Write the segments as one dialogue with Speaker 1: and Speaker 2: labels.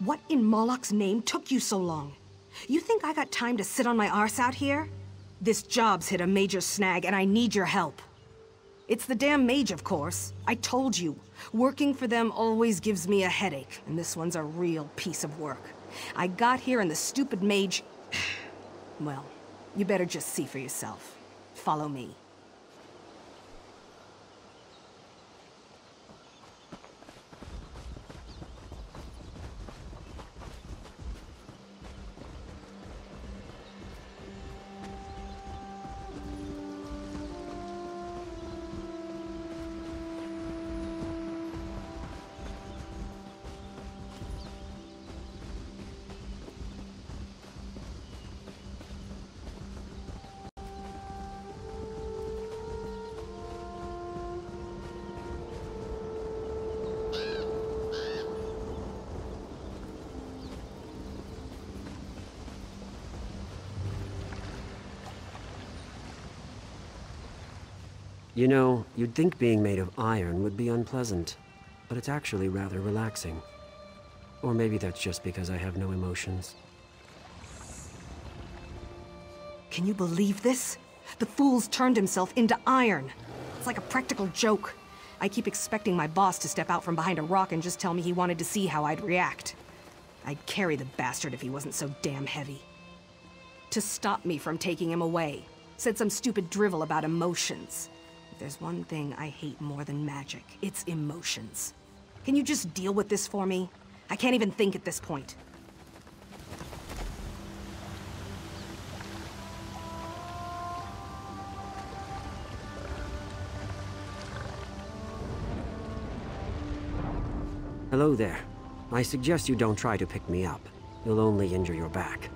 Speaker 1: What in Moloch's name took you so long? You think I got time to sit on my arse out here? This job's hit a major snag and I need your help. It's the damn mage, of course. I told you. Working for them always gives me a headache, and this one's a real piece of work. I got here and the stupid mage... Well, you better just see for yourself. Follow me.
Speaker 2: You know, you'd think being made of iron would be unpleasant, but it's actually rather relaxing. Or maybe that's just because I have no emotions.
Speaker 1: Can you believe this? The fool's turned himself into iron. It's like a practical joke. I keep expecting my boss to step out from behind a rock and just tell me he wanted to see how I'd react. I'd carry the bastard if he wasn't so damn heavy. To stop me from taking him away, said some stupid drivel about emotions. If there's one thing I hate more than magic, it's emotions. Can you just deal with this for me? I can't even think at this point.
Speaker 2: Hello there. I suggest you don't try to pick me up. You'll only injure your back.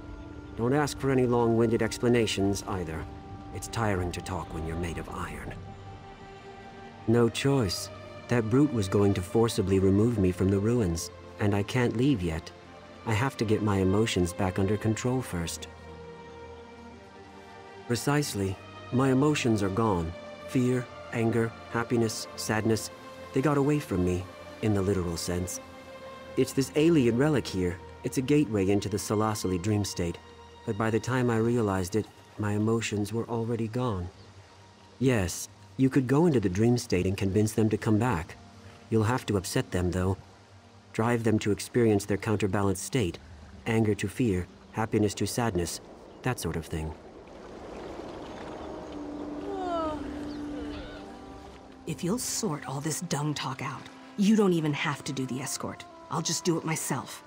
Speaker 2: Don't ask for any long-winded explanations, either. It's tiring to talk when you're made of iron. No choice. That brute was going to forcibly remove me from the ruins, and I can't leave yet. I have to get my emotions back under control first. Precisely. My emotions are gone. Fear, anger, happiness, sadness. They got away from me, in the literal sense. It's this alien relic here. It's a gateway into the Salasali dream state. But by the time I realized it, my emotions were already gone. Yes, you could go into the dream state and convince them to come back. You'll have to upset them, though. Drive them to experience their counterbalanced state. Anger to fear, happiness to sadness, that sort of thing.
Speaker 1: If you'll sort all this dung talk out, you don't even have to do the escort. I'll just do it myself.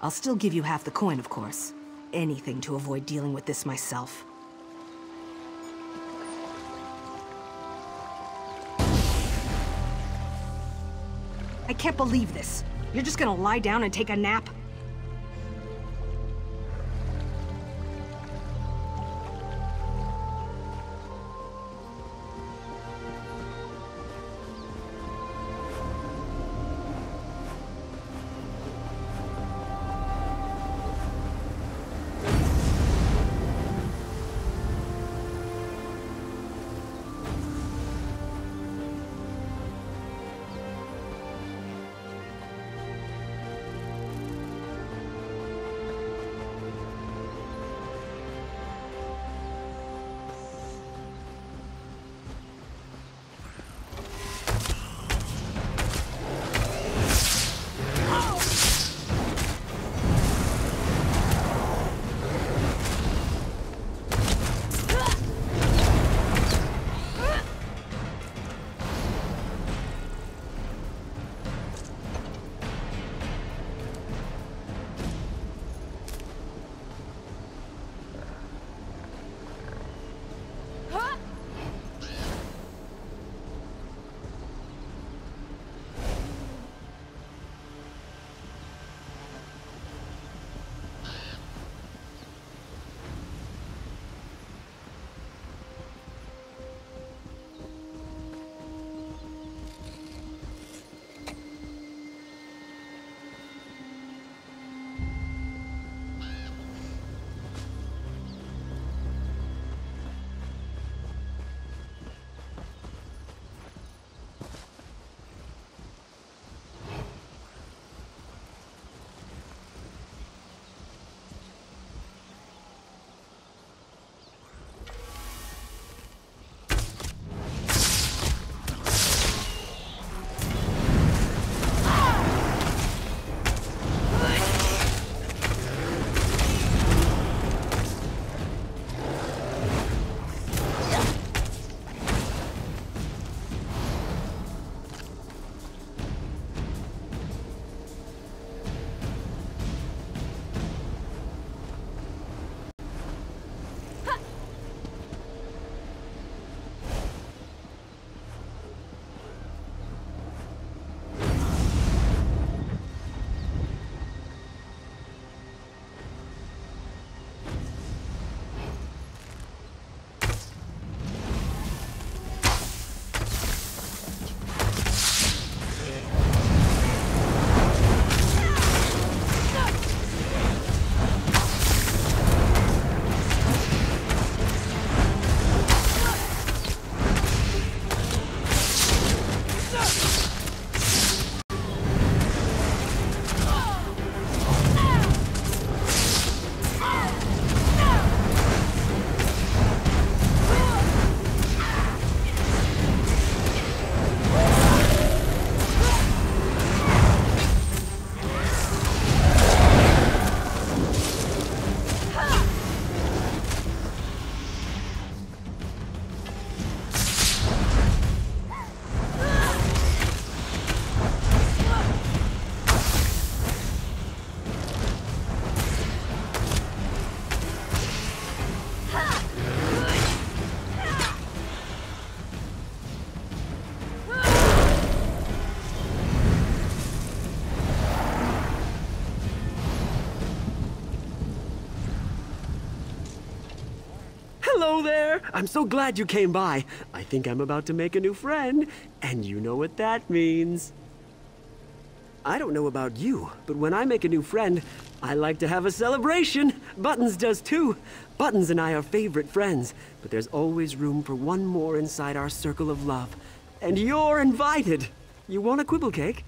Speaker 1: I'll still give you half the coin, of course. Anything to avoid dealing with this myself. I can't believe this. You're just gonna lie down and take a nap?
Speaker 2: Hello there! I'm so glad you came by. I think I'm about to make a new friend, and you know what that means. I don't know about you, but when I make a new friend, I like to have a celebration. Buttons does too. Buttons and I are favorite friends, but there's always room for one more inside our circle of love. And you're invited. You want a quibble cake?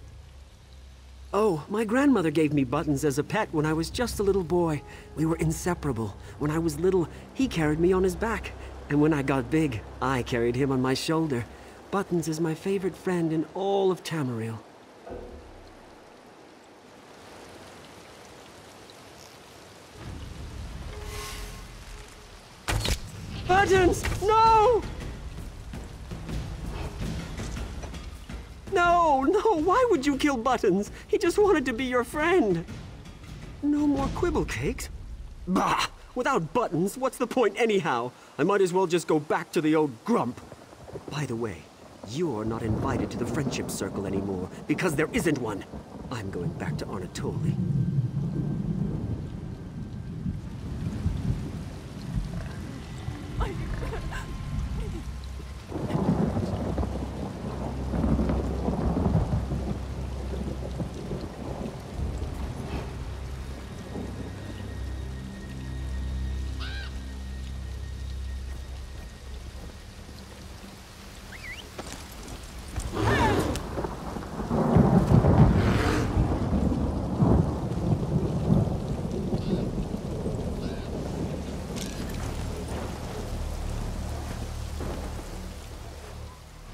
Speaker 2: Oh, my grandmother gave me Buttons as a pet when I was just a little boy. We were inseparable. When I was little, he carried me on his back. And when I got big, I carried him on my shoulder. Buttons is my favorite friend in all of Tamriel. Buttons! No! No, why would you kill Buttons? He just wanted to be your friend. No more quibble cakes? Bah! Without Buttons, what's the point anyhow? I might as well just go back to the old grump. By the way, you're not invited to the friendship circle anymore, because there isn't one. I'm going back to Anatoly.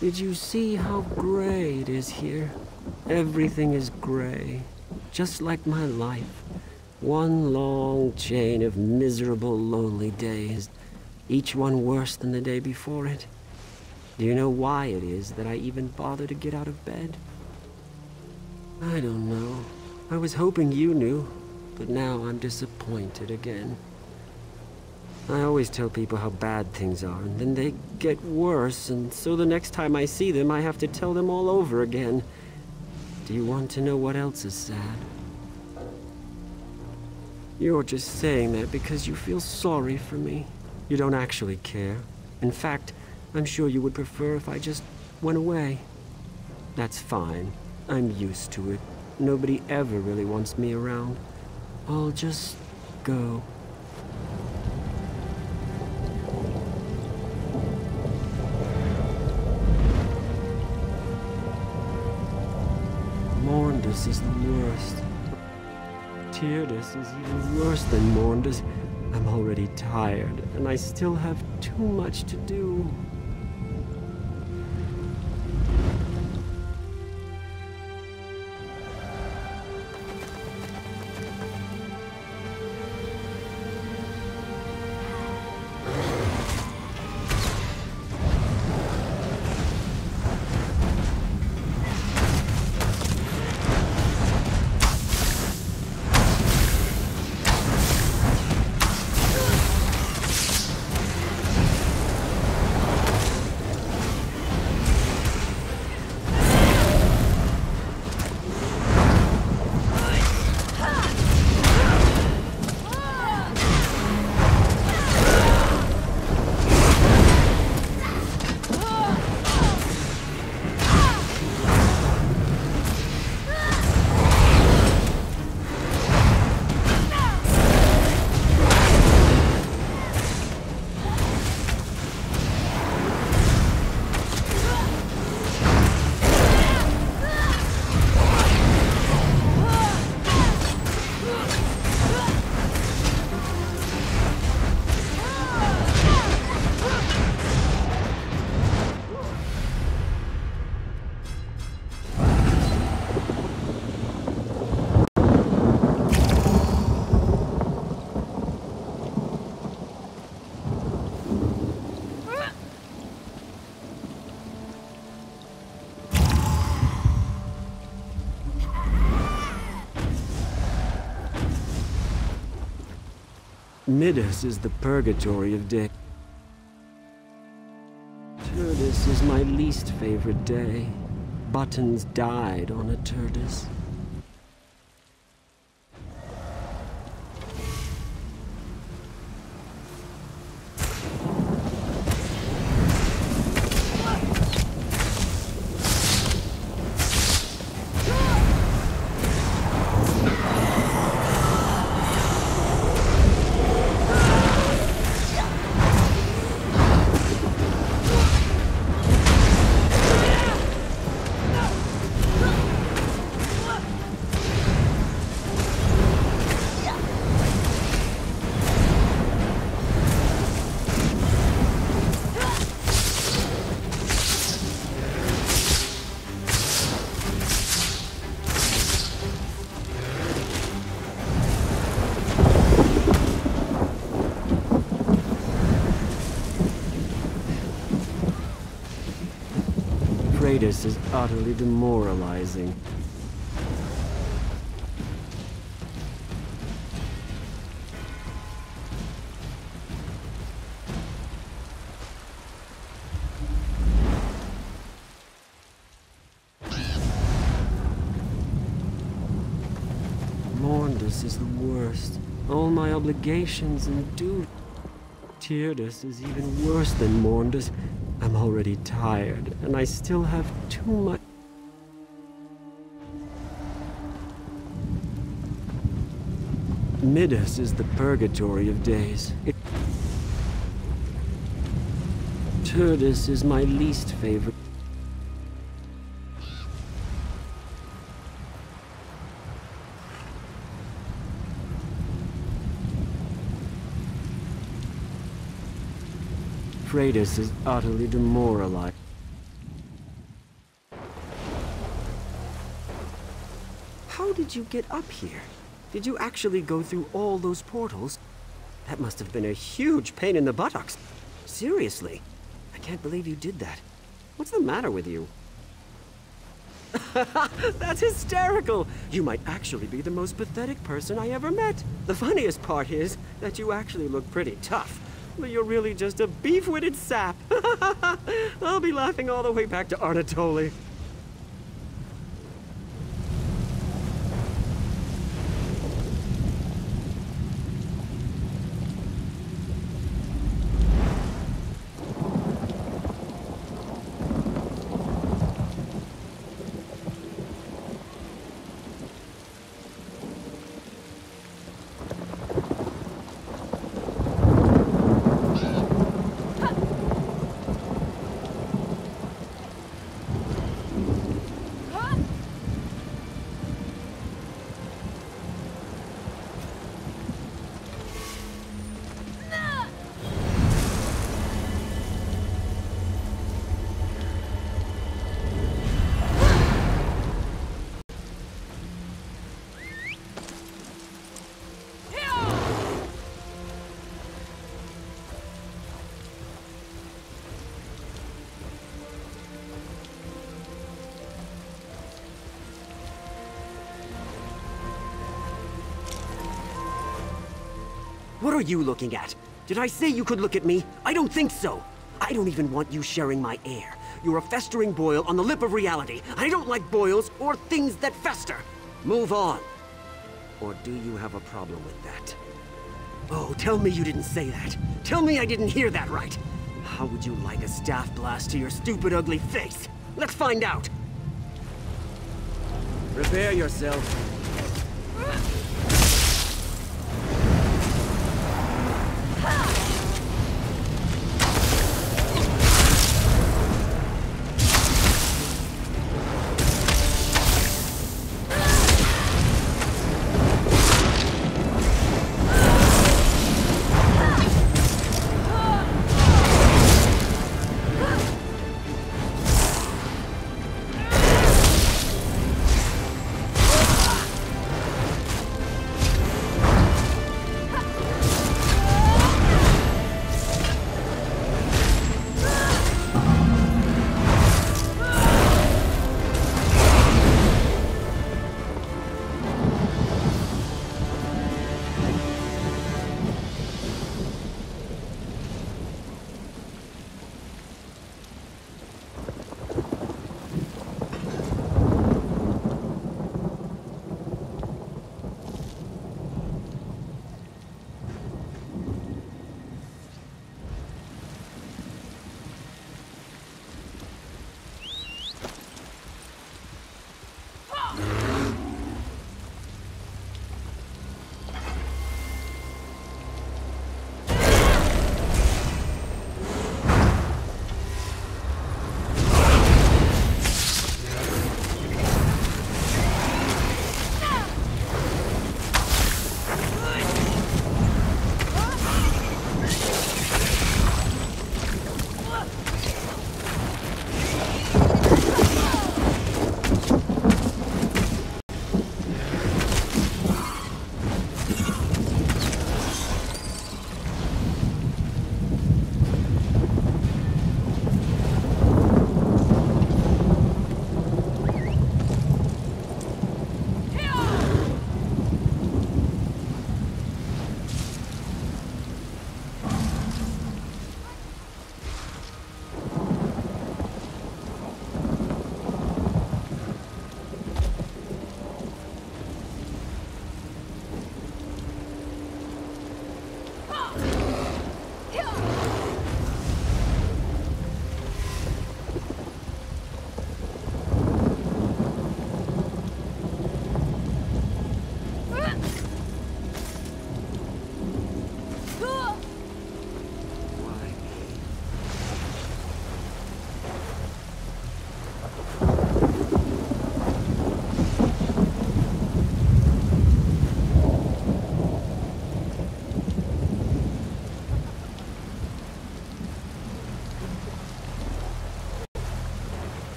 Speaker 2: Did you see how gray it is here? Everything is gray, just like my life. One long chain of miserable, lonely days, each one worse than the day before it. Do you know why it is that I even bother to get out of bed? I don't know. I was hoping you knew, but now I'm disappointed again. I always tell people how bad things are, and then they get worse, and so the next time I see them, I have to tell them all over again. Do you want to know what else is sad? You're just saying that because you feel sorry for me. You don't actually care. In fact, I'm sure you would prefer if I just went away. That's fine. I'm used to it. Nobody ever really wants me around. I'll just go. Morndus is the worst. Teardus is even worse than Morndus. I'm already tired, and I still have too much to do. Midas is the purgatory of day. Turdus is my least favorite day. Buttons died on a Turdus. Kratos is utterly demoralizing. Morndus is the worst. All my obligations and duty. Tyrdes is even worse than Morndus. I'm already tired, and I still have too much. Midas is the purgatory of days. Tyrdes is my least favorite. Kratos is utterly demoralized. How did you get up here? Did you actually go through all those portals? That must have been a huge pain in the buttocks. Seriously, I can't believe you did that. What's the matter with you? That's hysterical! You might actually be the most pathetic person I ever met. The funniest part is that you actually look pretty tough. But you're really just a beef-witted sap. I'll be laughing all the way back to Arnatoli. What are you looking at? Did I say you could look at me? I don't think so. I don't even want you sharing my air. You're a festering boil on the lip of reality. I don't like boils or things that fester. Move on. Or do you have a problem with that? Oh, tell me you didn't say that. Tell me I didn't hear that right. How would you like a staff blast to your stupid, ugly face? Let's find out. Prepare yourself.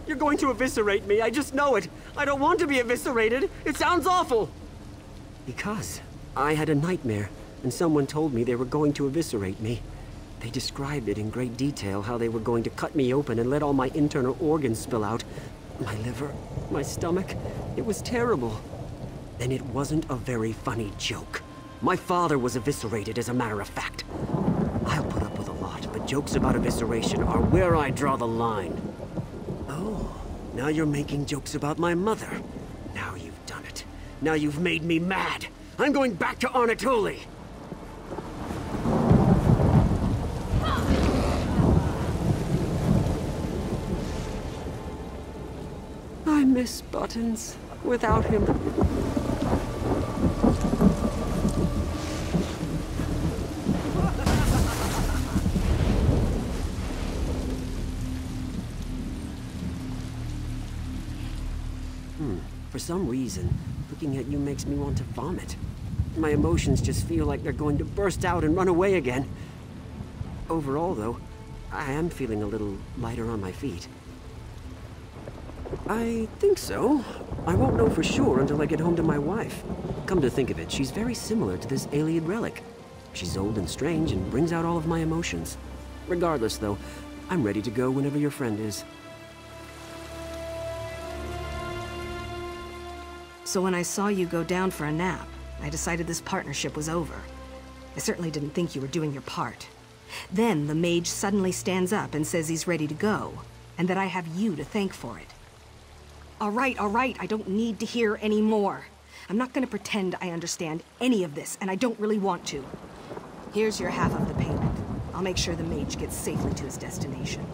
Speaker 2: You're going to eviscerate me, I just know it. I don't want to be eviscerated. It sounds awful. Because I had a nightmare, and someone told me they were going to eviscerate me. They described it in great detail, how they were going to cut me open and let all my internal organs spill out. My liver, my stomach. It was terrible. And it wasn't a very funny joke. My father was eviscerated, as a matter of fact. I'll put up with a lot, but jokes about evisceration are where I draw the line. Oh, now you're making jokes about my mother. Now you've done it. Now you've made me mad. I'm going back to Arnatoli. I miss Buttons. Without him... For some reason, looking at you makes me want to vomit. My emotions just feel like they're going to burst out and run away again. Overall, though, I am feeling a little lighter on my feet. I think so. I won't know for sure until I get home to my wife. Come to think of it, she's very similar to this Ayleid relic. She's old and strange and brings out all of my emotions. Regardless, though, I'm ready to go whenever your friend is.
Speaker 1: So when I saw you go down for a nap, I decided this partnership was over. I certainly didn't think you were doing your part. Then the mage suddenly stands up and says he's ready to go, and that I have you to thank for it. All right, I don't need to hear any more. I'm not gonna pretend I understand any of this, and I don't really want to. Here's your half of the payment. I'll make sure the mage gets safely to his destination.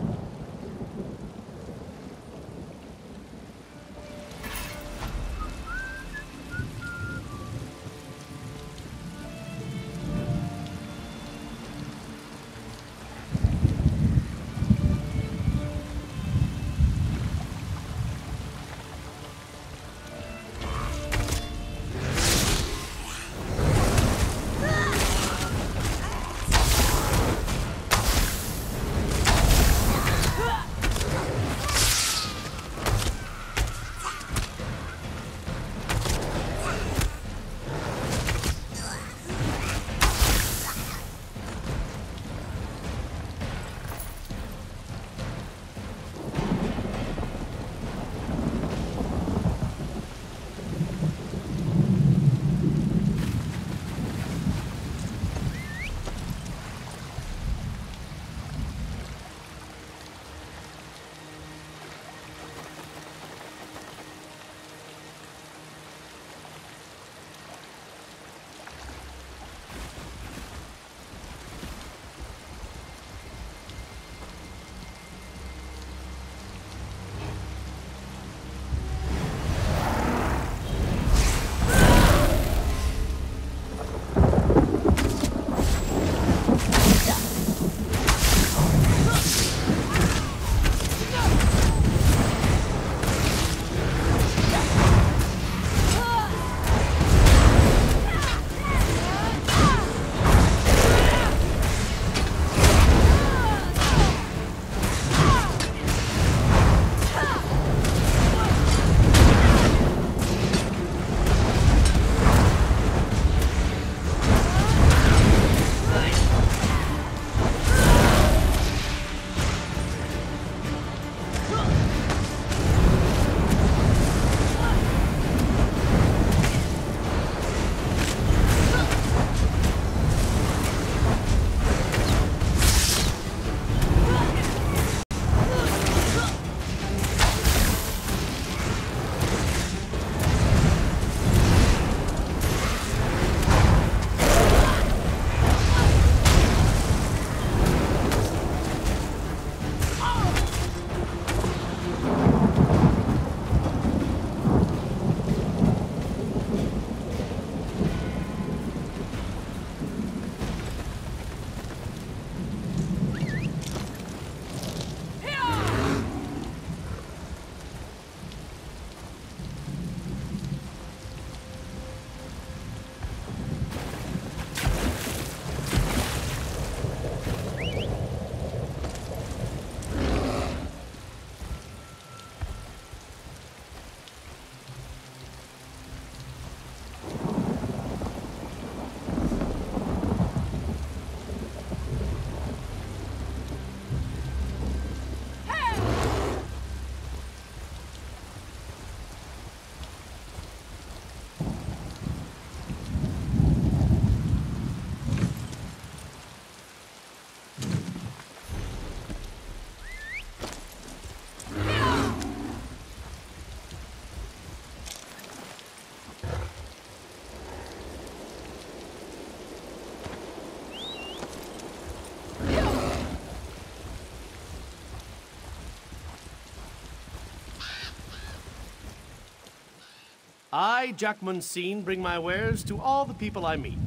Speaker 3: I, Jack Munseen, bring my wares to all the people I meet.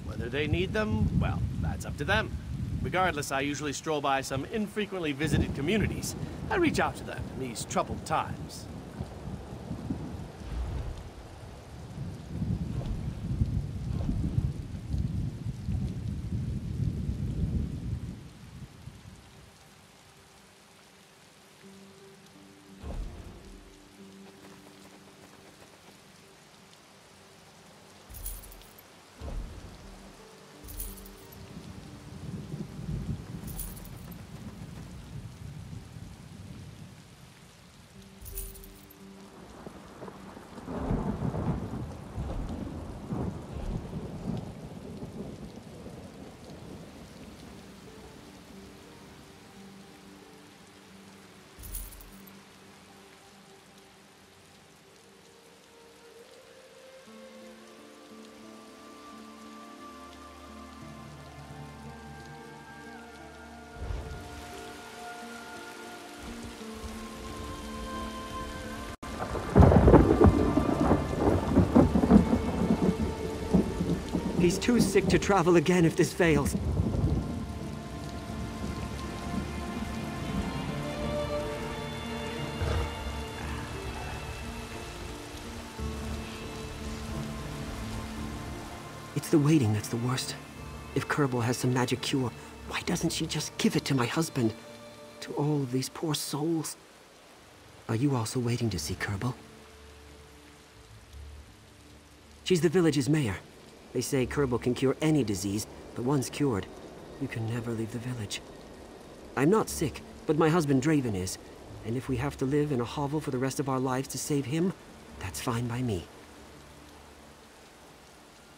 Speaker 3: Whether they need them, well, that's up to them. Regardless, I usually stroll by some infrequently visited communities. I reach out to them in these troubled times.
Speaker 2: He's too sick to travel again if this fails. It's the waiting that's the worst. If Kerbal has some magic cure, why doesn't she just give it to my husband? To all of these poor souls. Are you also waiting to see Kerbal? She's the village's mayor. They say Kerbal can cure any disease, but once cured, you can never leave the village. I'm not sick, but my husband Draven is, and if we have to live in a hovel for the rest of our lives to save him, that's fine by me.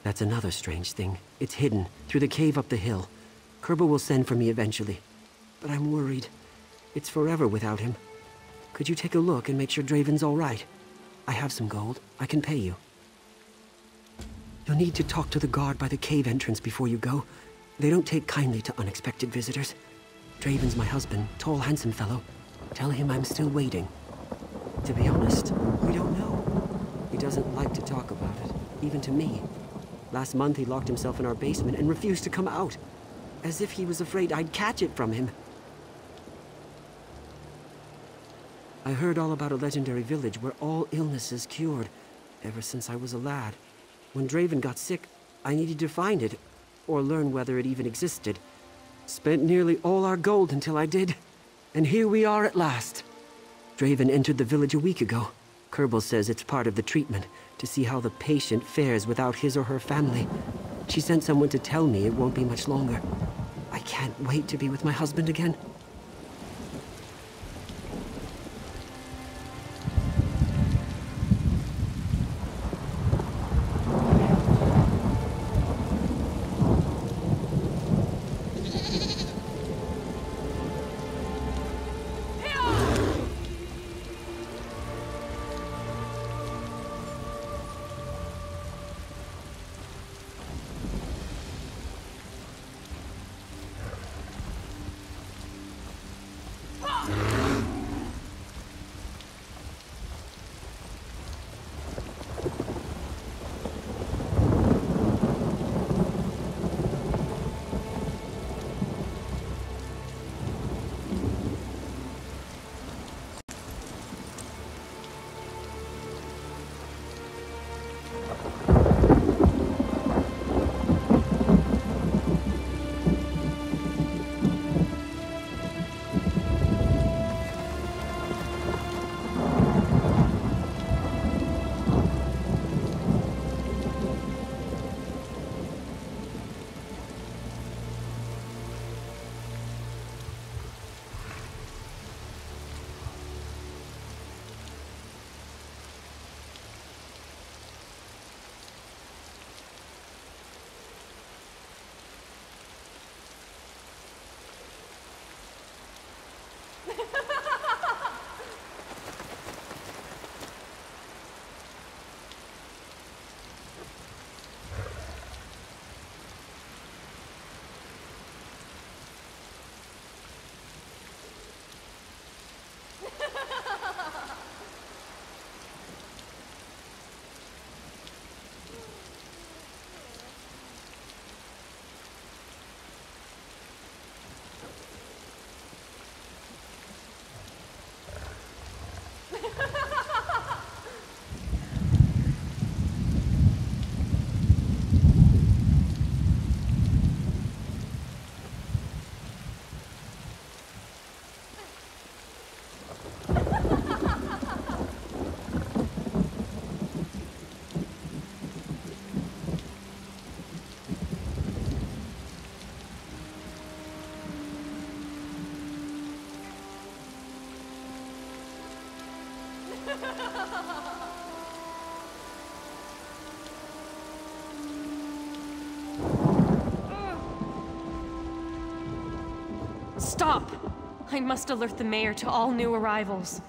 Speaker 2: That's another strange thing. It's hidden, through the cave up the hill. Kerbal will send for me eventually, but I'm worried. It's forever without him. Could you take a look and make sure Draven's all right? I have some gold. I can pay you. You'll need to talk to the guard by the cave entrance before you go. They don't take kindly to unexpected visitors. Draven's my husband, tall, handsome fellow. Tell him I'm still waiting. To be honest, we don't know. He doesn't like to talk about it, even to me. Last month he locked himself in our basement and refused to come out, as if he was afraid I'd catch it from him. I heard all about a legendary village where all illnesses cured, ever since I was a lad. When Draven got sick, I needed to find it, or learn whether it even existed. Spent nearly all our gold until I did, and here we are at last. Draven entered the village a week ago. Kerbal says it's part of the treatment, to see how the patient fares without his or her family. She sent someone to tell me it won't be much longer. I can't wait to be with my husband again.
Speaker 4: Stop! I must alert the mayor to all new arrivals.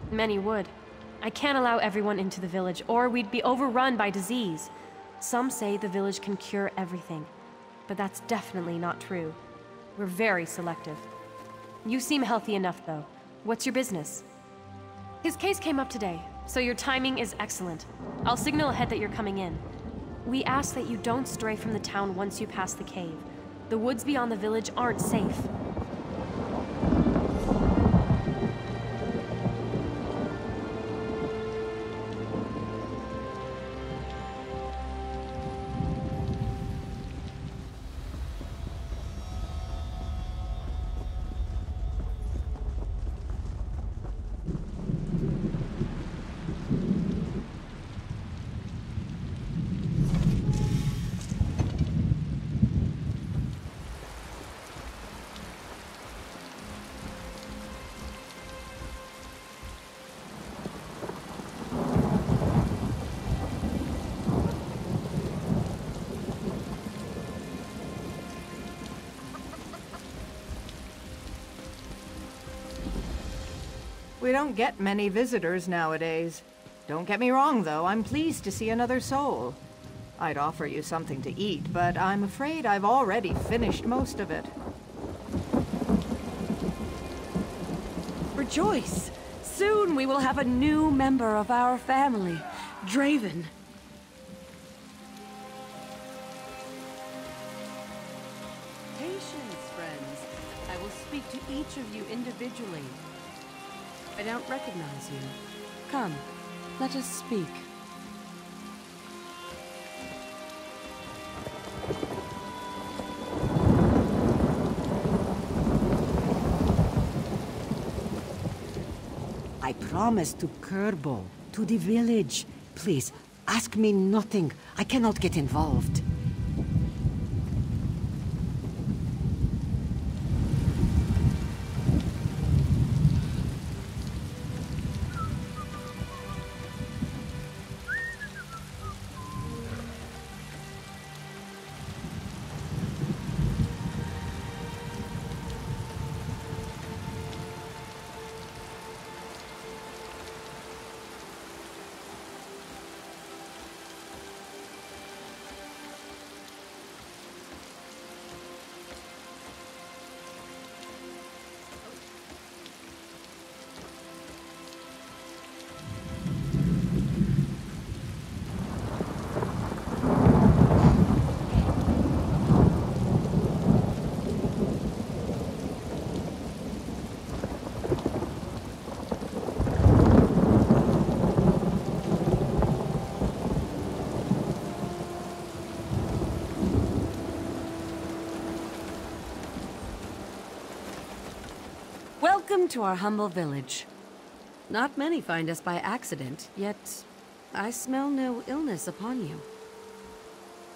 Speaker 4: Many would. I can't allow everyone into the village, or we'd be overrun by disease. Some say the village can cure everything, but that's definitely not true. We're very selective. You seem healthy enough, though. What's your business? His case came up today, so your timing is excellent. I'll signal ahead that you're coming in. We ask that you don't stray from the town once you pass the cave. The woods beyond the village aren't safe.
Speaker 5: We don't get many visitors nowadays. Don't get me wrong, though. I'm pleased to see another soul. I'd offer you something to eat, but I'm afraid I've already finished most of it.
Speaker 6: Rejoice! Soon we will have a new member of our family, Draven. Patience, friends. I will speak to each of you individually. I don't recognize you. Come, let us speak.
Speaker 7: I promised to Kerbo, to the village. Please, ask me nothing. I cannot get involved.
Speaker 6: Welcome to our humble village. Not many find us by accident, yet I smell no illness upon you.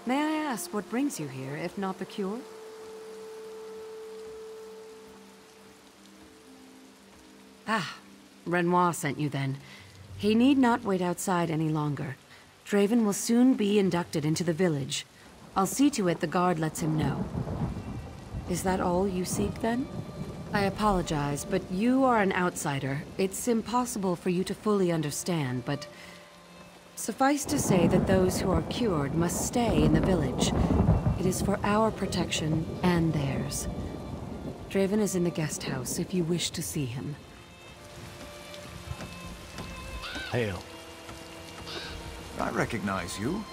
Speaker 6: May I ask what brings you here, if not the cure? Ah, Renoir sent you then. He need not wait outside any longer. Draven will soon be inducted into the village. I'll see to it the guard lets him know. Is that all you seek, then? I apologize, but you are an outsider. It's impossible for you to fully understand, but suffice to say that those who are cured must stay in the village. It is for our protection and theirs. Draven is in the guest house if you wish to see him.
Speaker 3: Hail.
Speaker 8: I recognize you.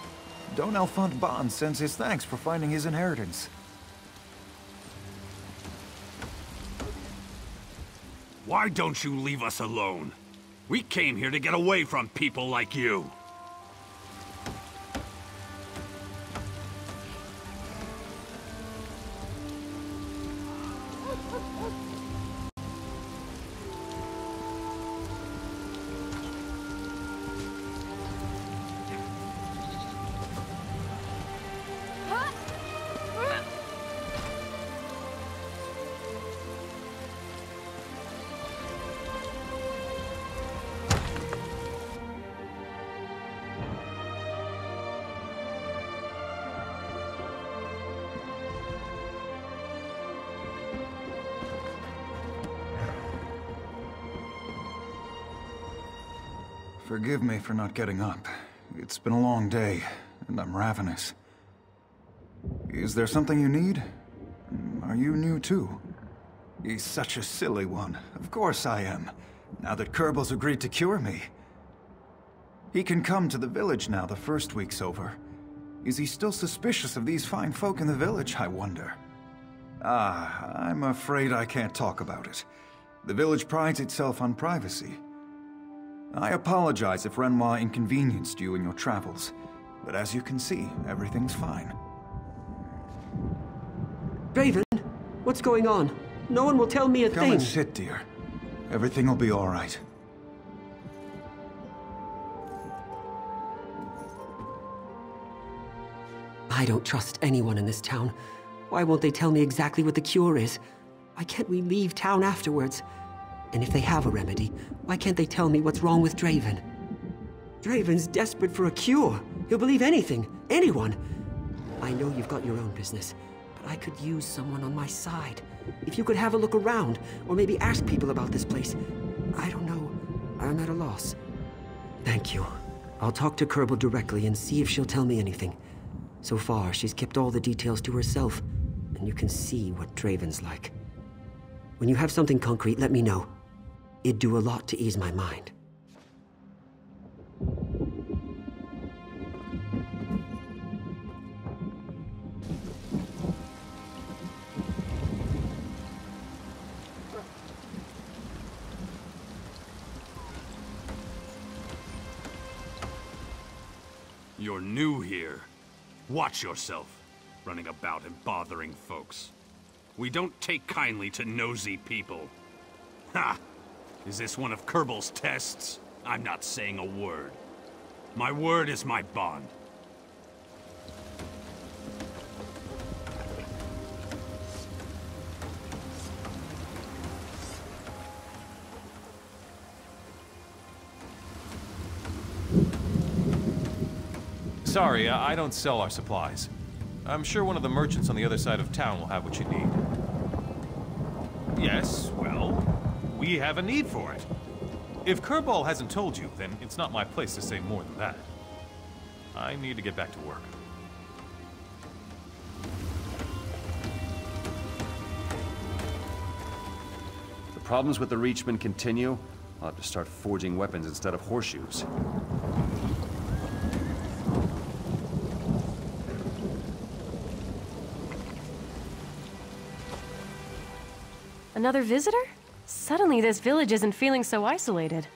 Speaker 8: Don Alphonse Bond sends his thanks for finding his inheritance.
Speaker 9: Why don't you leave us alone? We came here to get away from people like you.
Speaker 8: Forgive me for not getting up. It's been a long day, and I'm ravenous. Is there something you need? Are you new too? He's such a silly one. Of course I am. Now that Kerbel's agreed to cure me. He can come to the village now the first week's over. Is he still suspicious of these fine folk in the village, I wonder? Ah, I'm afraid I can't talk about it. The village prides itself on privacy. I apologize if Renoir inconvenienced you in your travels, but as you can see, everything's fine.
Speaker 2: Draven, what's going on? No one will tell me a thing.
Speaker 8: Come and sit, dear. Everything will be all right.
Speaker 2: I don't trust anyone in this town. Why won't they tell me exactly what the cure is? Why can't we leave town afterwards? And if they have a remedy, why can't they tell me what's wrong with Draven? Draven's desperate for a cure. He'll believe anything, anyone. I know you've got your own business, but I could use someone on my side. If you could have a look around, or maybe ask people about this place. I don't know. I'm at a loss. Thank you. I'll talk to Kerbel directly and see if she'll tell me anything. So far, she's kept all the details to herself, and you can see what Draven's like. When you have something concrete, let me know. It'd do a lot to ease my mind.
Speaker 9: You're new here. Watch yourself, running about and bothering folks. We don't take kindly to nosy people. Ha! Is this one of Kerbel's tests? I'm not saying a word. My word is my bond.
Speaker 10: Sorry, I don't sell our supplies. I'm sure one of the merchants on the other side of town will have what you need. Yes, well, we have a need for it. If Kerbal hasn't told you, then it's not my place to say more than that. I need to get back to work.
Speaker 11: The problems with the Reachmen continue. I'll have to start forging weapons instead of horseshoes.
Speaker 4: Another visitor? Suddenly this village isn't feeling so isolated.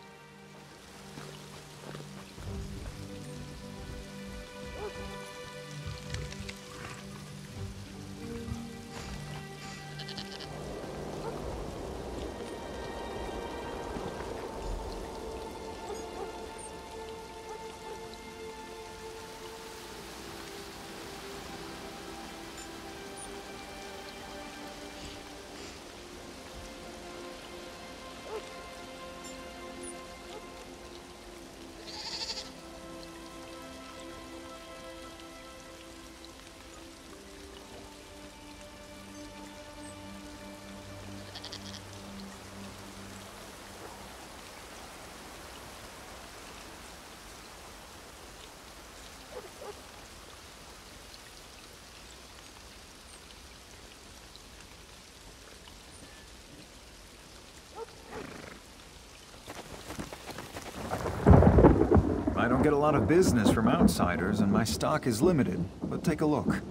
Speaker 8: I don't get a lot of business from outsiders, and my stock is limited, but take a look.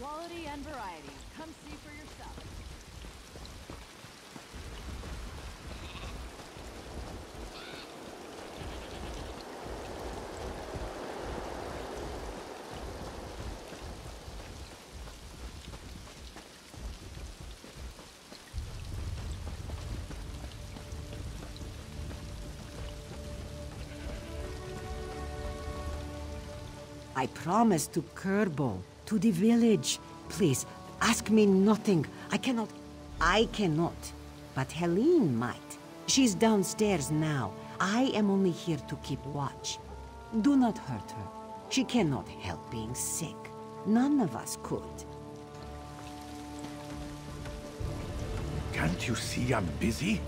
Speaker 5: Quality and variety. Come see for yourself.
Speaker 7: I promised to Kerbal, to the village. Please, ask me nothing. I cannot. but Helene might. She's downstairs now. I am only here to keep watch. Do not hurt her. She cannot help being sick. None of us could.
Speaker 12: Can't you see I'm busy?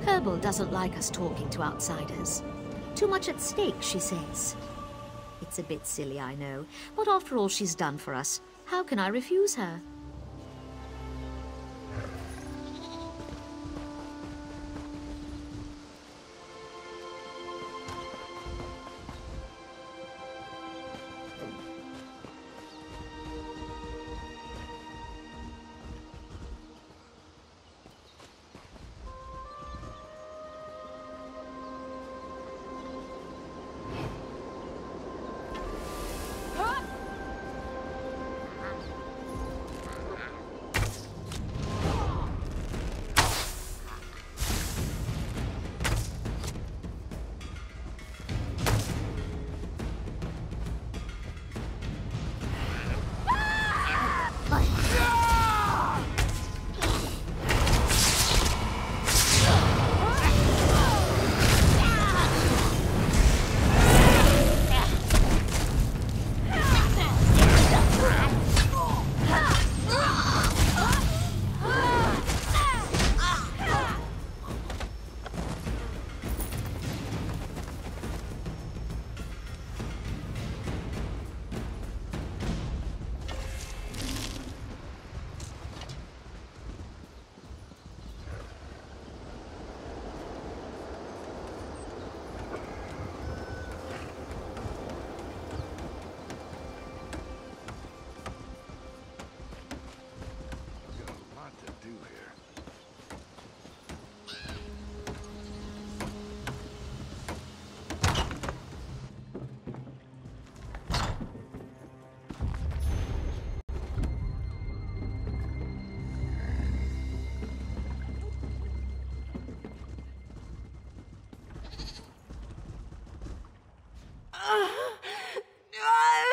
Speaker 13: Kerbal doesn't like us talking to outsiders. Too much at stake, she says. It's a bit silly, I know, but after all she's done for us, how can I refuse her?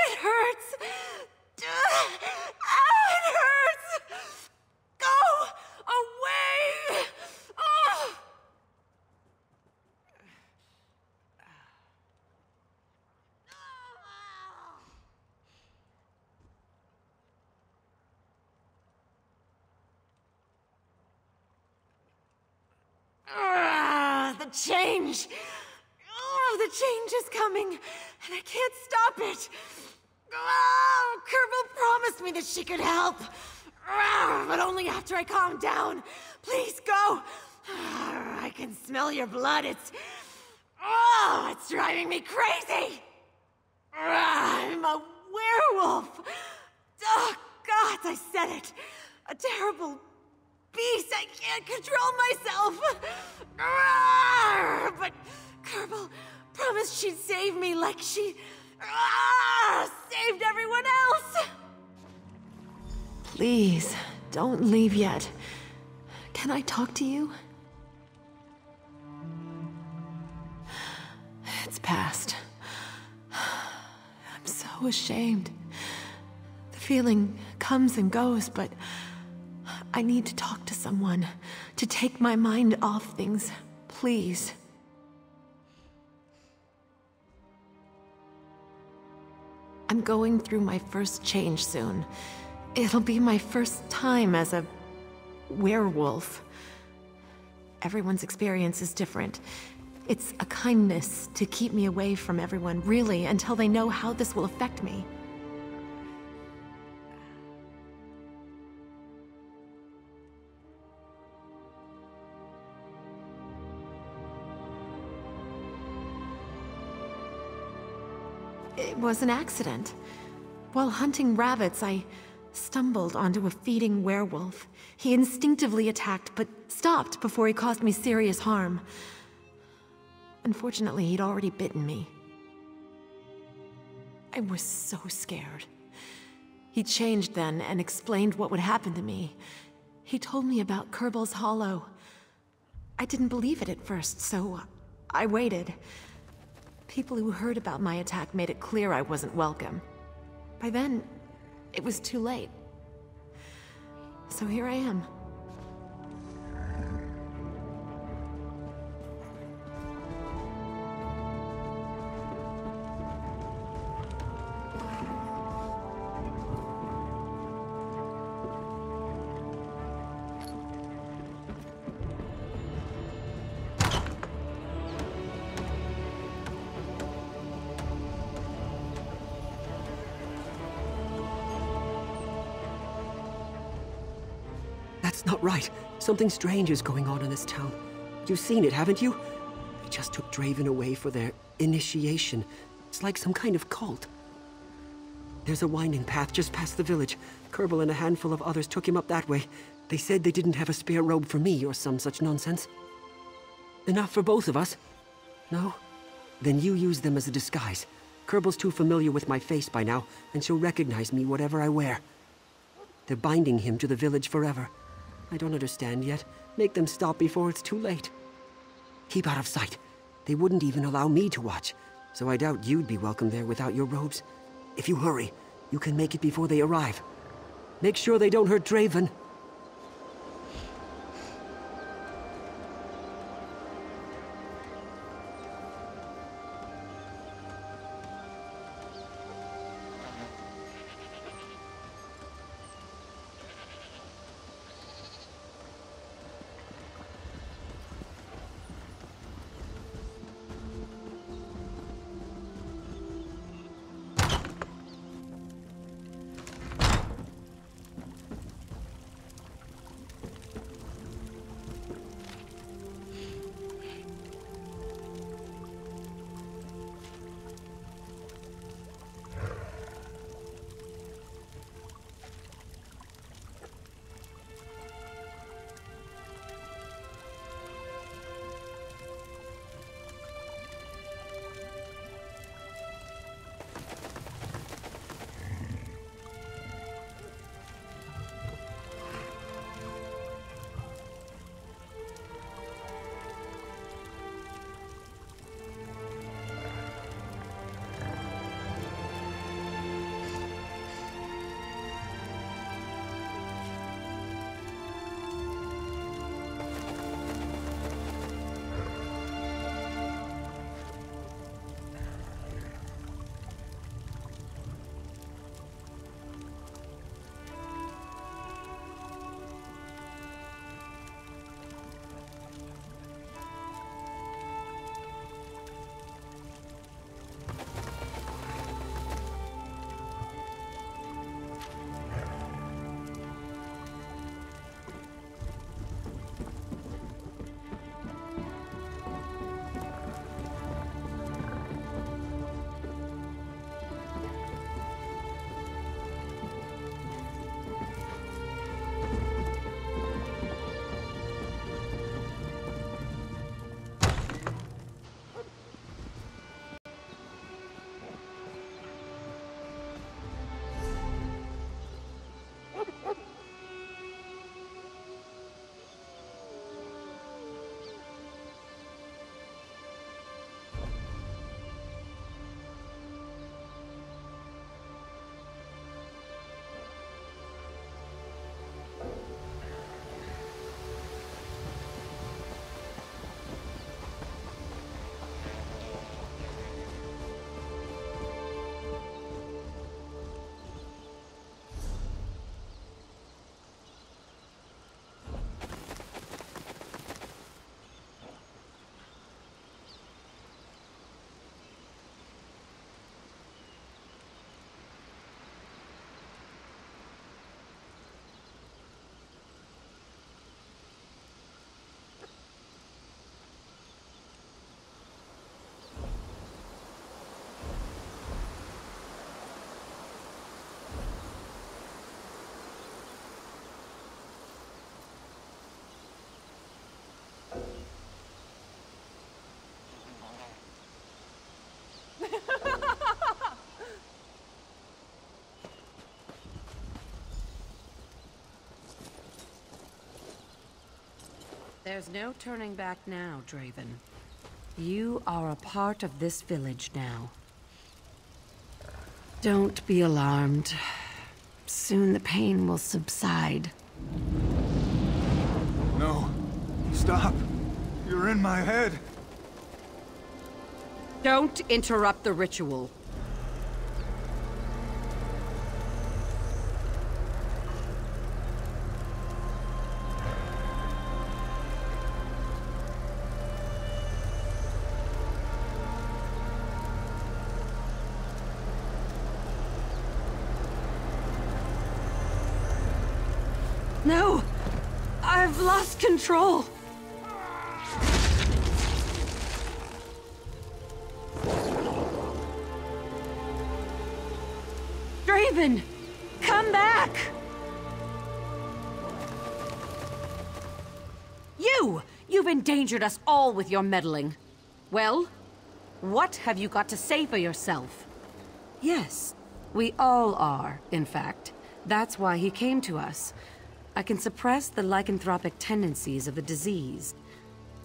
Speaker 1: It hurts. It hurts. Go away. The change. The change is coming, and I can't stop it. Kerbal promised me that she could help, but only after I calm down. Please go. I can smell your blood. It's driving me crazy. I'm a werewolf. Oh, God, I said it. A terrible beast. I can't control myself. But Kerbal promised she'd save me like she saved everyone else. Please, don't leave yet. Can I talk to you? It's past. I'm so ashamed. The feeling comes and goes, but I need to talk to someone to take my mind off things. Please. I'm going through my first change soon. It'll be my first time as a werewolf. Everyone's experience is different. It's a kindness to keep me away from everyone, really, until they know how this will affect me. It was an accident. While hunting rabbits, I stumbled onto a feeding werewolf. He instinctively attacked, but stopped before he caused me serious harm. Unfortunately, he'd already bitten me. I was so scared. He changed then and explained what would happen to me. He told me about Kerbal's Hollow. I didn't believe it at first, so I waited.
Speaker 12: people who heard about my attack made it clear I wasn't welcome. By then, it was too late. So here I am.
Speaker 2: That's not right. Something strange is going on in this town. You've seen it, haven't you? They just took Draven away for their initiation. It's like some kind of cult. There's a winding path just past the village. Kerbal and a handful of others took him up that way. They said they didn't have a spare robe for me or some such nonsense. Enough for both of us? No? Then you use them as a disguise. Kerbal's too familiar with my face by now, and she'll recognize me whatever I wear. They're binding him to the village forever. I don't understand yet. Make them stop before it's too late. Keep out of sight. They wouldn't even allow me to watch, so I doubt you'd be welcome there without your robes. If you hurry, you can make it before they arrive. Make sure they don't hurt Draven.
Speaker 6: There's no turning back now, Draven. You are a part of this village now. Don't be alarmed. Soon the pain will subside.
Speaker 8: No. Stop. You're in my head.
Speaker 6: Don't interrupt the ritual. No! I've lost control! Draven! Come back! You've endangered us all with your meddling. Well, what have you got to say for yourself? Yes, we all are, in fact. That's why he came to us. I can suppress the lycanthropic tendencies of the disease.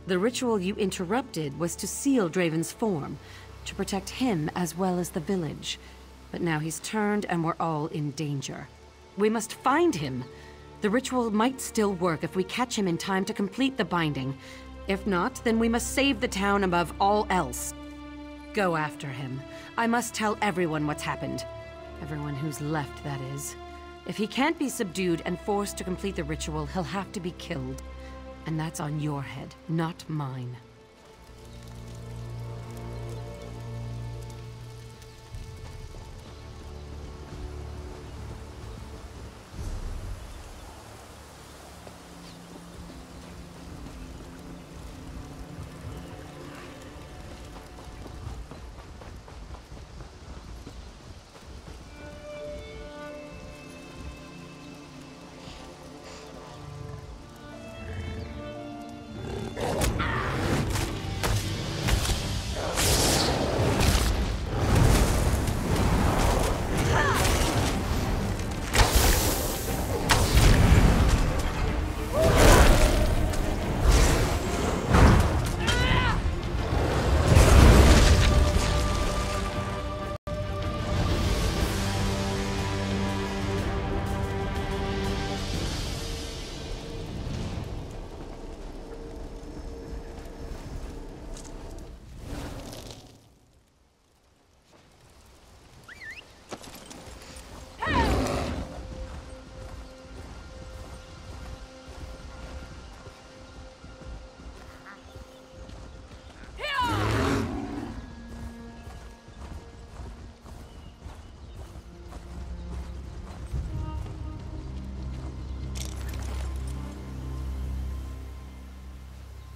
Speaker 6: The ritual you interrupted was to seal Draven's form, to protect him as well as the village. But now he's turned and we're all in danger. We must find him. The ritual might still work if we catch him in time to complete the binding. If not, then we must save the town above all else. Go after him. I must tell everyone what's happened. Everyone who's left, that is. If he can't be subdued and forced to complete the ritual, he'll have to be killed. And that's on your head, not mine.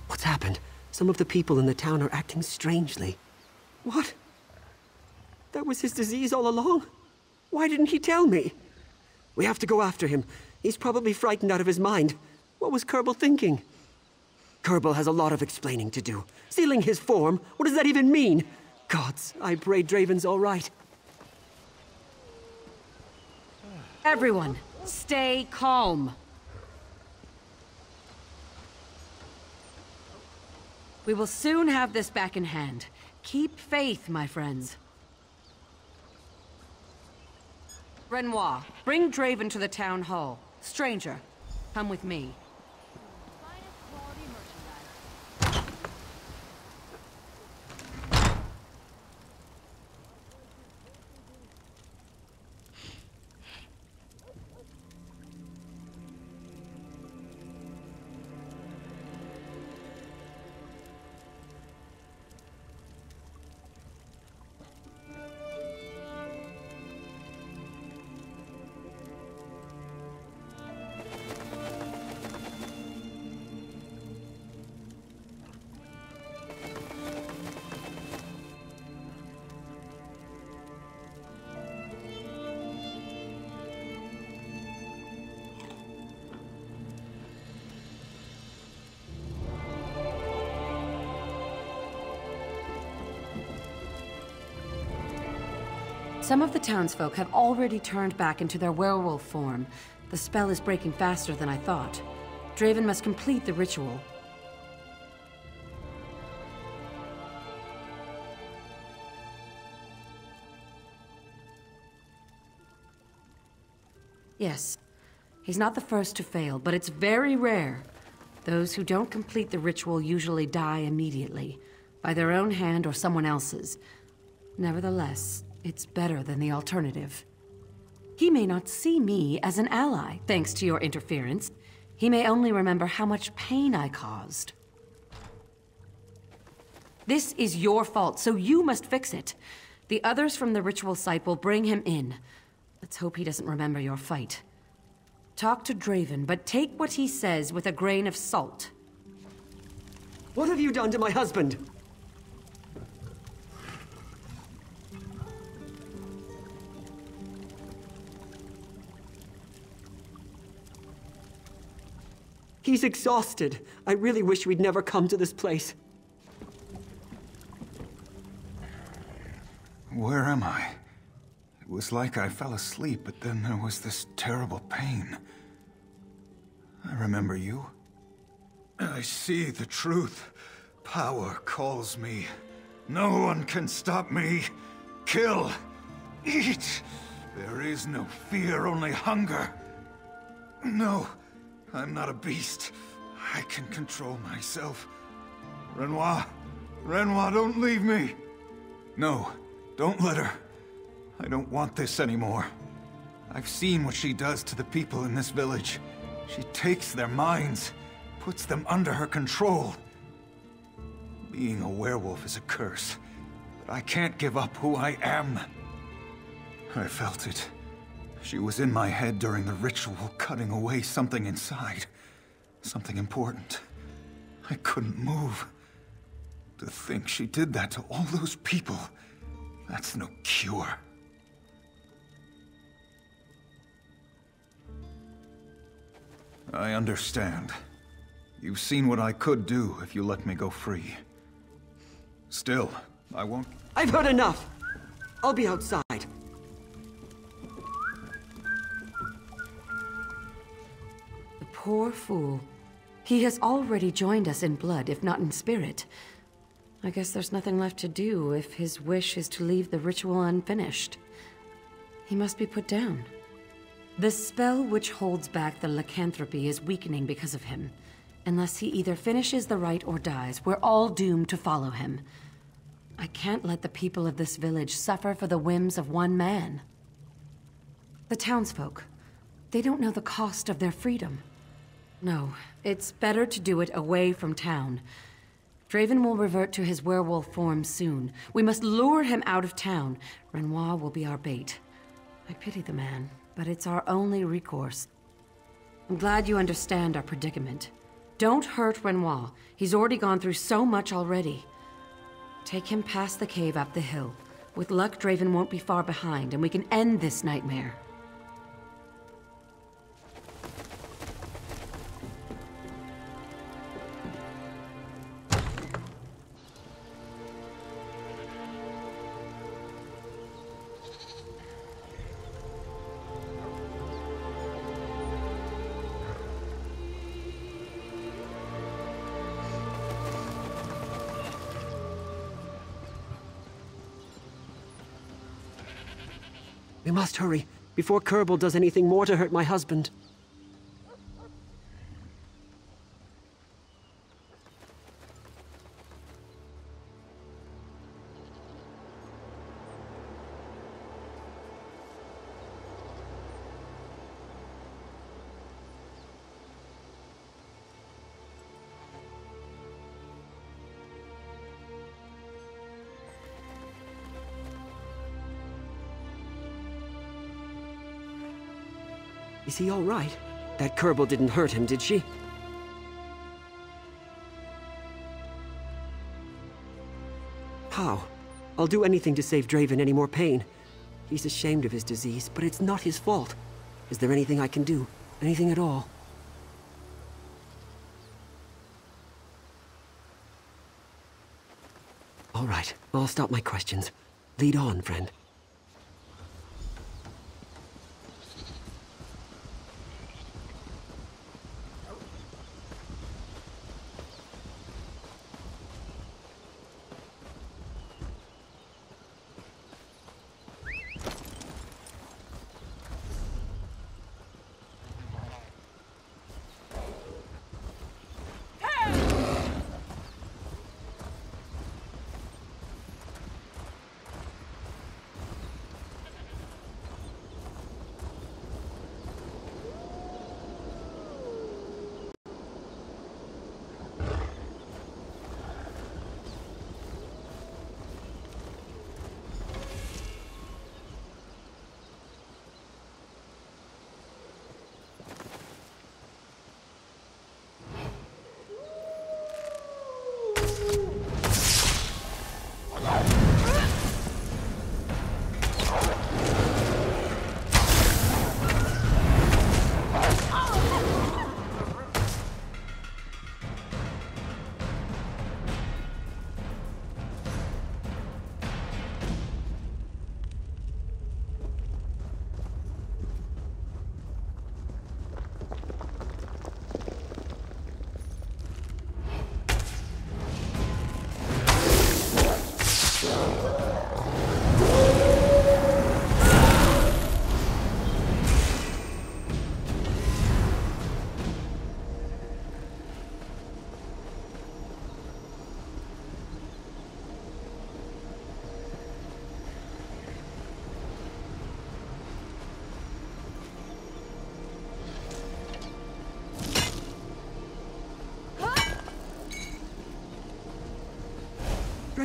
Speaker 2: What's happened? Some of the people in the town are acting strangely. What? That was his disease all along? Why didn't he tell me? We have to go after him. He's probably frightened out of his mind. What was Kerbal thinking? Kerbal has a lot of explaining to do. Sealing his form? What does that even mean? Gods, I pray Draven's all right.
Speaker 6: Everyone, stay calm. We will soon have this back in hand. Keep faith, my friends. Renoir, bring Draven to the town hall. Stranger, come with me. Some of the townsfolk have already turned back into their werewolf form. The spell is breaking faster than I thought. Draven must complete the ritual. Yes. He's not the first to fail, but it's very rare. Those who don't complete the ritual usually die immediately, by their own hand or someone else's. Nevertheless, it's better than the alternative. He may not see me as an ally, thanks to your interference. He may only remember how much pain I caused. This is your fault, so you must fix it. The others from the ritual site will bring him in. Let's hope he doesn't remember your fight. Talk to Draven, but take what he says with a grain of salt.
Speaker 2: What have you done to my husband? He's exhausted. I really wish we'd never come to this place.
Speaker 8: Where am I? It was like I fell asleep, but then there was this terrible pain. I remember you. I see the truth. Power calls me. No one can stop me. Kill. Eat. There is no fear, only hunger. No, I'm not a beast. I can control myself. Renoir. Renoir, don't leave me. No, don't let her. I don't want this anymore. I've seen what she does to the people in this village. She takes their minds, puts them under her control. Being a werewolf is a curse, but I can't give up who I am. I felt it. She was in my head during the ritual, cutting away something inside. Something important. I couldn't move. To think she did that to all those people, that's no cure. I understand. You've seen what I could do if you let me go free. Still, I won't...
Speaker 2: I've heard enough! I'll be outside.
Speaker 6: The poor fool. He has already joined us in blood, if not in spirit. I guess there's nothing left to do if his wish is to leave the ritual unfinished. He must be put down. The spell which holds back the lycanthropy is weakening because of him. Unless he either finishes the rite or dies, we're all doomed to follow him. I can't let the people of this village suffer for the whims of one man. The townsfolk, they don't know the cost of their freedom. No, it's better to do it away from town. Draven will revert to his werewolf form soon. We must lure him out of town. Renoir will be our bait. I pity the man, but it's our only recourse. I'm glad you understand our predicament. Don't hurt Renoir. He's already gone through so much already. Take him past the cave up the hill. With luck, Draven won't be far behind, and we can end this nightmare.
Speaker 2: We must hurry, before Kerbal does anything more to hurt my husband. Is he all right? That Kerbal didn't hurt him, did she? How? I'll do anything to save Draven any more pain. He's ashamed of his disease, but it's not his fault. Is there anything I can do? Anything at all? All right, I'll stop my questions. Lead on, friend.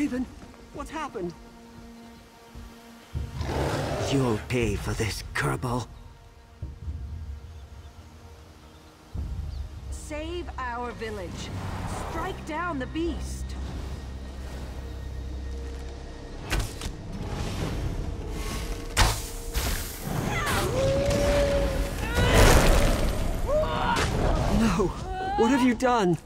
Speaker 2: Draven, what's happened? You'll pay for this, Kerbal.
Speaker 6: Save our village. Strike down the beast.
Speaker 2: No! What have you done?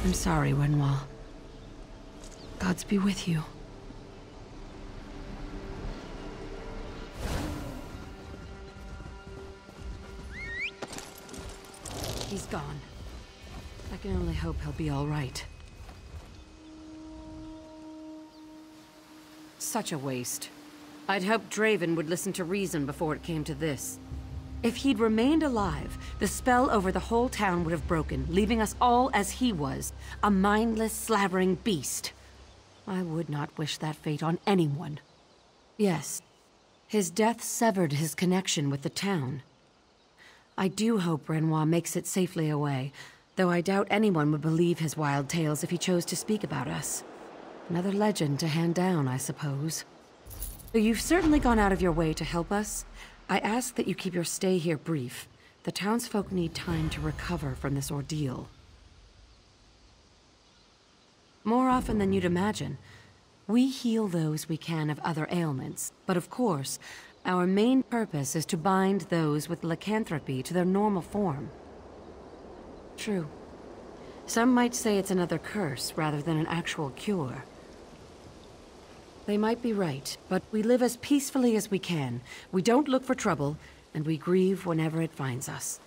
Speaker 6: I'm sorry, Renoir. Gods be with you. He's gone. I can only hope he'll be all right. Such a waste. I'd hoped Draven would listen to reason before it came to this. If he'd remained alive, the spell over the whole town would have broken, leaving us all as he was, a mindless, slavering beast. I would not wish that fate on anyone. Yes, his death severed his connection with the town. I do hope Renoir makes it safely away, though I doubt anyone would believe his wild tales if he chose to speak about us. Another legend to hand down, I suppose. Though you've certainly gone out of your way to help us, I ask that you keep your stay here brief. The townsfolk need time to recover from this ordeal. More often than you'd imagine, we heal those we can of other ailments, but of course, our main purpose is to bind those with lycanthropy to their normal form. True. Some might say it's another curse rather than an actual cure. They might be right, but we live as peacefully as we can. We don't look for trouble, and we grieve whenever it finds us.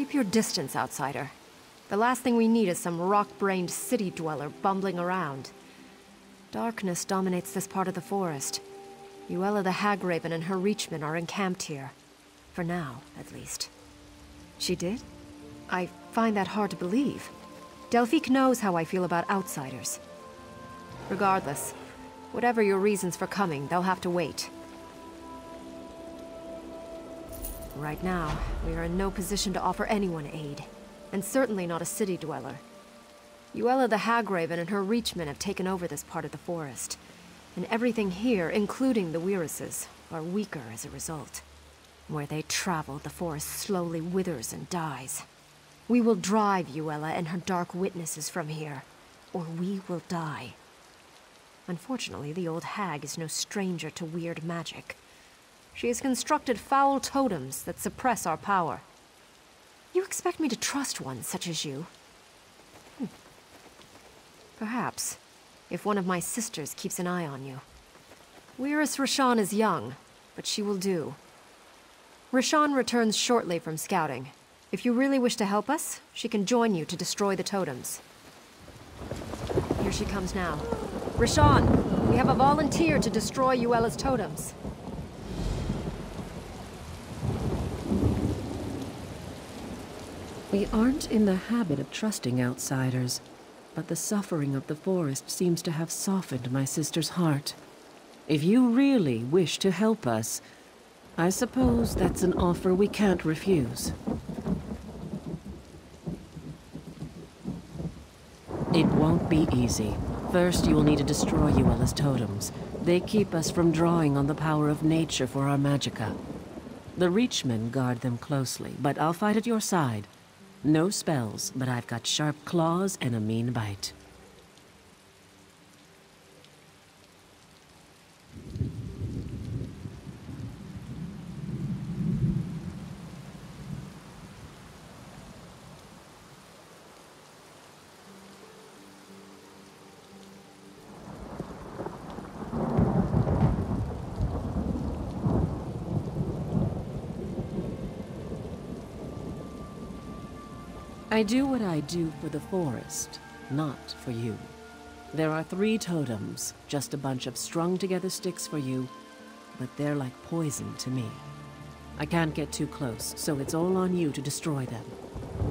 Speaker 4: Keep your distance, outsider. The last thing we need is some rock-brained city dweller bumbling around. Darkness dominates this part of the forest. Yuella the Hagraven and her Reachmen are encamped here. For now, at least. She did? I find that hard to believe. Delphique knows how I feel about outsiders. Regardless, whatever your reasons for coming, they'll have to wait. Right now, we are in no position to offer anyone aid, and certainly not a city dweller. Yuella the Hagraven and her Reachmen have taken over this part of the forest, and everything here, including the Weiruses, are weaker as a result. Where they travel, the forest slowly withers and dies. We will drive Yuella and her dark witnesses from here, or we will die. Unfortunately, the old hag is no stranger to weird magic. She has constructed foul totems that suppress our power. You expect me to trust one such as you? Perhaps, if one of my sisters keeps an eye on you. Weiris Rashan is young, but she will do. Rashan returns shortly from scouting. If you really wish to help us, she can join you to destroy the totems. Here she comes now. Rashan, we have a volunteer to destroy Yuella's totems.
Speaker 6: We aren't in the habit of trusting outsiders, but the suffering of the forest seems to have softened my sister's heart. If you really wish to help us, I suppose that's an offer we can't refuse. It won't be easy. First, you will need to destroy Yuella's totems. They keep us from drawing on the power of nature for our magicka. The Reachmen guard them closely, but I'll fight at your side. No spells, but I've got sharp claws and a mean bite. I do what I do for the forest, not for you. There are 3 totems, just a bunch of strung-together sticks for you, but they're like poison to me. I can't get too close, so it's all on you to destroy them.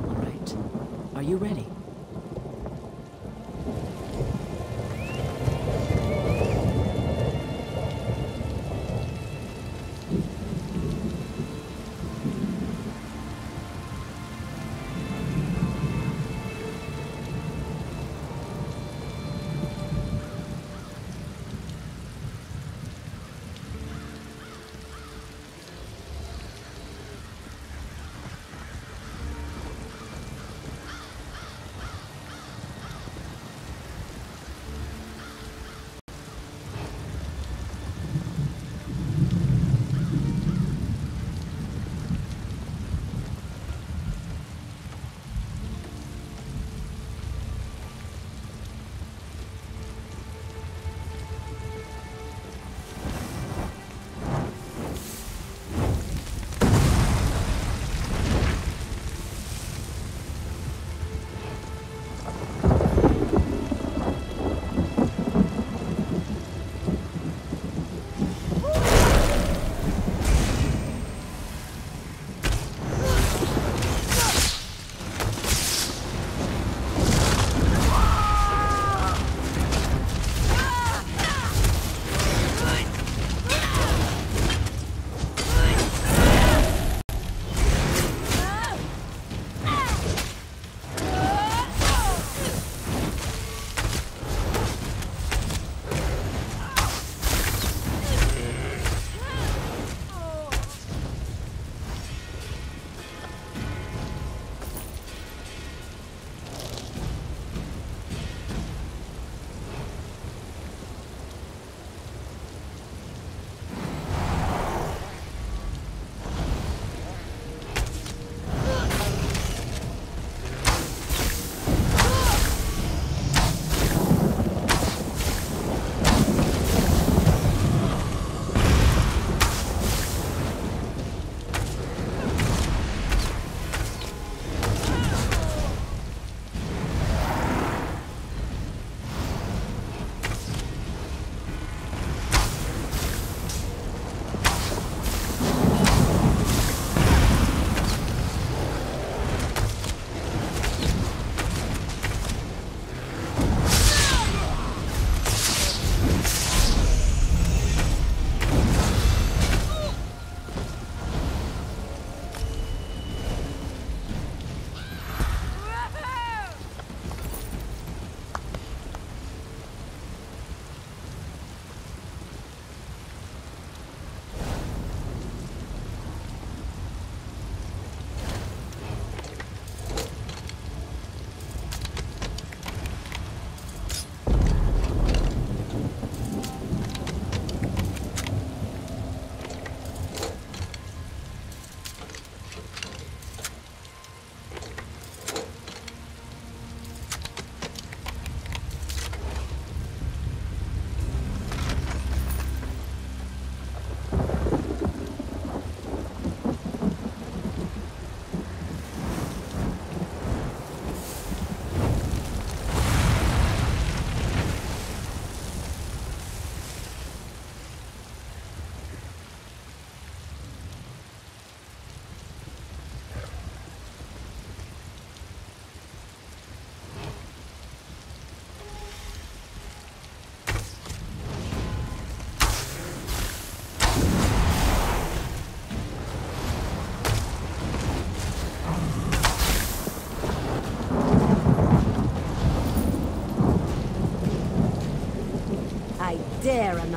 Speaker 6: All right. Are you ready?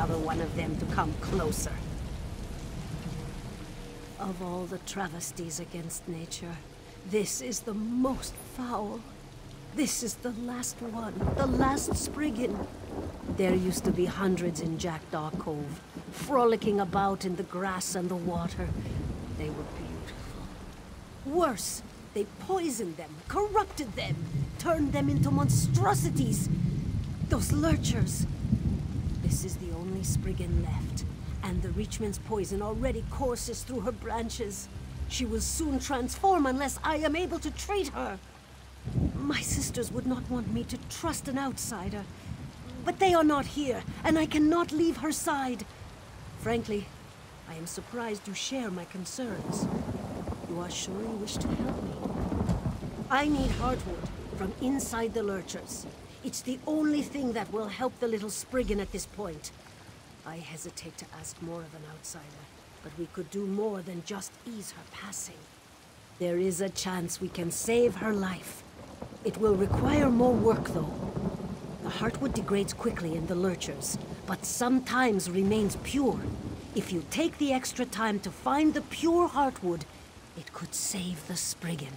Speaker 14: another one of them to come closer. Of all the travesties against nature, this is the most foul. This is the last one, the last Spriggan. There used to be hundreds in Jackdaw Cove, frolicking about in the grass and the water. They were beautiful. Worse, they poisoned them, corrupted them, turned them into monstrosities. Those lurchers. This is the only Spriggan left, and the Reachman's poison already courses through her branches. She will soon transform unless I am able to treat her. My sisters would not want me to trust an outsider, but they are not here, and I cannot leave her side. Frankly, I am surprised you share my concerns. You are sure you wish to help me? I need Heartwood from inside the Lurchers. It's the only thing that will help the little Spriggan at this point. I hesitate to ask more of an outsider, but we could do more than just ease her passing. There is a chance we can save her life. It will require more work, though. The Heartwood degrades quickly in the Lurchers, but sometimes remains pure. If you take the extra time to find the pure Heartwood, it could save the Spriggan.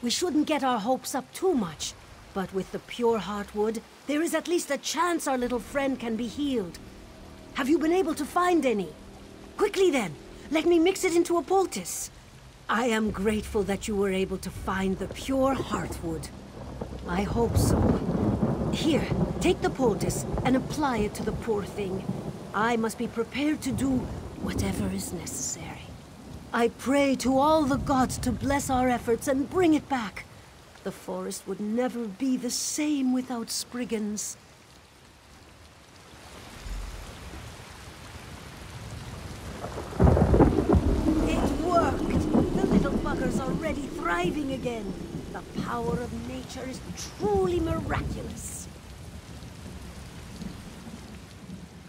Speaker 14: We shouldn't get our hopes up too much, but with the pure Heartwood, there is at least a chance our little friend can be healed. Have you been able to find any? Quickly then, let me mix it into a poultice. I am grateful that you were able to find the pure heartwood. I hope so. Here, take the poultice and apply it to the poor thing. I must be prepared to do whatever is necessary. I pray to all the gods to bless our efforts and bring it back. The forest would never be the same without Spriggans. It worked! The little buggers are already thriving again. The power of nature is truly miraculous.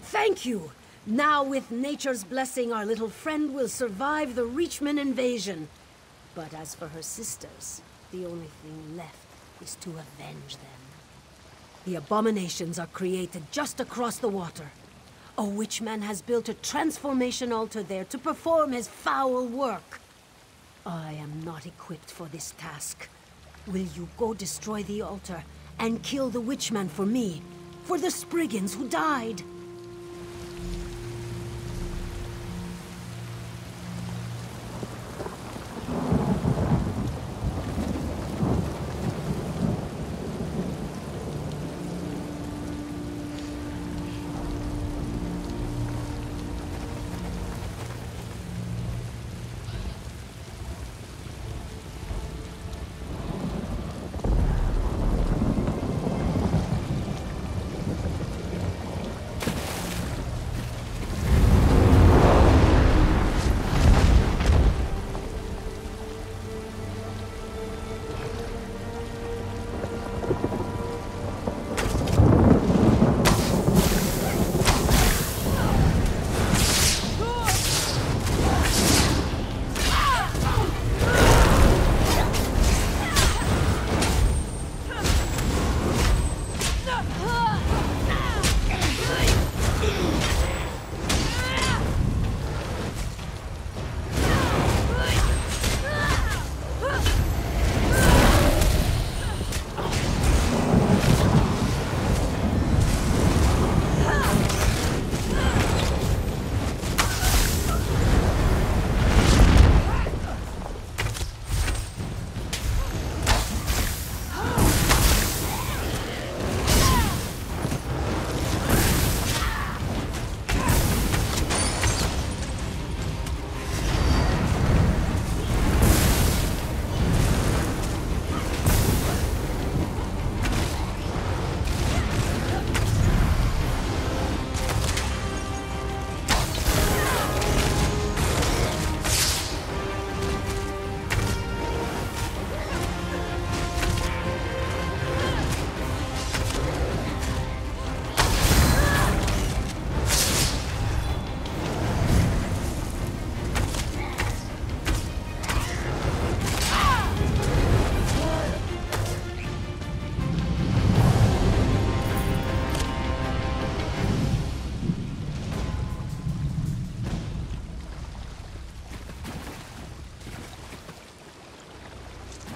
Speaker 14: Thank you! Now, with nature's blessing, our little friend will survive the Reachman invasion. But as for her sisters, the only thing left is to avenge them. The abominations are created just across the water. A witchman has built a transformation altar there to perform his foul work. I am not equipped for this task. Will you go destroy the altar and kill the witchman for me, for the Spriggans who died?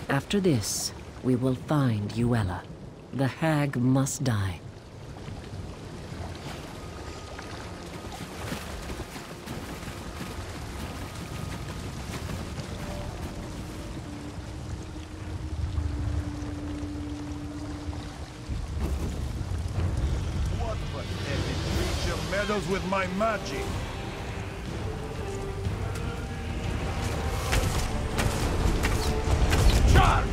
Speaker 6: After this, we will find Yuella. The hag must die.
Speaker 8: What pathetic creature meddles with my magic? Charge!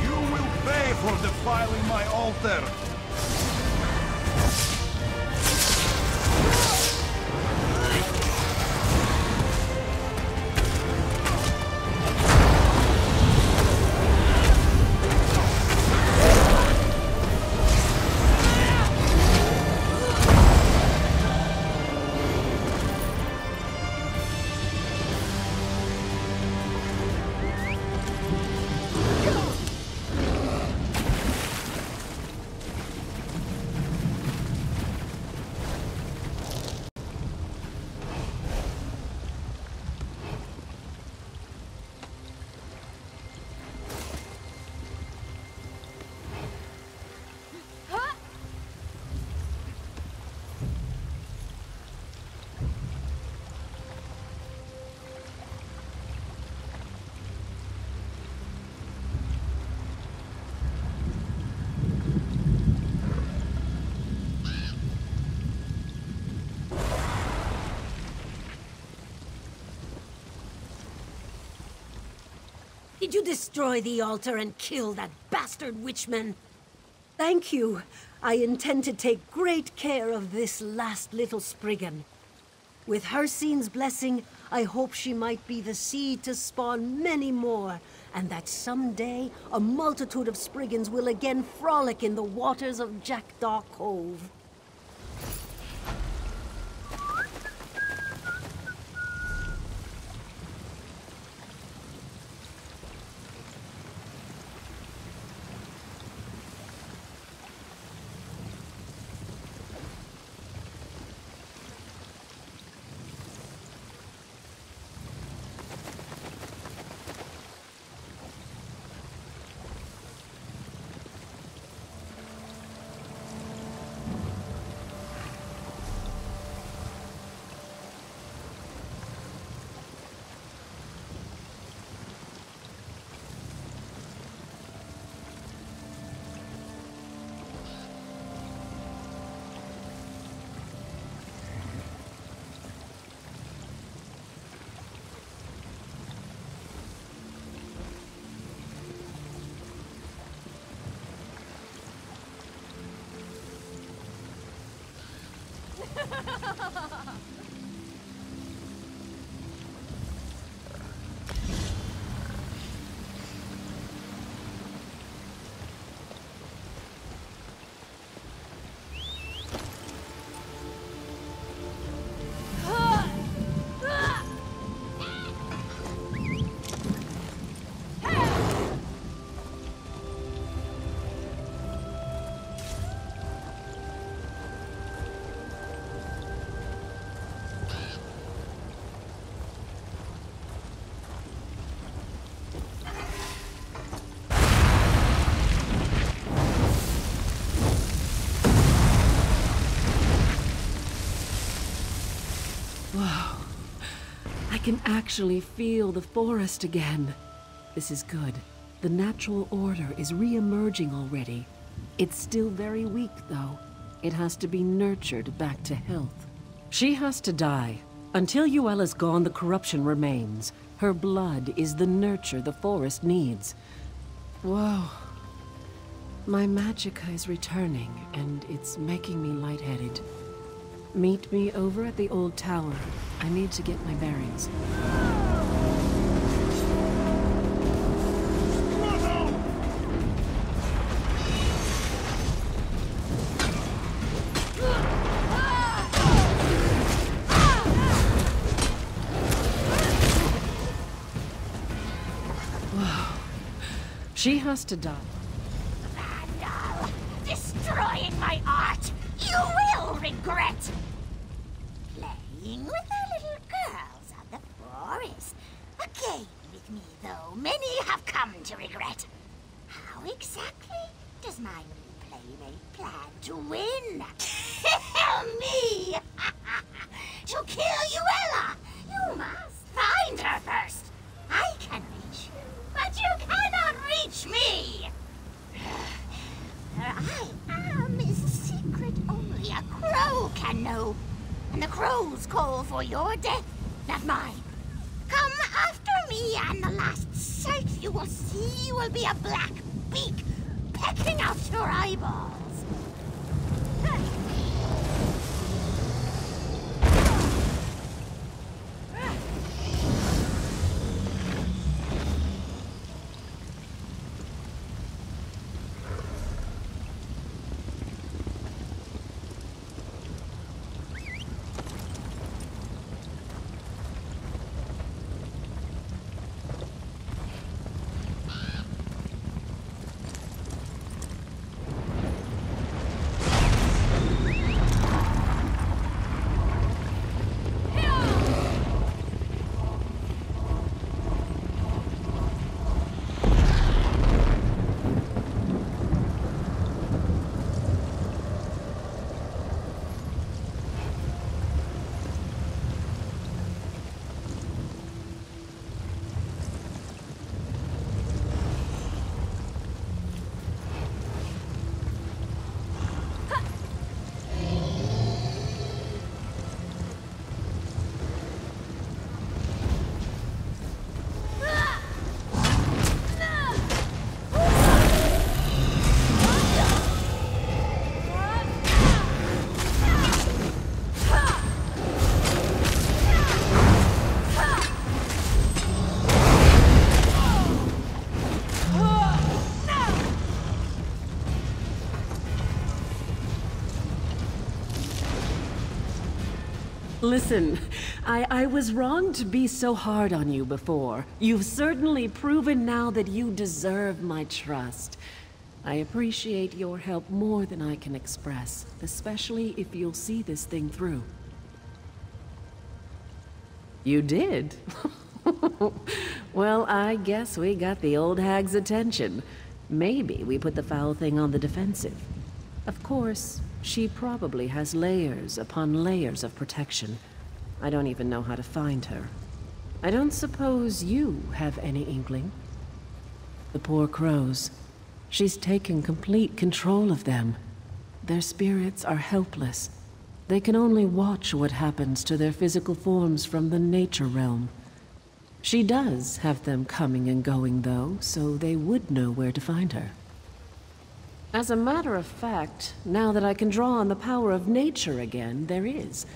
Speaker 8: You will pay for defiling my altar!
Speaker 14: Did you destroy the altar and kill that bastard witchman? Thank you. I intend to take great care of this last little Spriggan. With Hersine's blessing, I hope she might be the seed to spawn many more, and that someday a multitude of Spriggans will again frolic in the waters of Jackdaw Cove.
Speaker 6: I can actually feel the forest again. This is good. The natural order is re-emerging already. It's still very weak, though. It has to be nurtured back to health. She has to die. Until Yuel is gone, the corruption remains. Her blood is the nurture the forest needs. Whoa. My magicka is returning, and it's making me lightheaded. Meet me over at the old tower. I need to get my bearings. Whoa. She has to die.
Speaker 15: Vandal! Destroying my art! You will regret! Playing with the little girls of the forest. A game with me, though, many have come to regret. How exactly does my new playmate plan to win? Tell me! To kill Yuela, you must find her first. I can reach you, but you cannot reach me! I am is a secret only a crow can know. And the crows call for your death, not mine. Come after me, and the last sight you will see will be a black beak pecking out your eyeballs.
Speaker 14: Listen, I was wrong to be so hard on you before. You've certainly proven now that you deserve my trust. I appreciate your help more than I can express, especially if you'll see this thing through. You did? Well, I guess we got the old hag's attention. Maybe we put the foul thing on the defensive. Of course, she probably has layers upon layers of protection. I don't even know how to find her. I don't suppose you have any inkling? The poor crows. She's taken complete control of them. Their spirits are helpless. They can only watch what happens to their physical forms from the nature realm. She does have them coming and going, though, so they would know where to find her. As a matter of fact, now that I can draw on the power of nature again, there is.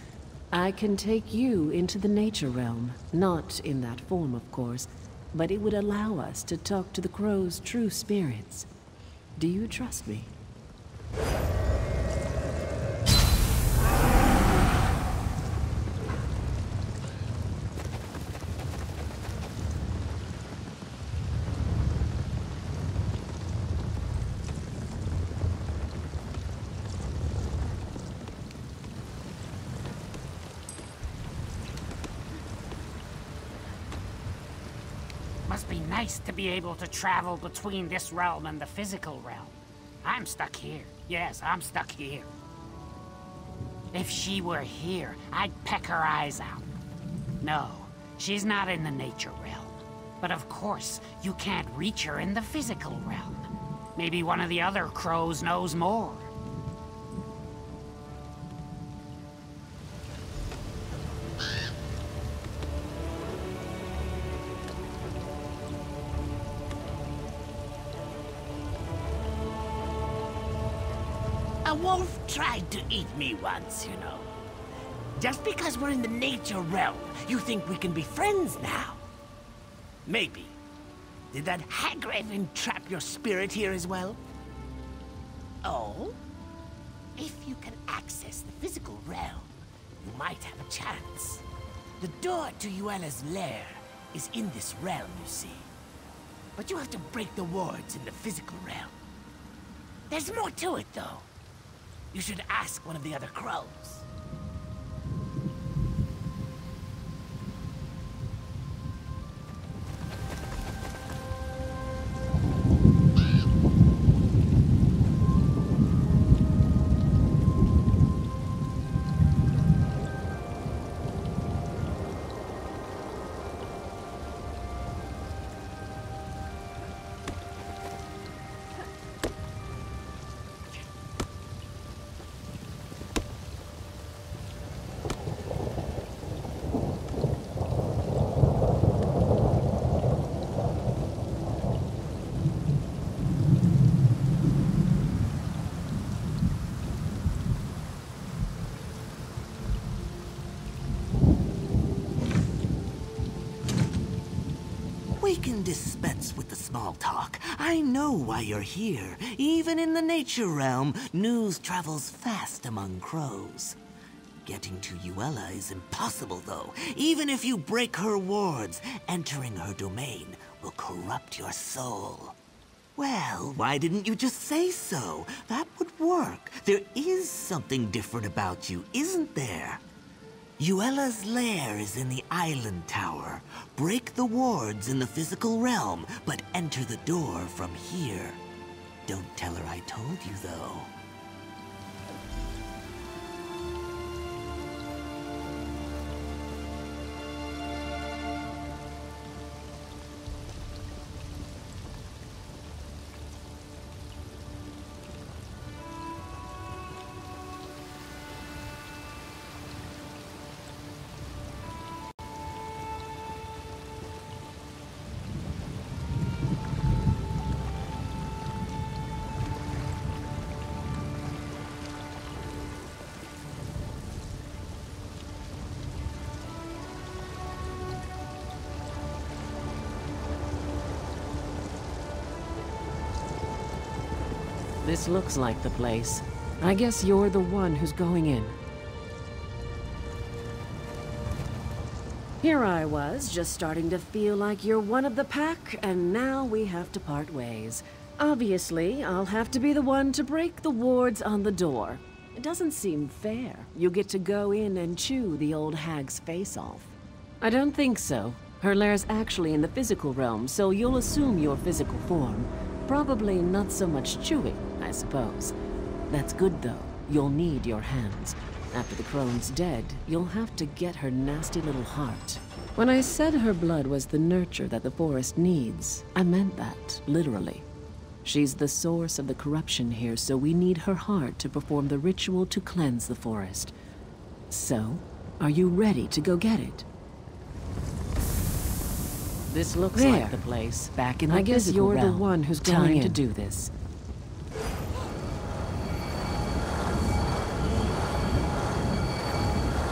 Speaker 14: I can take you into the nature realm. Not in that form, of course, but it would allow us to talk to the crow's true spirits. Do you trust me?
Speaker 16: Must be nice to be able to travel between this realm and the physical realm. I'm stuck here. Yes, I'm stuck here. If she were here, I'd peck her eyes out. No, she's not in the nature realm. But of course, you can't reach her in the physical realm. Maybe one of the other crows knows more.
Speaker 17: A wolf tried to eat me once, you know. Just because we're in the nature realm, you think we can be friends now? Maybe. Did that hag raven trap your spirit here as well? Oh? If you can access the physical realm, you might have a chance. The door to Yuela's lair is in this realm, you see. But you have to break the wards in the physical realm. There's more to it, though. You should ask one of the other crows.
Speaker 18: We can dispense with the small talk. I know why you're here. Even in the nature realm, news travels fast among crows. Getting to Yuela is impossible, though. Even if you break her wards, entering her domain will corrupt your soul. Well, why didn't you just say so? That would work. There is something different about you, isn't there? Yuela's lair is in the island tower. Break the wards in the physical realm, but enter the door from here. Don't tell her I told you, though.
Speaker 14: This looks like the place. I guess you're the one who's going in.
Speaker 6: Here I was, just starting to feel like you're one of the pack, and now we have to part ways. Obviously, I'll have to be the one to break the wards on the door. It doesn't seem fair. You get to go in and chew the old hag's face off. I don't think so. Her lair's actually in the physical realm, so you'll assume your physical form. Probably not so much chewing, I suppose. That's good, though. You'll need your hands. After the crone's dead, you'll have to get her nasty little heart. When I said her blood was the nurture that the forest needs, I meant that, literally. She's the source of the corruption here, so we need her heart to perform the ritual to cleanse the forest. So, are you ready to go get it? This looks like the place. Back in the physical realm. I guess you're the one who's going to do this.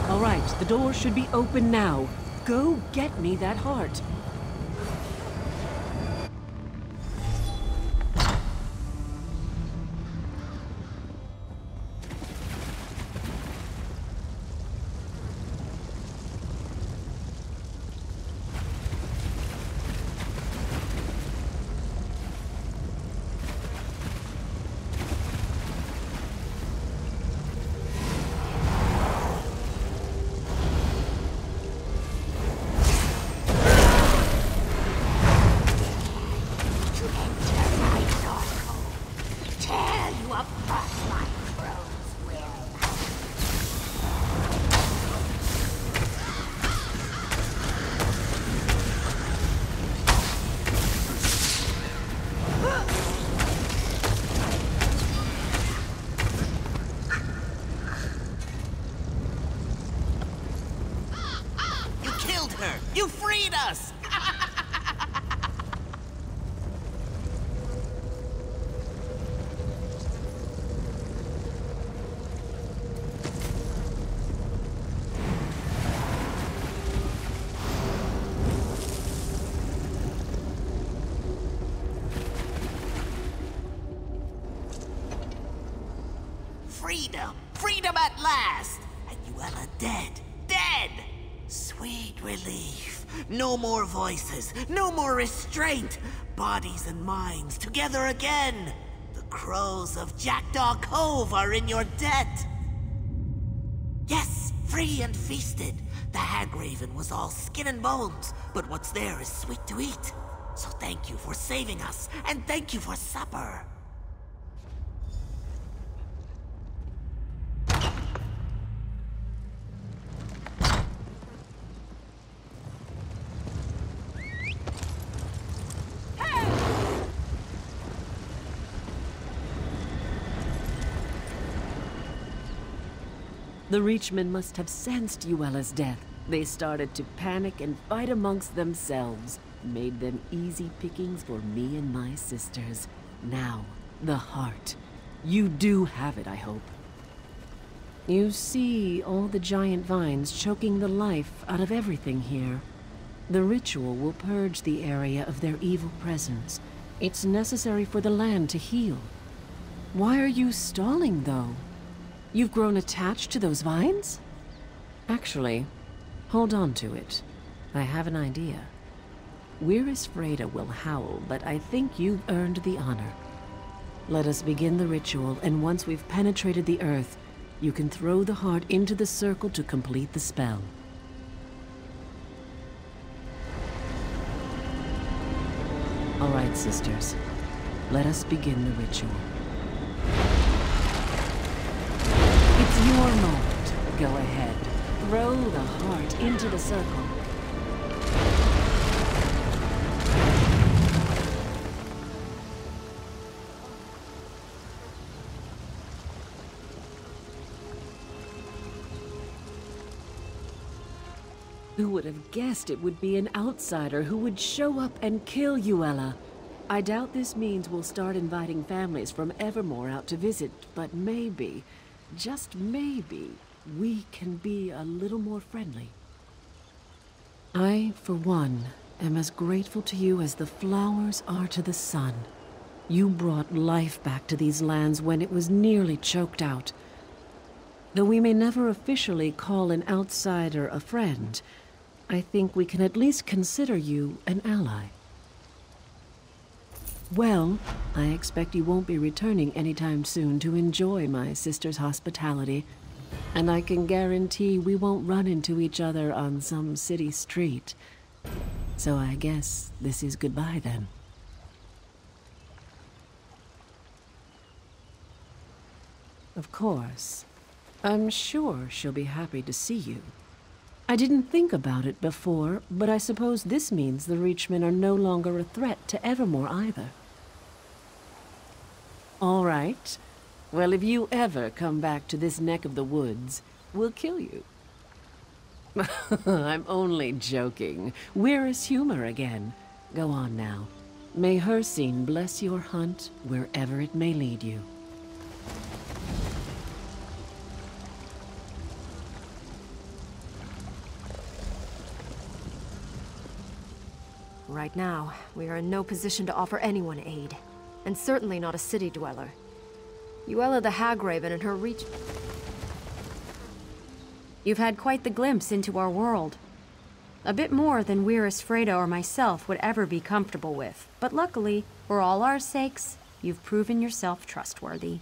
Speaker 6: All right, the door should be open now. Go get me that heart.
Speaker 18: You freed us! Freedom! Freedom at last! And Yuella dead! Dead! Sweet relief. No more voices, no more restraint. Bodies and minds together again. The crows of Jackdaw Cove are in your debt. Yes, free and feasted. The hag raven was all skin and bones, but what's there is sweet to eat. So thank you for saving us, and thank you for supper.
Speaker 6: The Reachmen must have sensed Yuella's death. They started to panic and fight amongst themselves. Made them easy pickings for me and my sisters. Now, the heart. You do have it, I hope. You see all the giant vines choking the life out of everything here. The ritual will purge the area of their evil presence. It's necessary for the land to heal. Why are you stalling, though? You've grown attached to those vines? Actually, hold on to it. I have an idea. Weirus Freda will howl, but I think you've earned the honor. Let us begin the ritual, and once we've penetrated the earth, you can throw the heart into the circle to complete the spell. All right, sisters. Let us begin the ritual. It's your moment. Go ahead. Throw the heart into the circle. Who would have guessed it would be an outsider who would show up and kill Yuella? I doubt this means we'll start inviting families from Evermore out to visit, but maybe, just maybe, we can be a little more friendly. I, for one, am as grateful to you as the flowers are to the sun. You brought life back to these lands when it was nearly choked out. Though we may never officially call an outsider a friend,
Speaker 14: I think we can at least consider you an ally. Well, I expect you won't be returning anytime soon to enjoy my sister's hospitality. And I can guarantee we won't run into each other on some city street. So I guess this is goodbye then. Of course. I'm sure she'll be happy to see you. I didn't think about it before, but I suppose this means the Reachmen are no longer a threat to Evermore either. All right. Well, if you ever come back to this neck of the woods, we'll kill you. I'm only joking. Where's humor again? Go on now. May Hircine bless your hunt wherever it may lead you.
Speaker 4: Right now, we are in no position to offer anyone aid. And certainly not a city dweller. Yuella the Hagraven and her reach... You've had quite the glimpse into our world. A bit more than Wyrus, Fredo, or myself would ever be comfortable with. But luckily, for all our sakes, you've proven yourself trustworthy.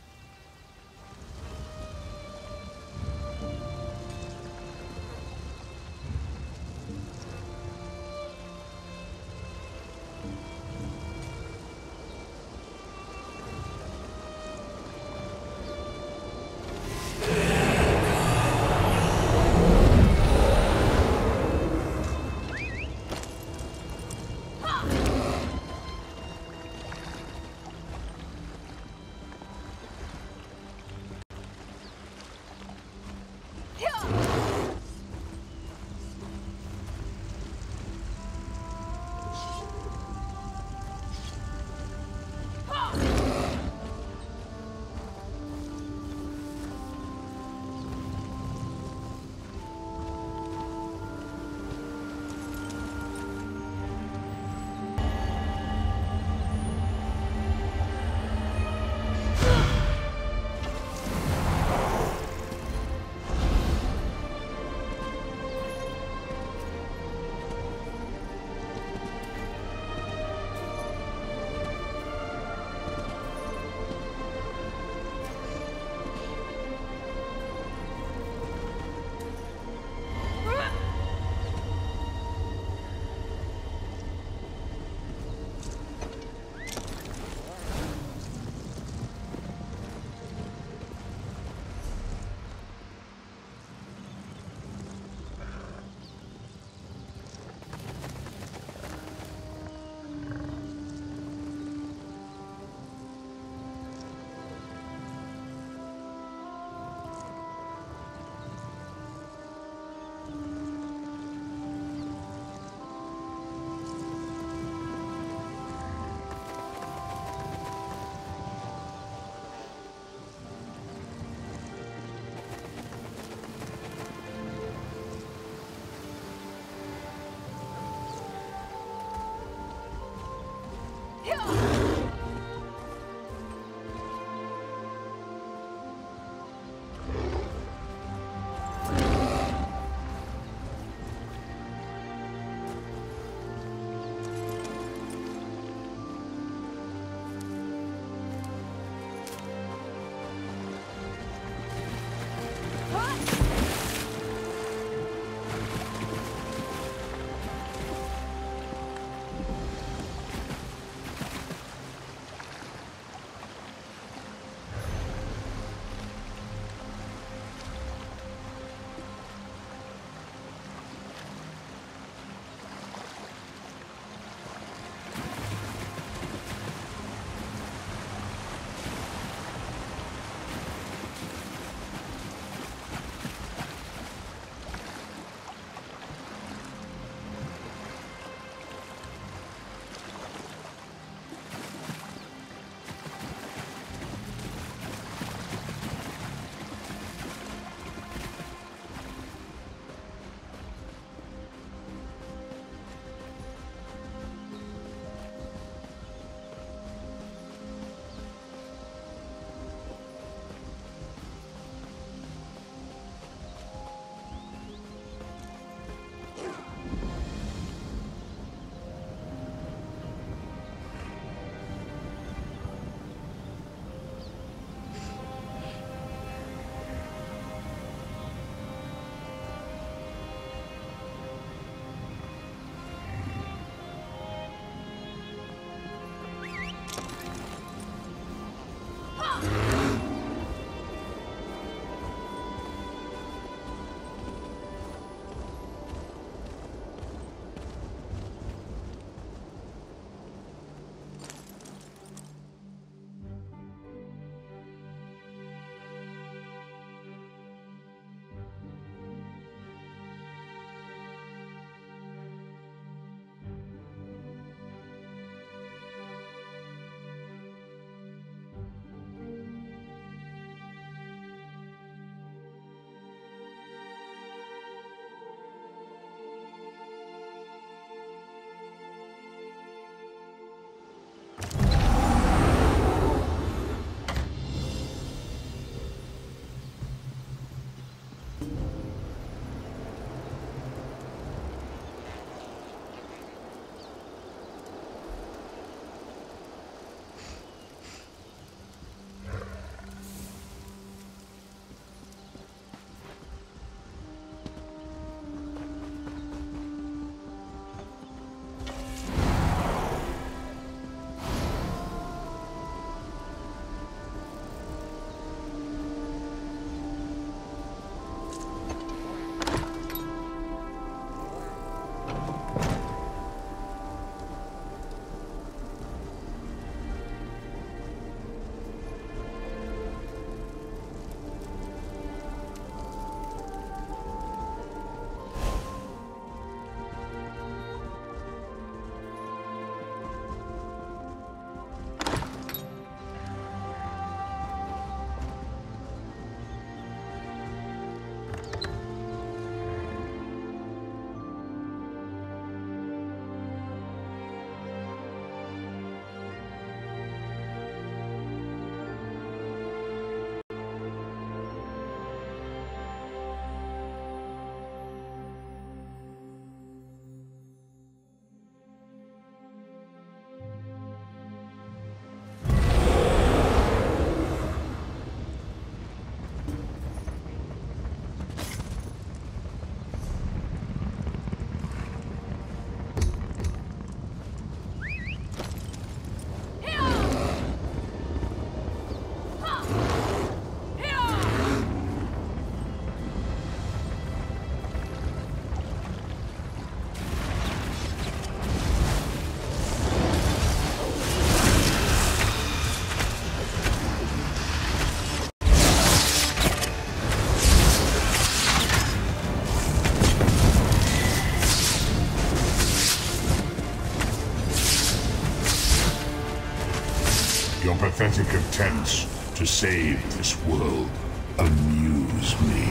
Speaker 19: Your pathetic attempts to save this world amuse me.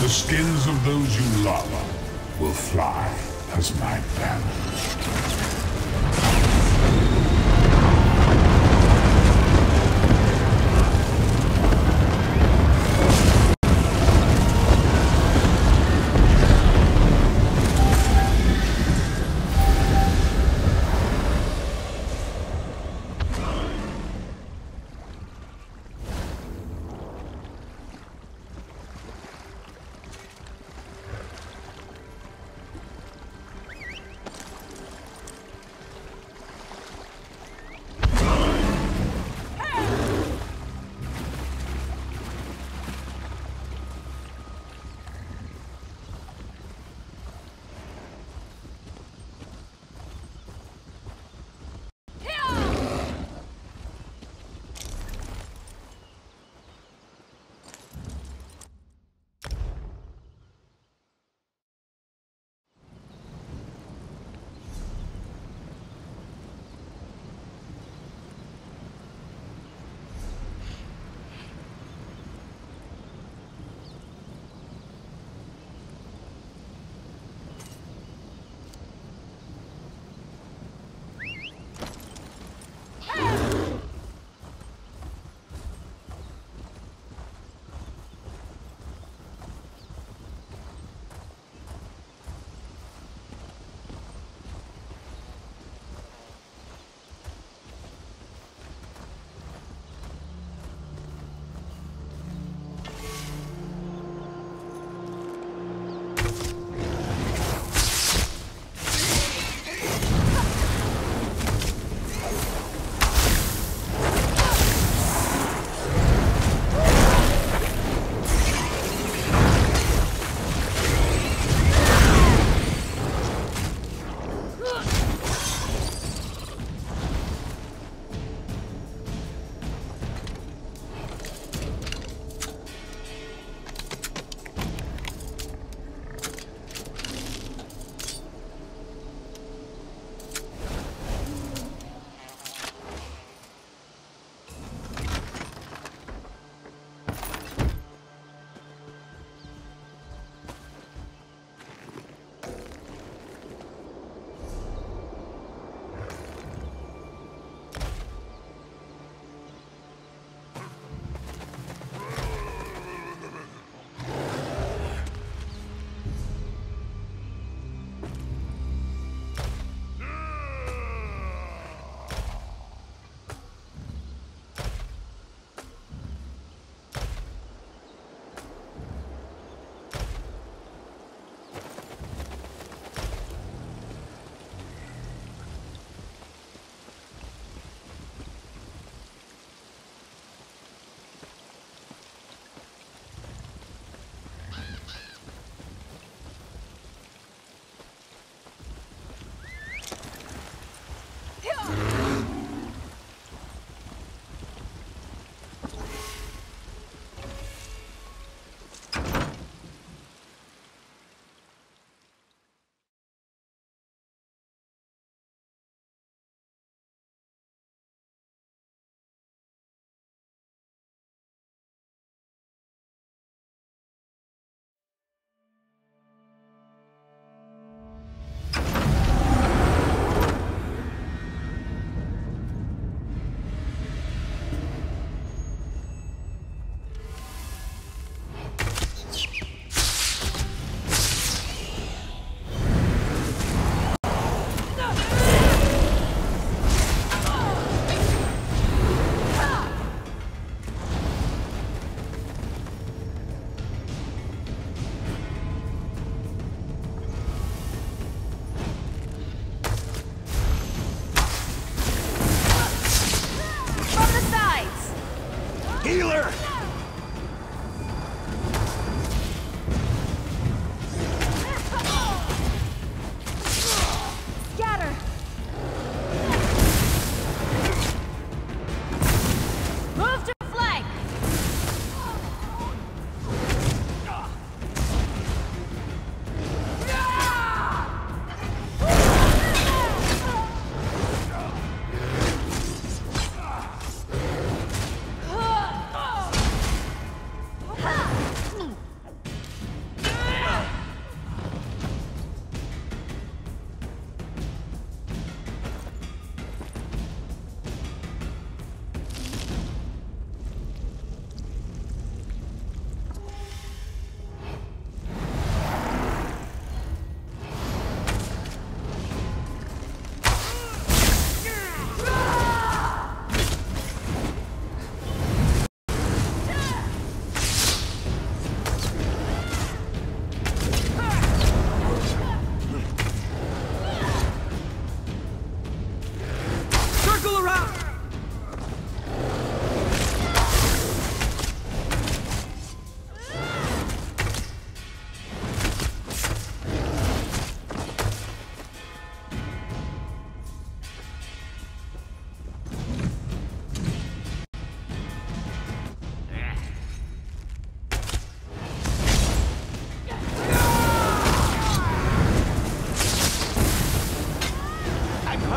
Speaker 19: The skins of those you love will fly as my banners.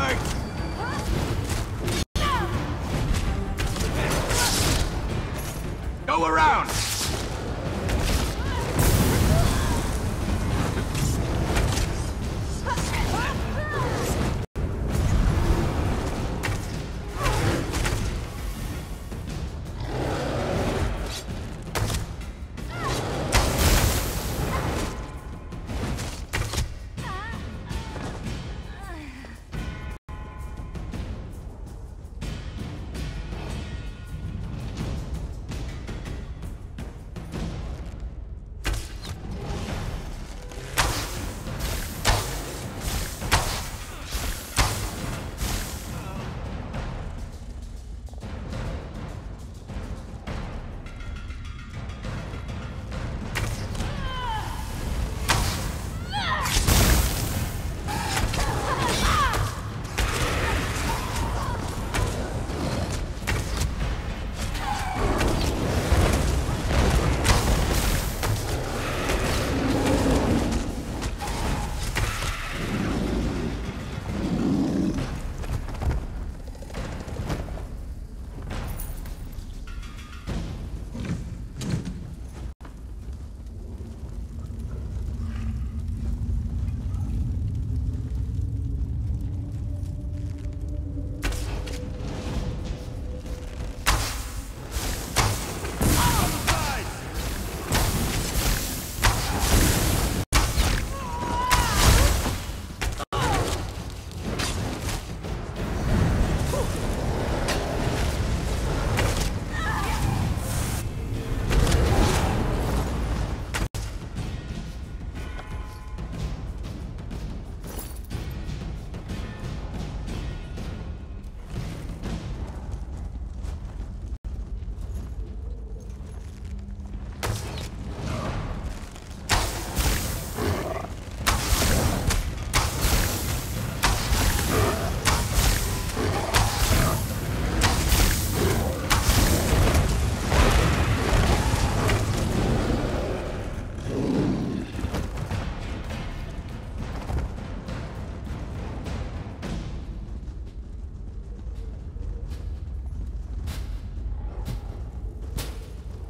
Speaker 9: hurts! Go around!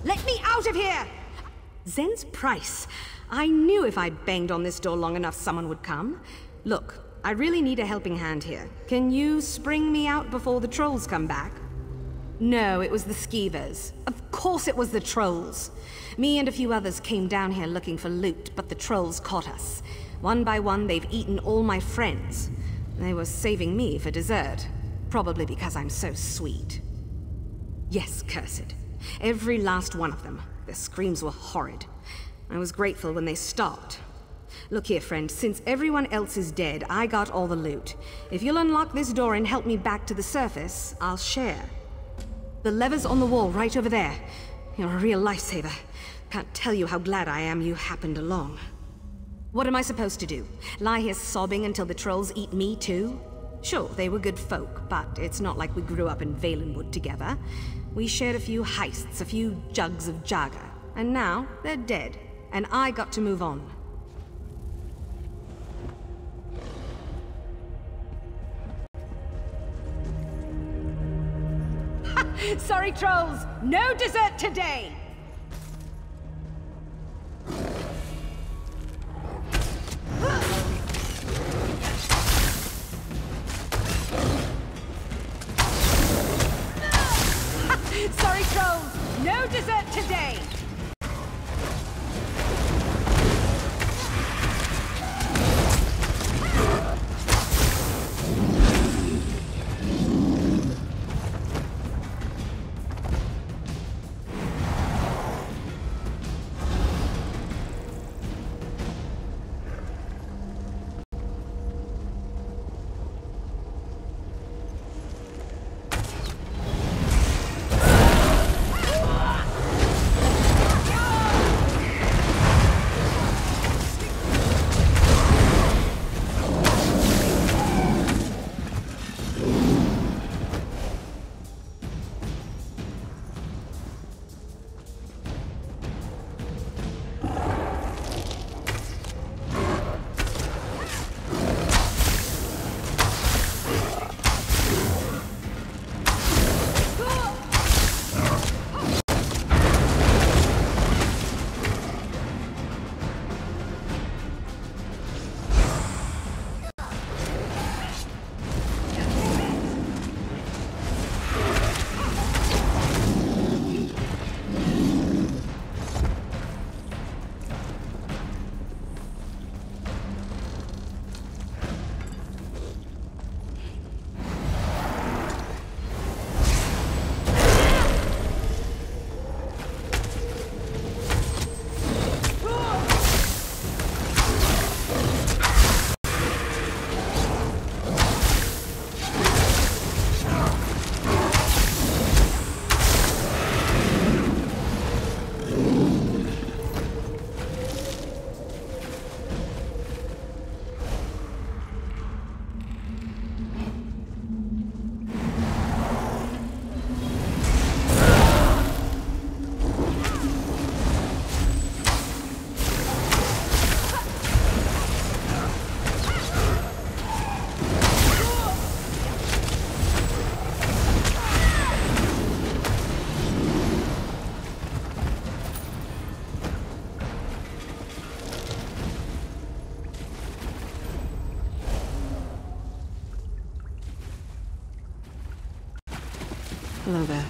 Speaker 1: Let me out of here! Zen's price. I knew if I banged on this door long enough, someone would come. Look, I really need a helping hand here. Can you spring me out before the trolls come back? No, it was the skeevers. Of course it was the trolls. Me and a few others came down here looking for loot, but the trolls caught us. One by one, they've eaten all my friends. They were saving me for dessert. Probably because I'm so sweet. Yes, cursed. Every last one of them. Their screams were horrid. I was grateful when they stopped. Look here, friend. Since everyone else is dead, I got all the loot. If you'll unlock this door and help me back to the surface, I'll share. The lever's on the wall right over there. You're a real lifesaver. Can't tell you how glad I am you happened along. What am I supposed to do? Lie here sobbing until the trolls eat me too? Sure, they were good folk, but it's not like we grew up in Valenwood together. We shared a few heists, a few jugs of Jaga, and now they're dead, and I got to move on. Sorry, trolls, no dessert today! Sorry, trolls, no dessert today!
Speaker 6: Hello there.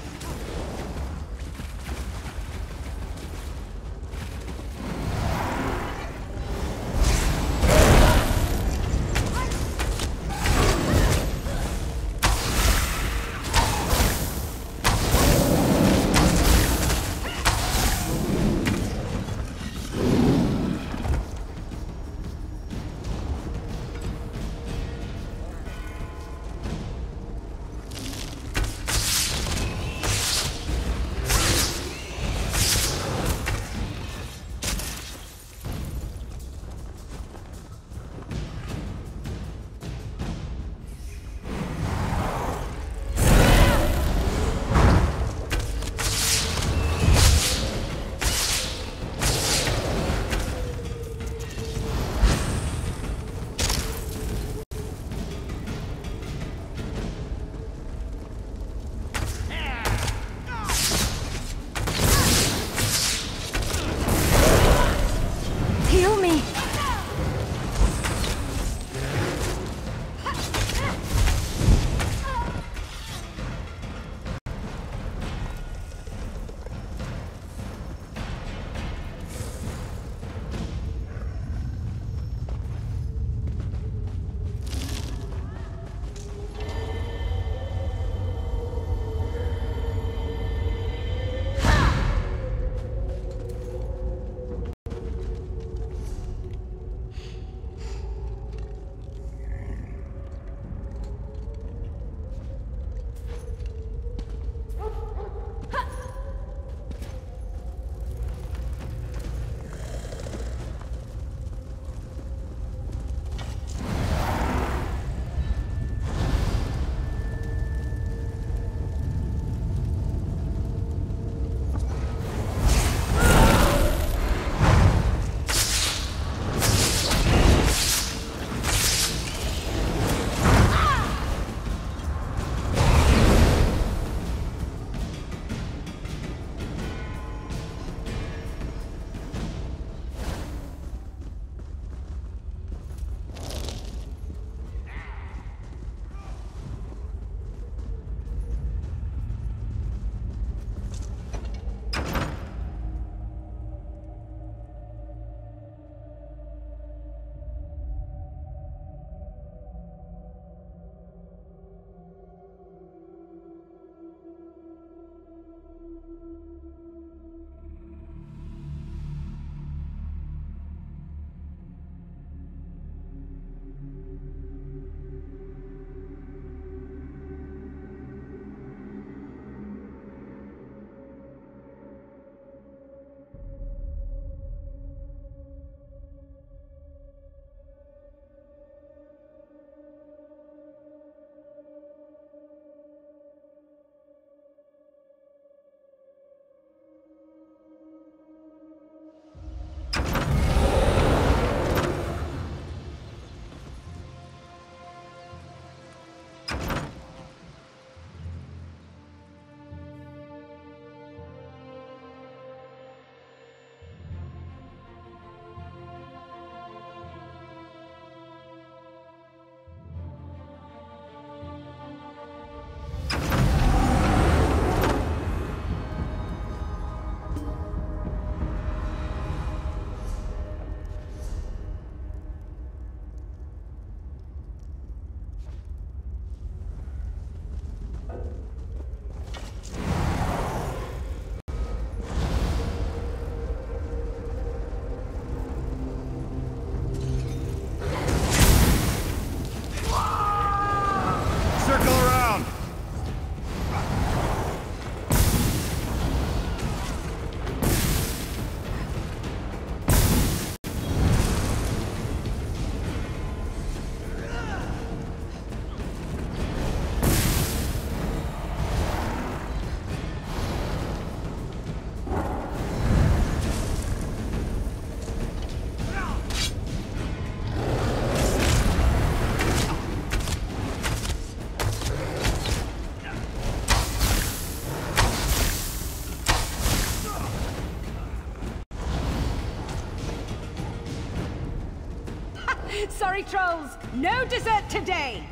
Speaker 1: Sorry, trolls. No dessert today!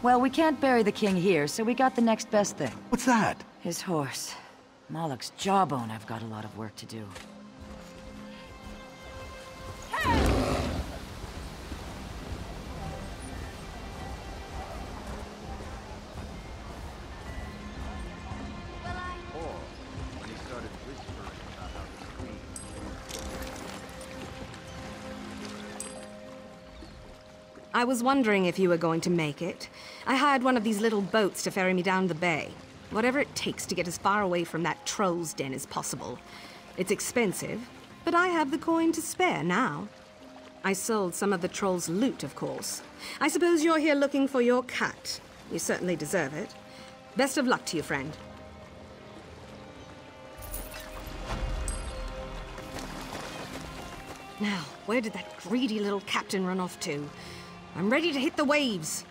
Speaker 20: Well, we can't bury the king here, so we got the next best thing.
Speaker 8: What's that?
Speaker 20: His horse. Moloch's jawbone. I've got a lot of work to do.
Speaker 1: I was wondering if you were going to make it. I hired one of these little boats to ferry me down the bay. Whatever it takes to get as far away from that troll's den as possible. It's expensive, but I have the coin to spare now. I sold some of the troll's loot, of course. I suppose you're here looking for your cat. You certainly deserve it. Best of luck to you, friend. Now, where did that greedy little captain run off to? I'm ready to hit the waves.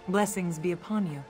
Speaker 21: Blessings be upon you.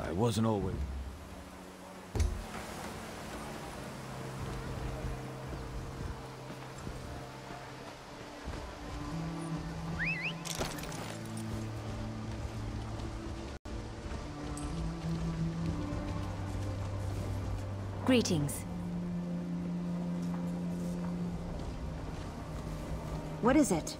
Speaker 3: I wasn't always...
Speaker 13: Greetings.
Speaker 22: What is it?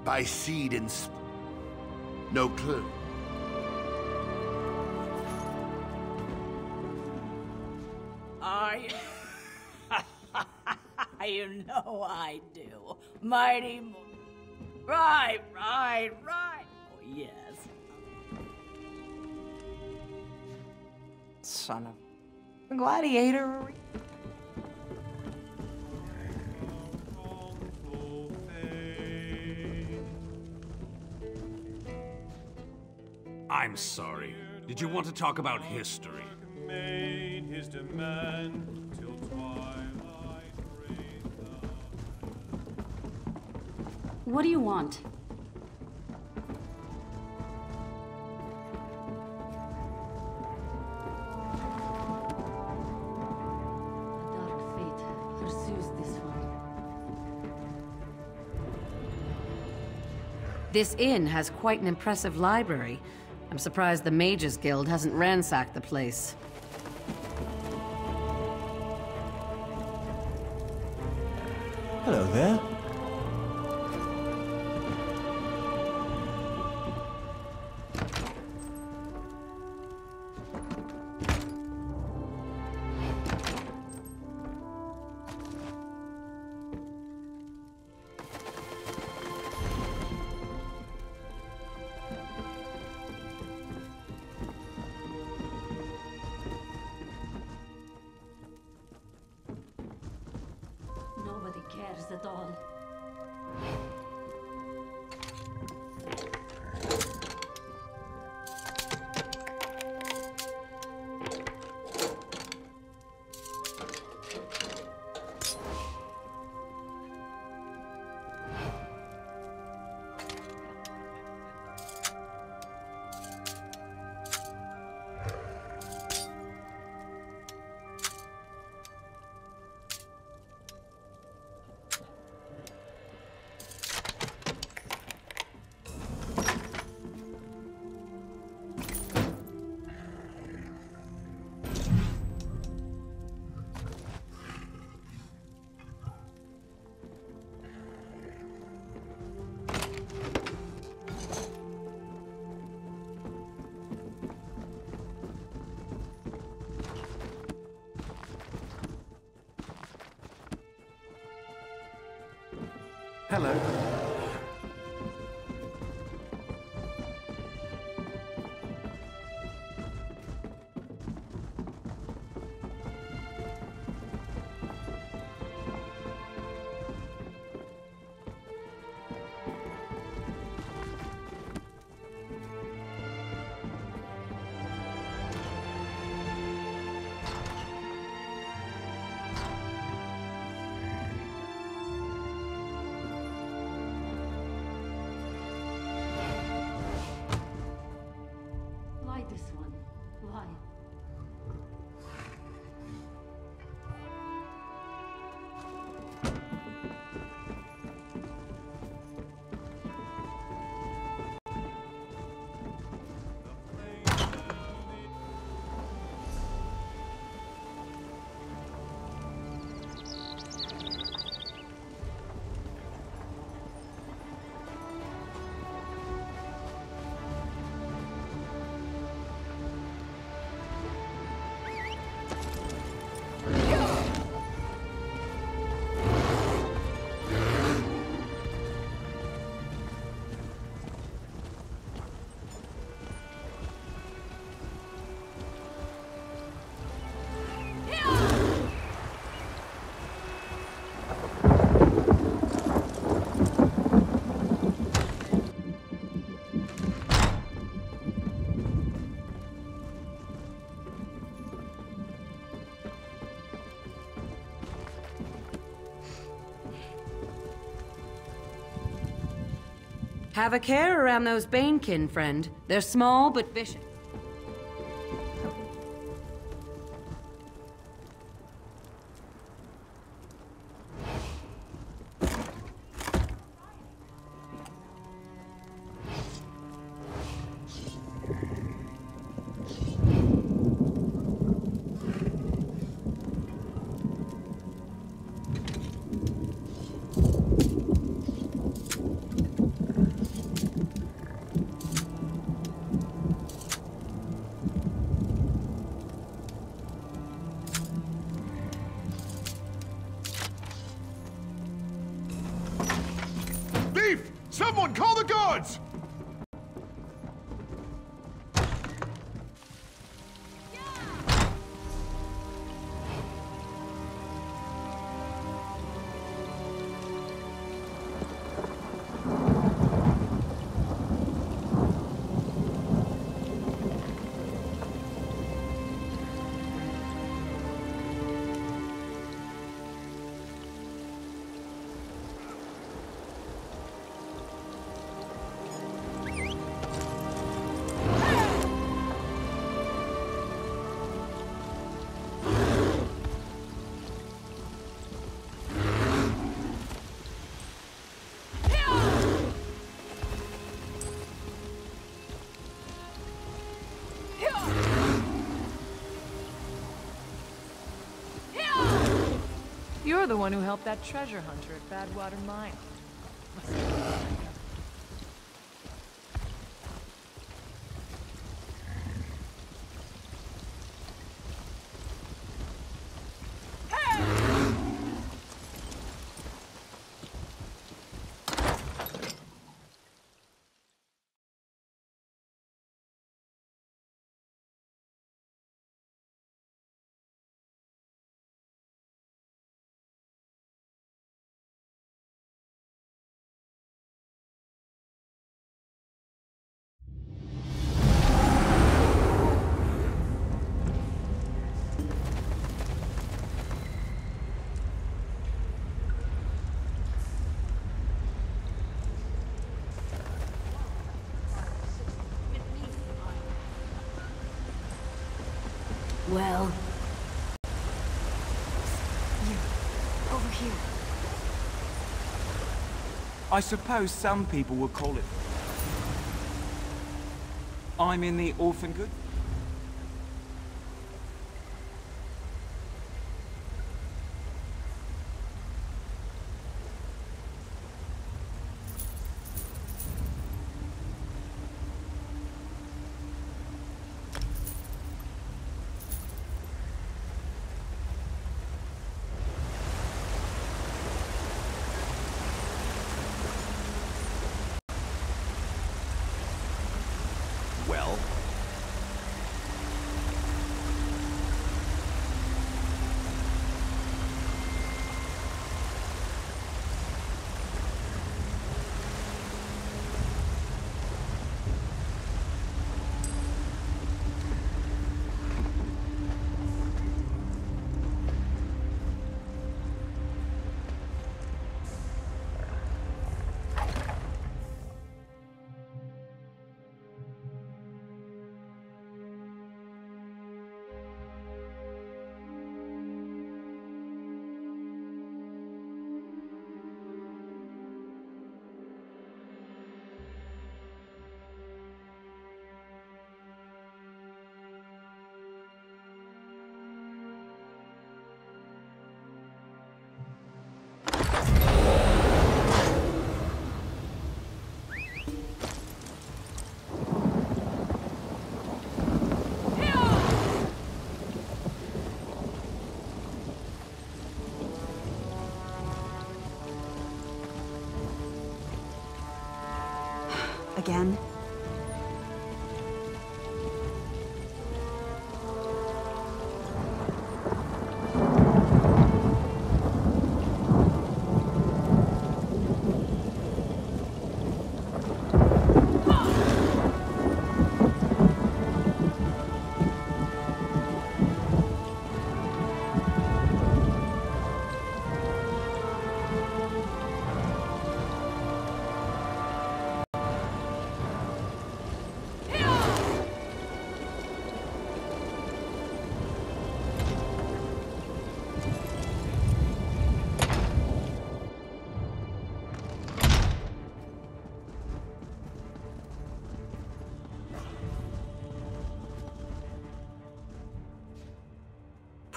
Speaker 23: By seed and no clue.
Speaker 24: You know I do. Mighty Right. Oh, yes. Son of a gladiator.
Speaker 9: I'm sorry. Did you want to talk about history?
Speaker 10: Made his demand till twilight.
Speaker 6: What do you want? Dark fate pursues this one. This inn has quite an impressive library. I'm surprised the Mages Guild hasn't ransacked the place.
Speaker 3: Hello there.
Speaker 6: Nobody cares at all.
Speaker 2: Hello.
Speaker 6: Have a care around those Banekin, friend. They're small but vicious.
Speaker 8: Someone call the guards!
Speaker 21: You're the one who helped that treasure hunter at Badwater Mine.
Speaker 14: Well...
Speaker 1: Over here.
Speaker 5: I suppose some people would call it... I'm in the orphan good.
Speaker 7: Well,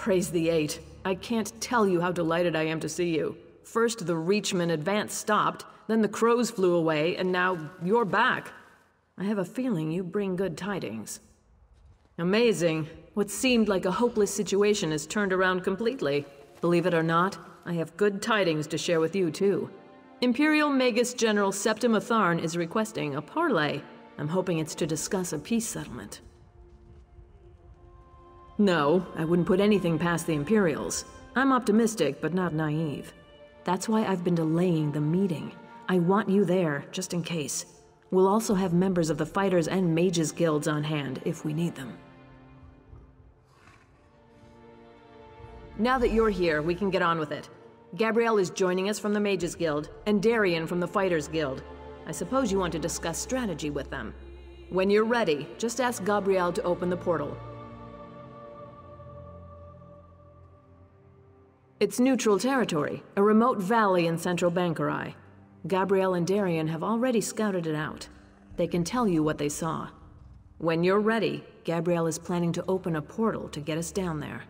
Speaker 21: Praise the Eight. I can't tell you how delighted I am to see you. First the Reachman advance stopped, then the crows flew away, and now you're back. I have a feeling you bring good tidings. Amazing. What seemed like a hopeless situation has turned around completely. Believe it or not, I have good tidings to share with you, too. Imperial Magus General Septim Atharn is requesting a parley. I'm hoping it's to discuss a peace settlement. No, I wouldn't put anything past the Imperials. I'm optimistic, but not naive. That's why I've been delaying the meeting. I want you there, just in case. We'll also have members of the Fighters and Mages Guilds on hand, if we need them. Now that you're here, we can get on with it. Gabrielle is joining us from the Mages Guild, and Darian from the Fighters Guild. I suppose you want to discuss strategy with them. When you're ready, just ask Gabrielle to open the portal. It's neutral territory, a remote valley in central Bankarai. Gabrielle and Darian have already scouted it out. They can tell you what they saw. When you're ready, Gabrielle is planning to open a portal to get us down there.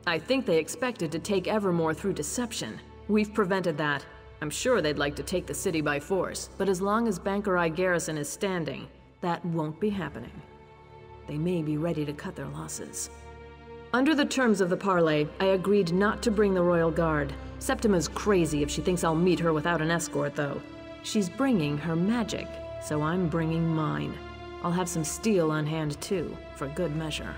Speaker 21: I think they expected to take Evermore through deception. We've prevented that. I'm sure they'd like to take the city by force, but as long as Bankarai Garrison is standing, that won't be happening. They may be ready to cut their losses. Under the terms of the parley, I agreed not to bring the Royal Guard. Septima's crazy if she thinks I'll meet her without an escort, though. She's bringing her magic, so I'm bringing mine. I'll have some steel on hand, too, for good measure.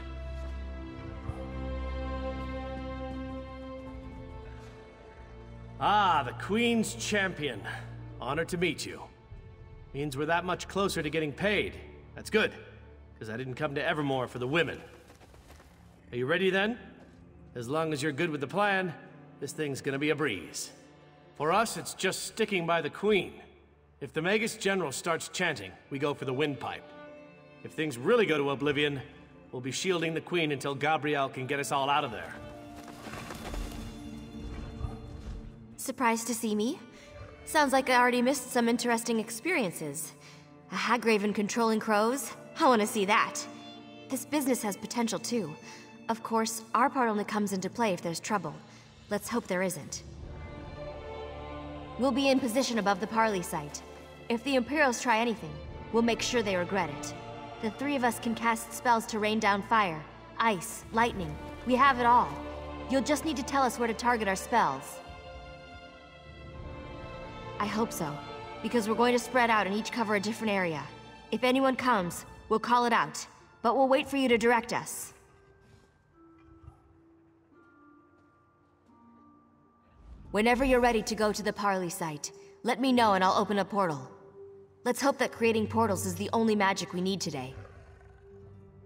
Speaker 7: Ah, the Queen's Champion. Honored to meet you. Means we're that much closer to getting paid. That's good, because I didn't come to Evermore for the women. Are you ready then? As long as you're good with the plan, this thing's gonna be a breeze. For us, it's just sticking by the Queen. If the Magus General starts chanting, we go for the windpipe. If things really go to oblivion, we'll be shielding the Queen until Gabrielle can get us all out of there.
Speaker 11: Surprised to see me? Sounds like I already missed some interesting experiences. A Hagraven controlling crows? I want to see that. This business has potential too. Of course, our part only comes into play if there's trouble. Let's hope there isn't. We'll be in position above the parley site. If the Imperials try anything, we'll make sure they regret it. The three of us can cast spells to rain down fire, ice, lightning. We have it all. You'll just need to tell us where to target our spells. I hope so, because we're going to spread out and each cover a different area. If anyone comes, we'll call it out, but we'll wait for you to direct us. Whenever you're ready to go to the parley site, let me know and I'll open a portal. Let's hope that creating portals is the only magic we need today.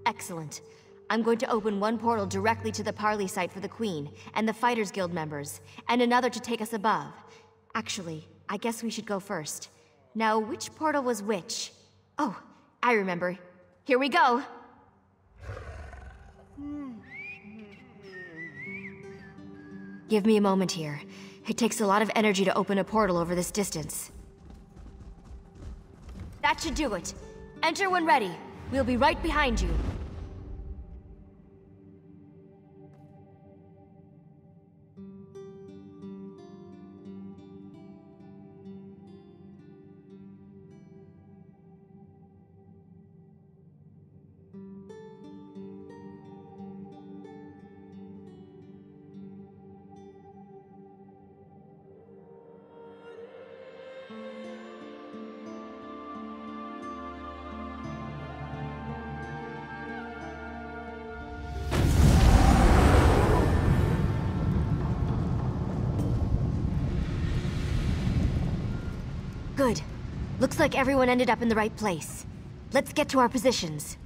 Speaker 11: Excellent. I'm going to open one portal directly to the parley site for the Queen and the Fighters Guild members, and another to take us above. Actually, I guess we should go first. Now, which portal was which? Oh, I remember. Here we go! Give me a moment here. It takes a lot of energy to open a portal over this distance. That should do it. Enter when ready. We'll be right behind you. Good. Looks like everyone ended up in the right place. Let's get to our positions.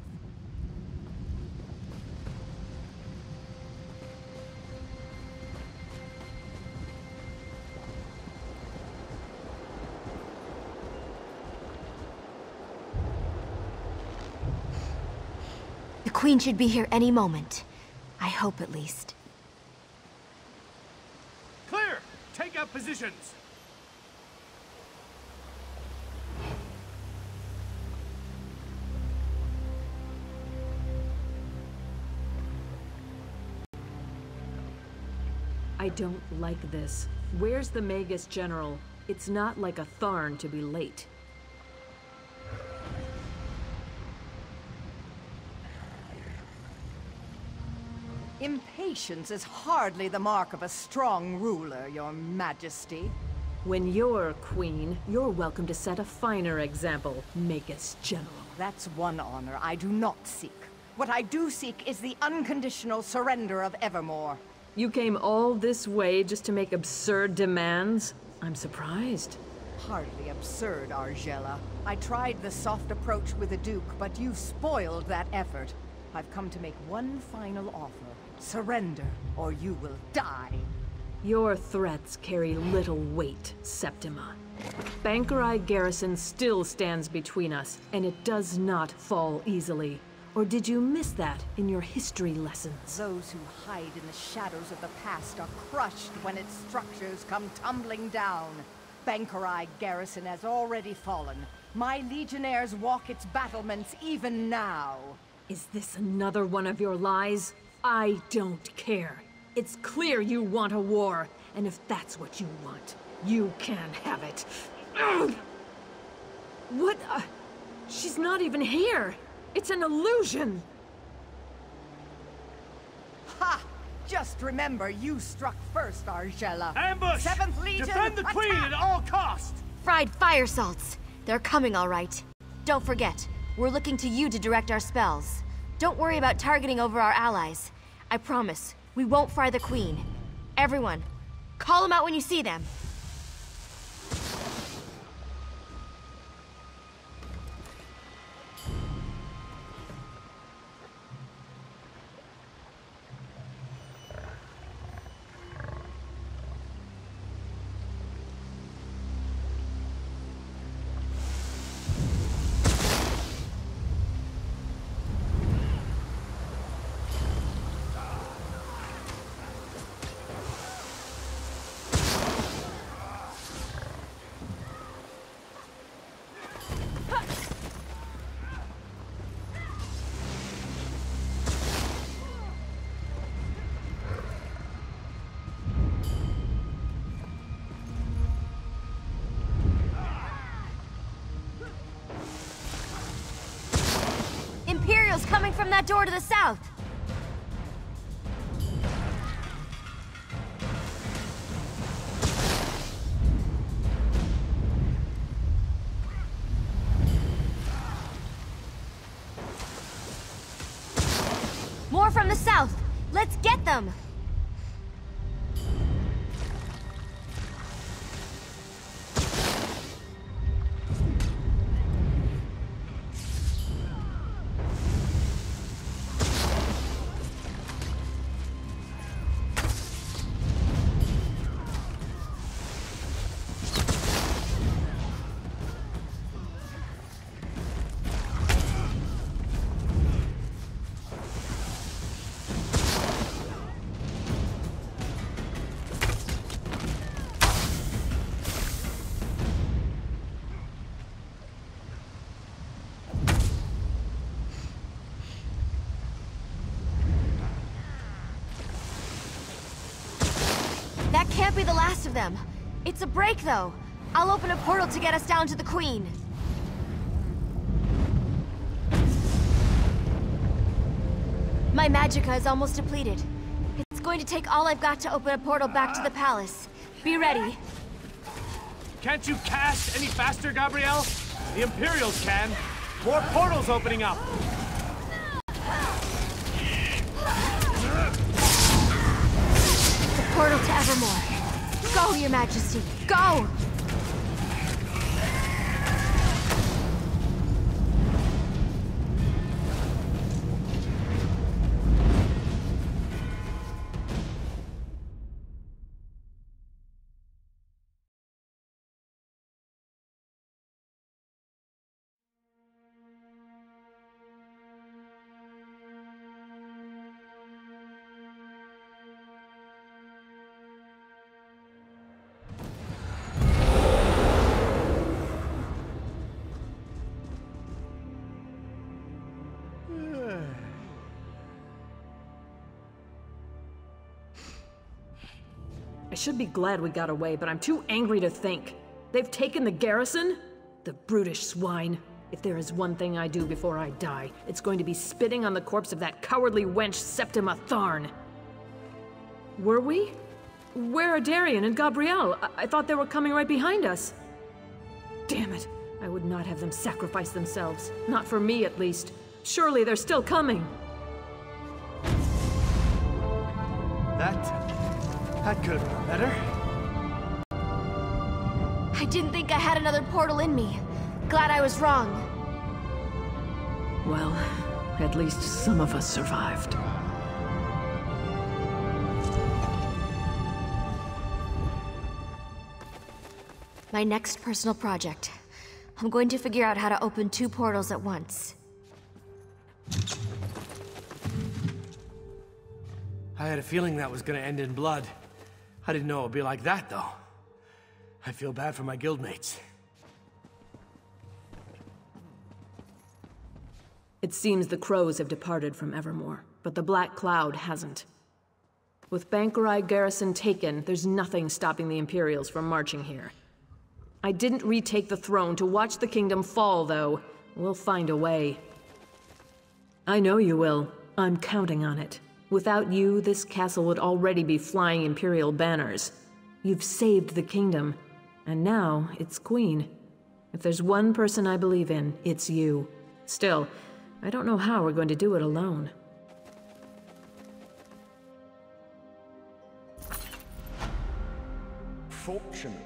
Speaker 11: The Queen should be here any moment. I hope at least.
Speaker 7: Clear! Take up positions!
Speaker 21: I don't like this. Where's the Magus General? It's not like a Tharn to be late.
Speaker 12: Impatience is hardly the mark of a strong ruler, Your Majesty.
Speaker 21: When you're queen, you're welcome to set a finer example, Magus General.
Speaker 12: That's one honor I do not seek. What I do seek is the unconditional surrender of Evermore.
Speaker 21: You came all this way just to make absurd demands? I'm surprised.
Speaker 12: Hardly absurd, Argella. I tried the soft approach with the Duke, but you spoiled that effort. I've come to make one final offer. Surrender, or you will die.
Speaker 21: Your threats carry little weight, Septima. Bankerai Garrison still stands between us, and it does not fall easily. Or did you miss that in your history lessons?
Speaker 12: Those who hide in the shadows of the past are crushed when its structures come tumbling down. Bankerai Garrison has already fallen. My legionnaires walk its battlements even now.
Speaker 21: Is this another one of your lies? I don't care. It's clear you want a war, and if that's what you want, you can have it. Ugh! What? She's not even here! It's an illusion!
Speaker 12: Ha! Just remember, you struck first, Argella.
Speaker 7: Ambush!
Speaker 12: 7th Legion,
Speaker 7: Defend the Queen at all costs!
Speaker 11: Fried fire salts. They're coming all right. Don't forget, we're looking to you to direct our spells. Don't worry about targeting over our allies. I promise, we won't fry the Queen. Everyone, call them out when you see them. Imperials coming from that door to the south! More from the south! Let's get them! That can't be the last of them. It's a break, though. I'll open a portal to get us down to the Queen. My magicka is almost depleted. It's going to take all I've got to open a portal back to the palace. Be ready.
Speaker 7: Can't you cast any faster, Gabrielle? The Imperials can. More portals opening up.
Speaker 11: The portal to Evermore. Go, Your Majesty. Go!
Speaker 21: I should be glad we got away, but I'm too angry to think. They've taken the garrison? The brutish swine. If there is one thing I do before I die, it's going to be spitting on the corpse of that cowardly wench Septima Tharn. Were we? Where are Darian and Gabrielle? I thought they were coming right behind us. Damn it. I would not have them sacrifice themselves. Not for me, at least. Surely they're still coming.
Speaker 7: That could have been better.
Speaker 11: I didn't think I had another portal in me. Glad I was wrong.
Speaker 21: Well, at least some of us survived.
Speaker 11: My next personal project. I'm going to figure out how to open 2 portals at once.
Speaker 7: I had a feeling that was gonna end in blood. I didn't know it would be like that, though. I feel bad for my guildmates.
Speaker 21: It seems the crows have departed from Evermore, but the Black Cloud hasn't. With Bankerai garrison taken, there's nothing stopping the Imperials from marching here. I didn't retake the throne to watch the kingdom fall, though. We'll find a way. I know you will. I'm counting on it. Without you, this castle would already be flying Imperial banners. You've saved the kingdom, and now it's Queen. If there's one person I believe in, it's you. Still, I don't know how we're going to do it alone.
Speaker 15: Fortunately,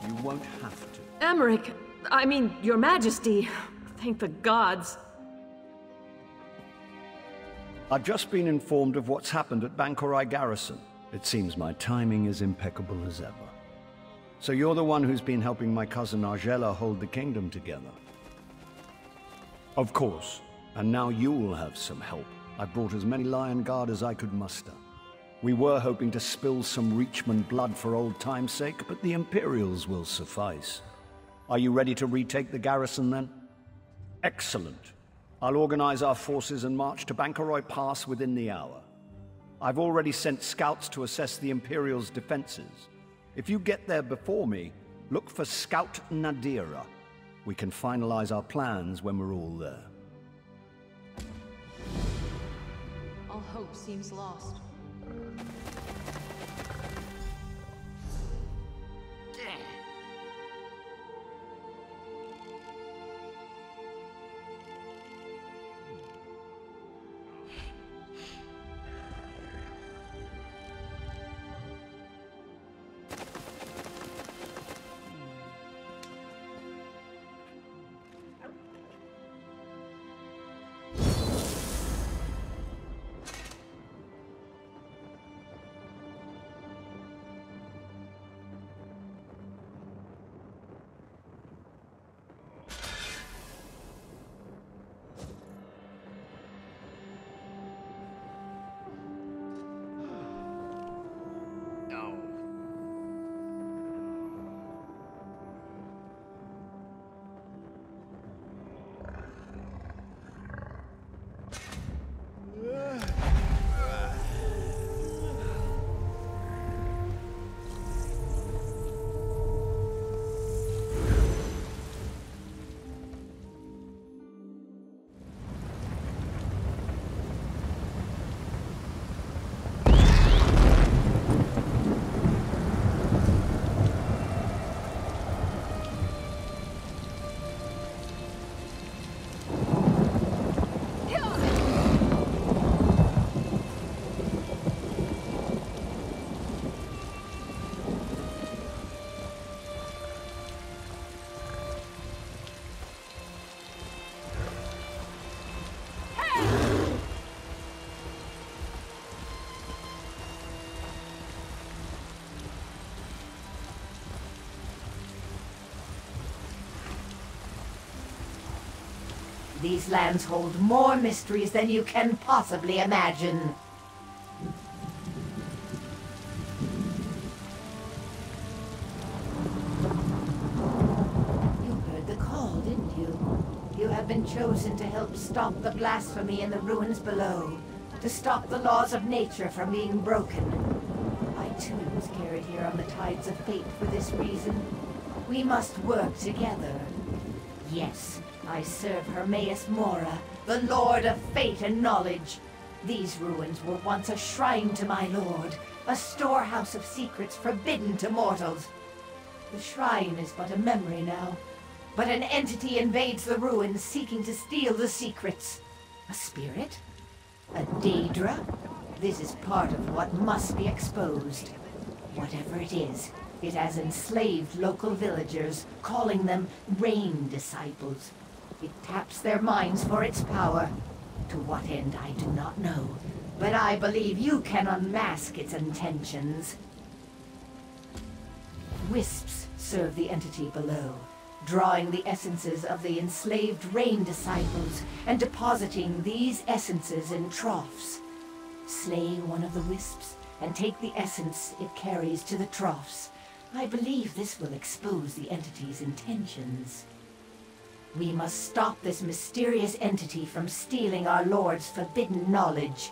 Speaker 15: you won't have to.
Speaker 21: Emmerich! I mean, Your Majesty! Thank the gods.
Speaker 15: I've just been informed of what's happened at Bankerai Garrison. It seems my timing is impeccable as ever. So you're the one who's been helping my cousin Argella hold the kingdom together? Of course. And now you'll have some help. I brought as many Lion Guard as I could muster. We were hoping to spill some Reachman blood for old time's sake, but the Imperials will suffice. Are you ready to retake the garrison, then? Excellent. I'll organize our forces and march to Bankerai Pass within the hour. I've already sent scouts to assess the Imperials' defenses. If you get there before me, look for Scout Nadira. We can finalize our plans when we're all there.
Speaker 16: All hope seems lost.
Speaker 12: These lands hold more mysteries than you can possibly imagine. You heard the call, didn't you? You have been chosen to help stop the blasphemy in the ruins below, to stop the laws of nature from being broken. I too was carried here on the tides of fate for this reason. We must work together. Yes, I serve Hermaeus Mora, the Lord of Fate and Knowledge. These ruins were once a shrine to my lord, a storehouse of secrets forbidden to mortals. The shrine is but a memory now, but an entity invades the ruins seeking to steal the secrets. A spirit? A Daedra? This is part of what must be exposed. Whatever it is, it has enslaved local villagers, calling them Rain Disciples. It taps their minds for its power. To what end I do not know, but I believe you can unmask its intentions. Wisps serve the entity below, drawing the essences of the enslaved Rain Disciples and depositing these essences in troughs. Slay one of the wisps and take the essence it carries to the troughs. I believe this will expose the entity's intentions. We must stop this mysterious entity from stealing our Lord's forbidden knowledge.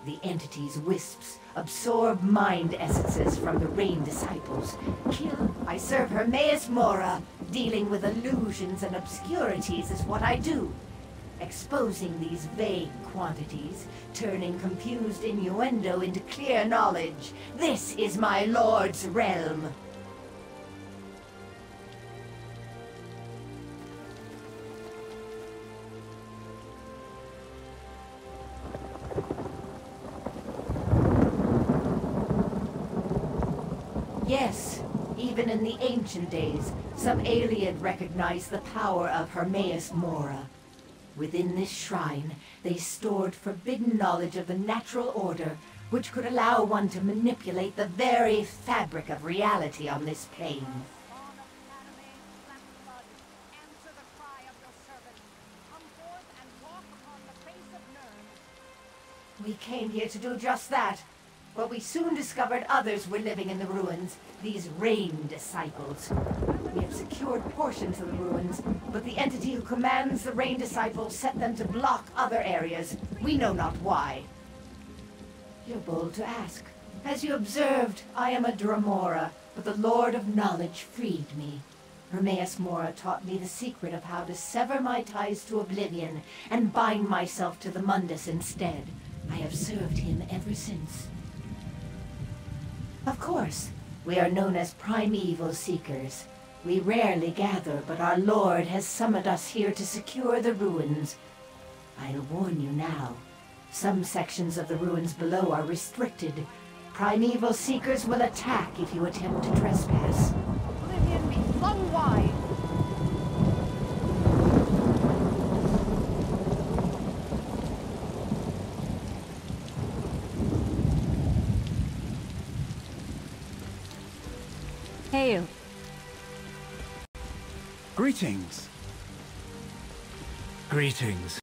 Speaker 12: The entity's wisps absorb mind essences from the Rain Disciples. Kill, I serve Hermaeus Mora. Dealing with illusions and obscurities is what I do. Exposing these vague quantities, turning confused innuendo into clear knowledge. This is my Lord's realm. Yes, even in the ancient days, some alien recognized the power of Hermaeus Mora. Within this shrine, they stored forbidden knowledge of the natural order, which could allow one to manipulate the very fabric of reality on this plane. We came here to do just that. But we soon discovered others were living in the ruins, these Rain Disciples. We have secured portions of the ruins, but the entity who commands the Rain Disciples set them to block other areas. We know not why. You're bold to ask. As you observed, I am a Dramora, but the Lord of Knowledge freed me. Hermaeus Mora taught me the secret of how to sever my ties to oblivion and bind myself to the Mundus instead. I have served him ever since. Of course, we are known as primeval seekers. We rarely gather, but our Lord has summoned us here to secure the ruins. I'll warn you now. Some sections of the ruins below are restricted. Primeval seekers will attack if you attempt to trespass. Oblivion be flung wide!
Speaker 6: Hail.
Speaker 5: Greetings. Greetings.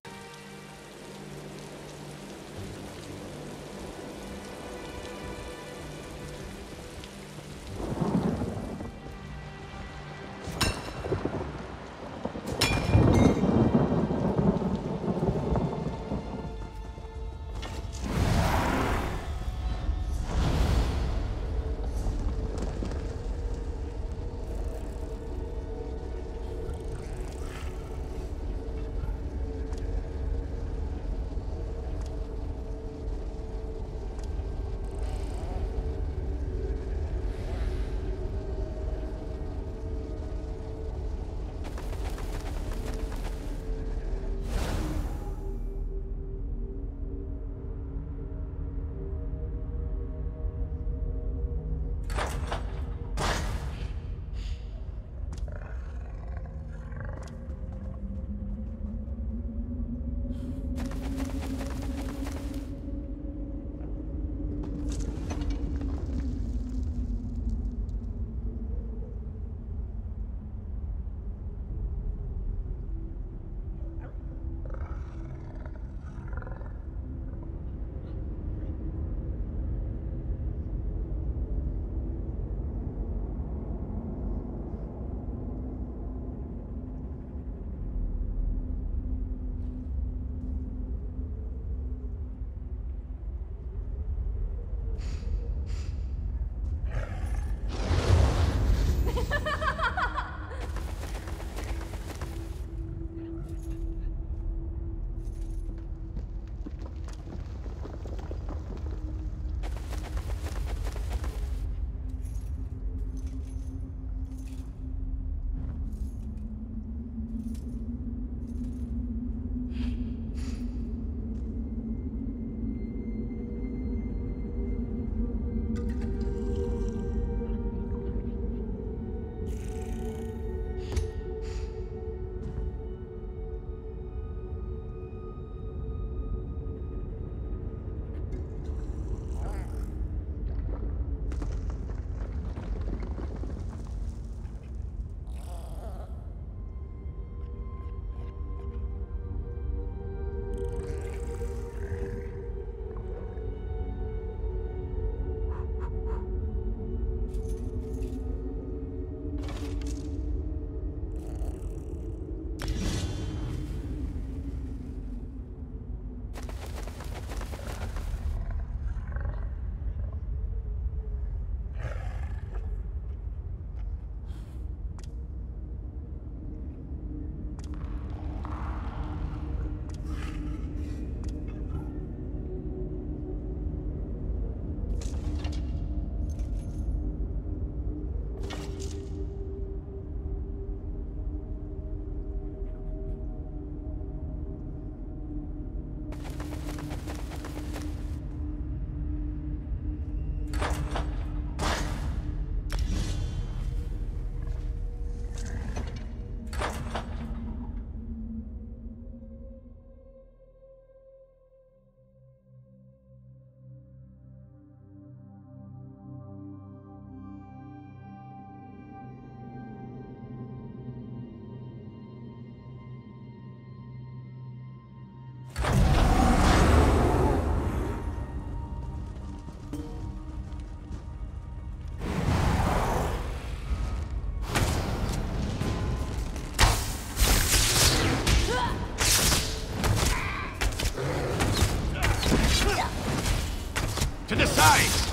Speaker 23: To the side!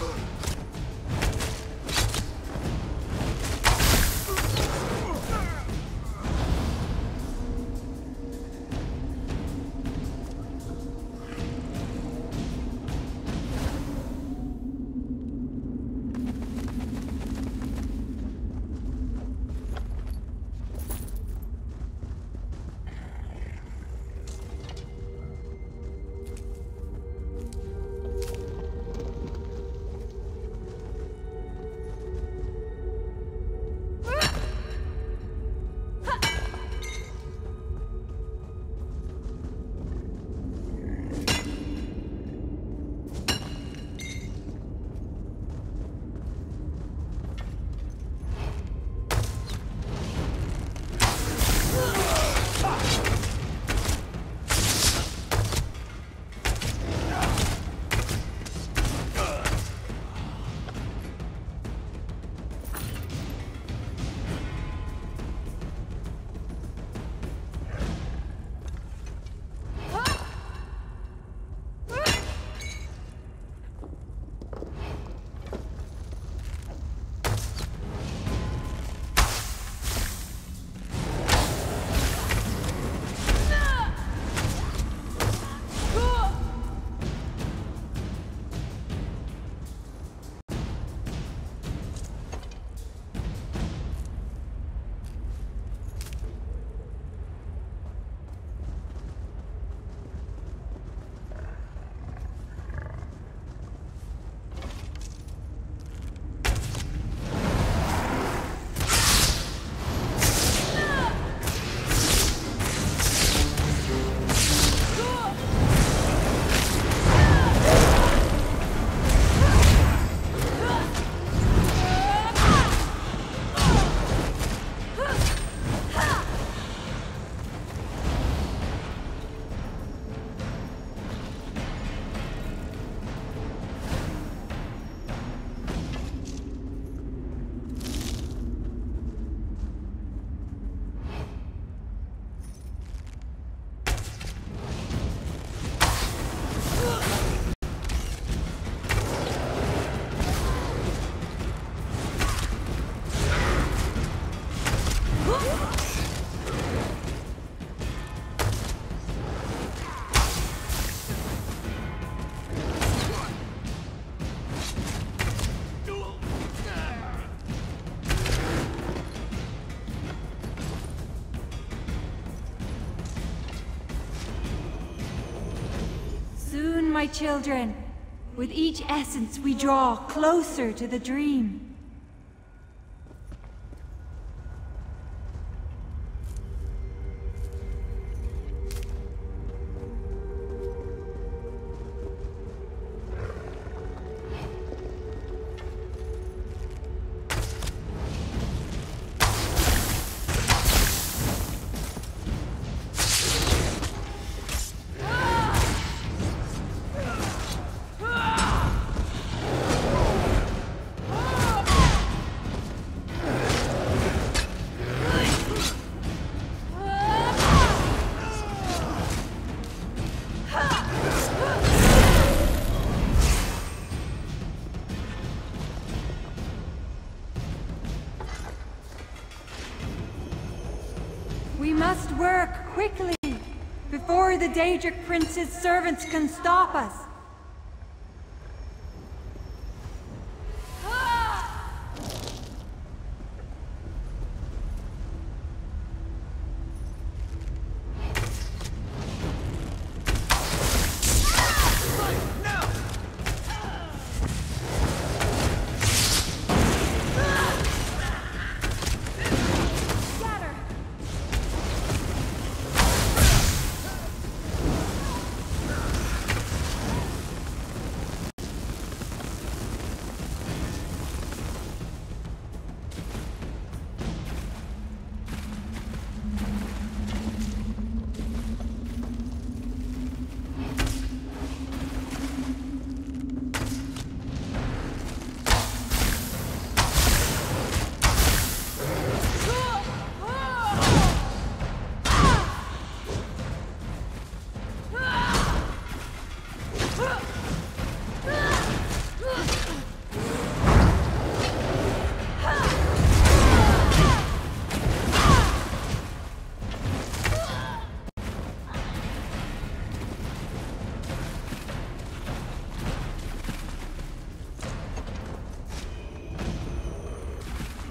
Speaker 4: My children, with each essence we draw closer to the dream. We must work quickly before the Daedric Prince's servants can stop us.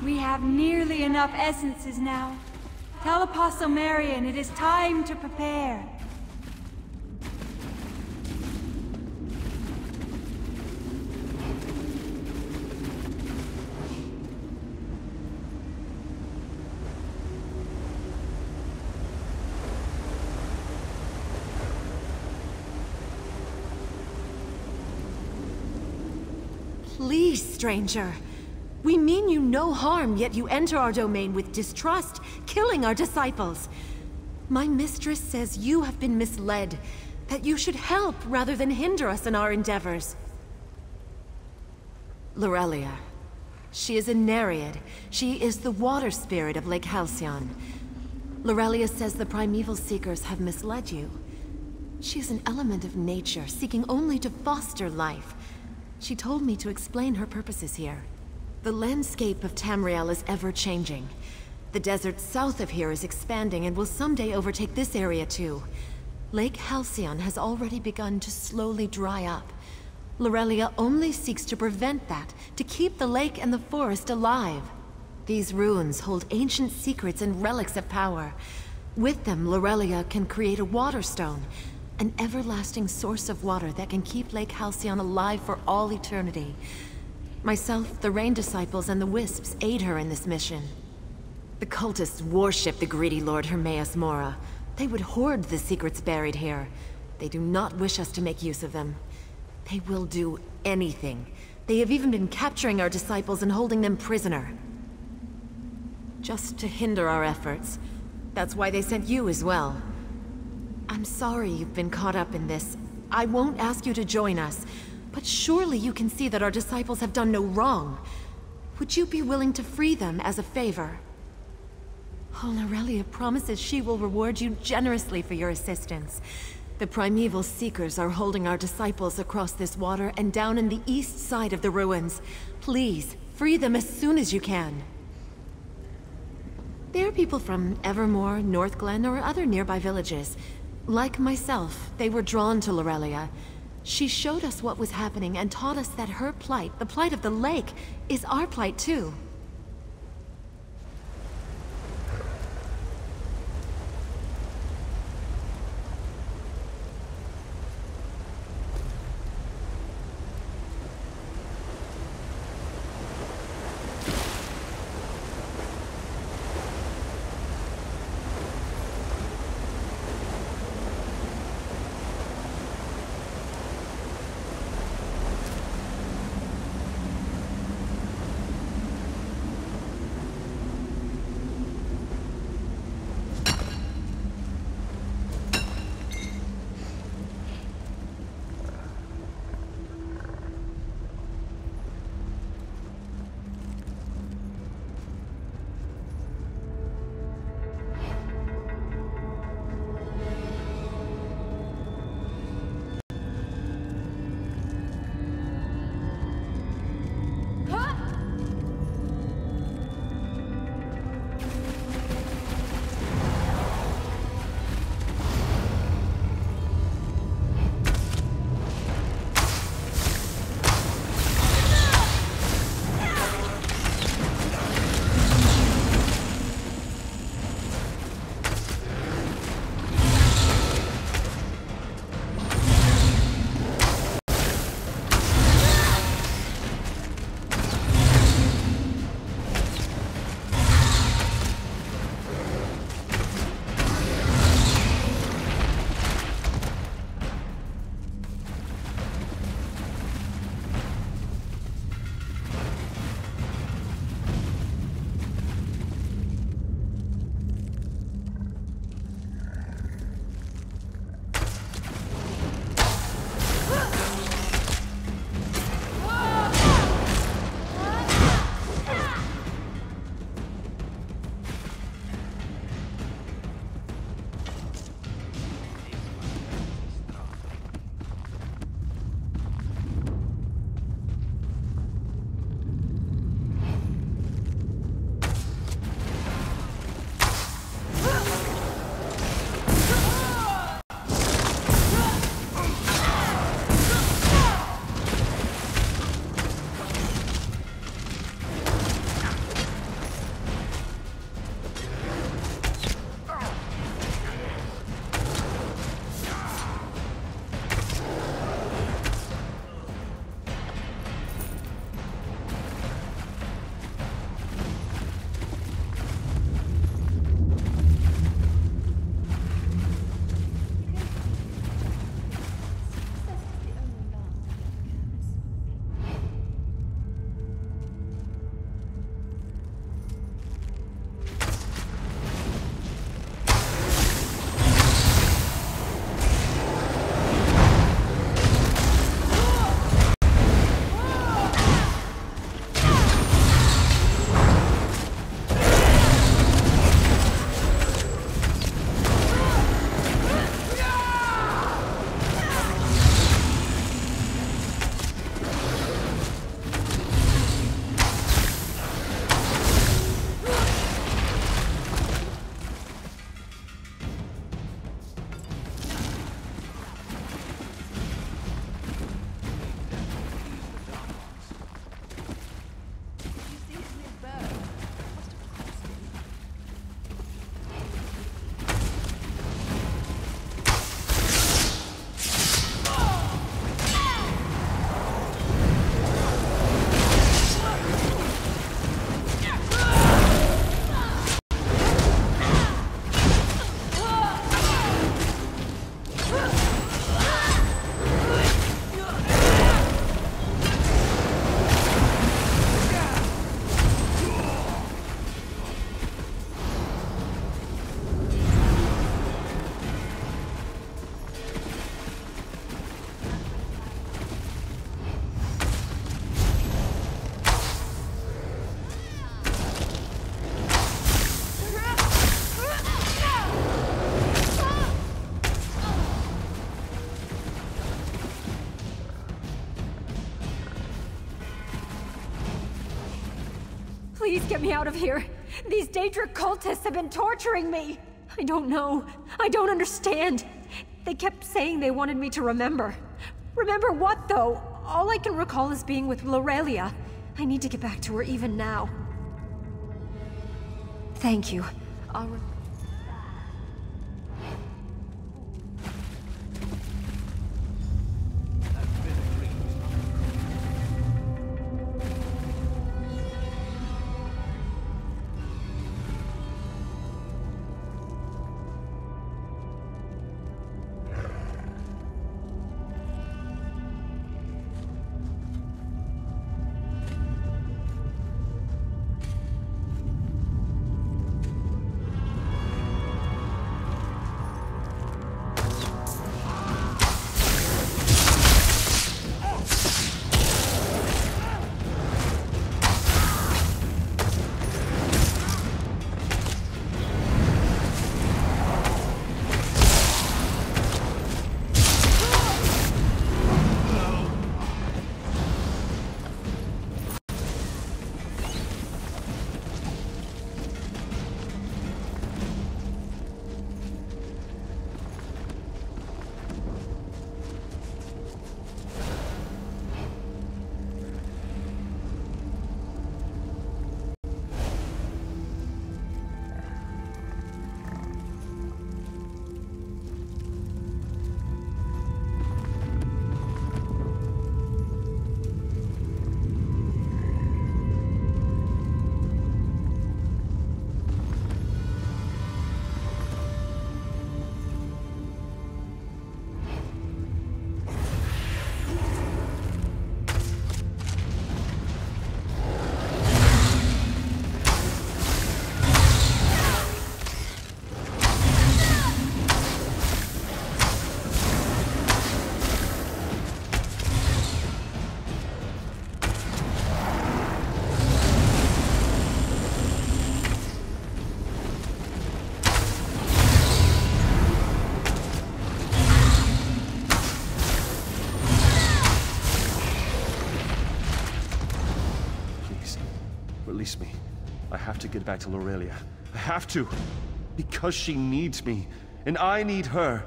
Speaker 4: We have nearly enough essences now. Tell Apostle Marion it is time to prepare.
Speaker 17: Please, stranger. We mean you no harm, yet you enter our domain with distrust, killing our disciples. My mistress says you have been misled, that you should help rather than hinder us in our endeavors. Lorelia. She is a Nereid. She is the water spirit of Lake Halcyon. Lorelia says the primeval seekers have misled you. She is an element of nature, seeking only to foster life. She told me to explain her purposes here. The landscape of Tamriel is ever-changing. The desert south of here is expanding and will someday overtake this area too. Lake Halcyon has already begun to slowly dry up. Lorelia only seeks to prevent that, to keep the lake and the forest alive. These ruins hold ancient secrets and relics of power. With them, Lorelia can create a water stone, an everlasting source of water that can keep Lake Halcyon alive for all eternity. Myself, the Rain Disciples, and the Wisps aid her in this mission. The cultists worship the greedy Lord Hermaeus Mora. They would hoard the secrets buried here. They do not wish us to make use of them. They will do anything. They have even been capturing our disciples and holding them prisoner. Just to hinder our efforts. That's why they sent you as well. I'm sorry you've been caught up in this. I won't ask you to join us, but surely you can see that our disciples have done no wrong. Would you be willing to free them as a favor? Oh, Lorelia promises she will reward you generously for your assistance. The primeval seekers are holding our disciples across this water and down in the east side of the ruins. Please, free them as soon as you can. They are people from Evermore, Northglen, or other nearby villages. Like myself, they were drawn to Lorelia. She showed us what was happening and taught us that her plight, the plight of the lake, is our plight too.
Speaker 18: Please get me out of here. These Daedric cultists have been torturing me. I don't know. I don't understand. They kept saying they wanted me to remember. Remember what, though? All I can recall is being with Lorelia. I need to get back to her even now. Thank you.
Speaker 19: Release me. I have to get back to Lorelia. I have to. Because she needs me. And I need her.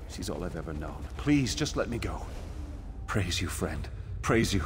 Speaker 19: She's all I've ever known. Please, just let me go. Praise you, friend. Praise you.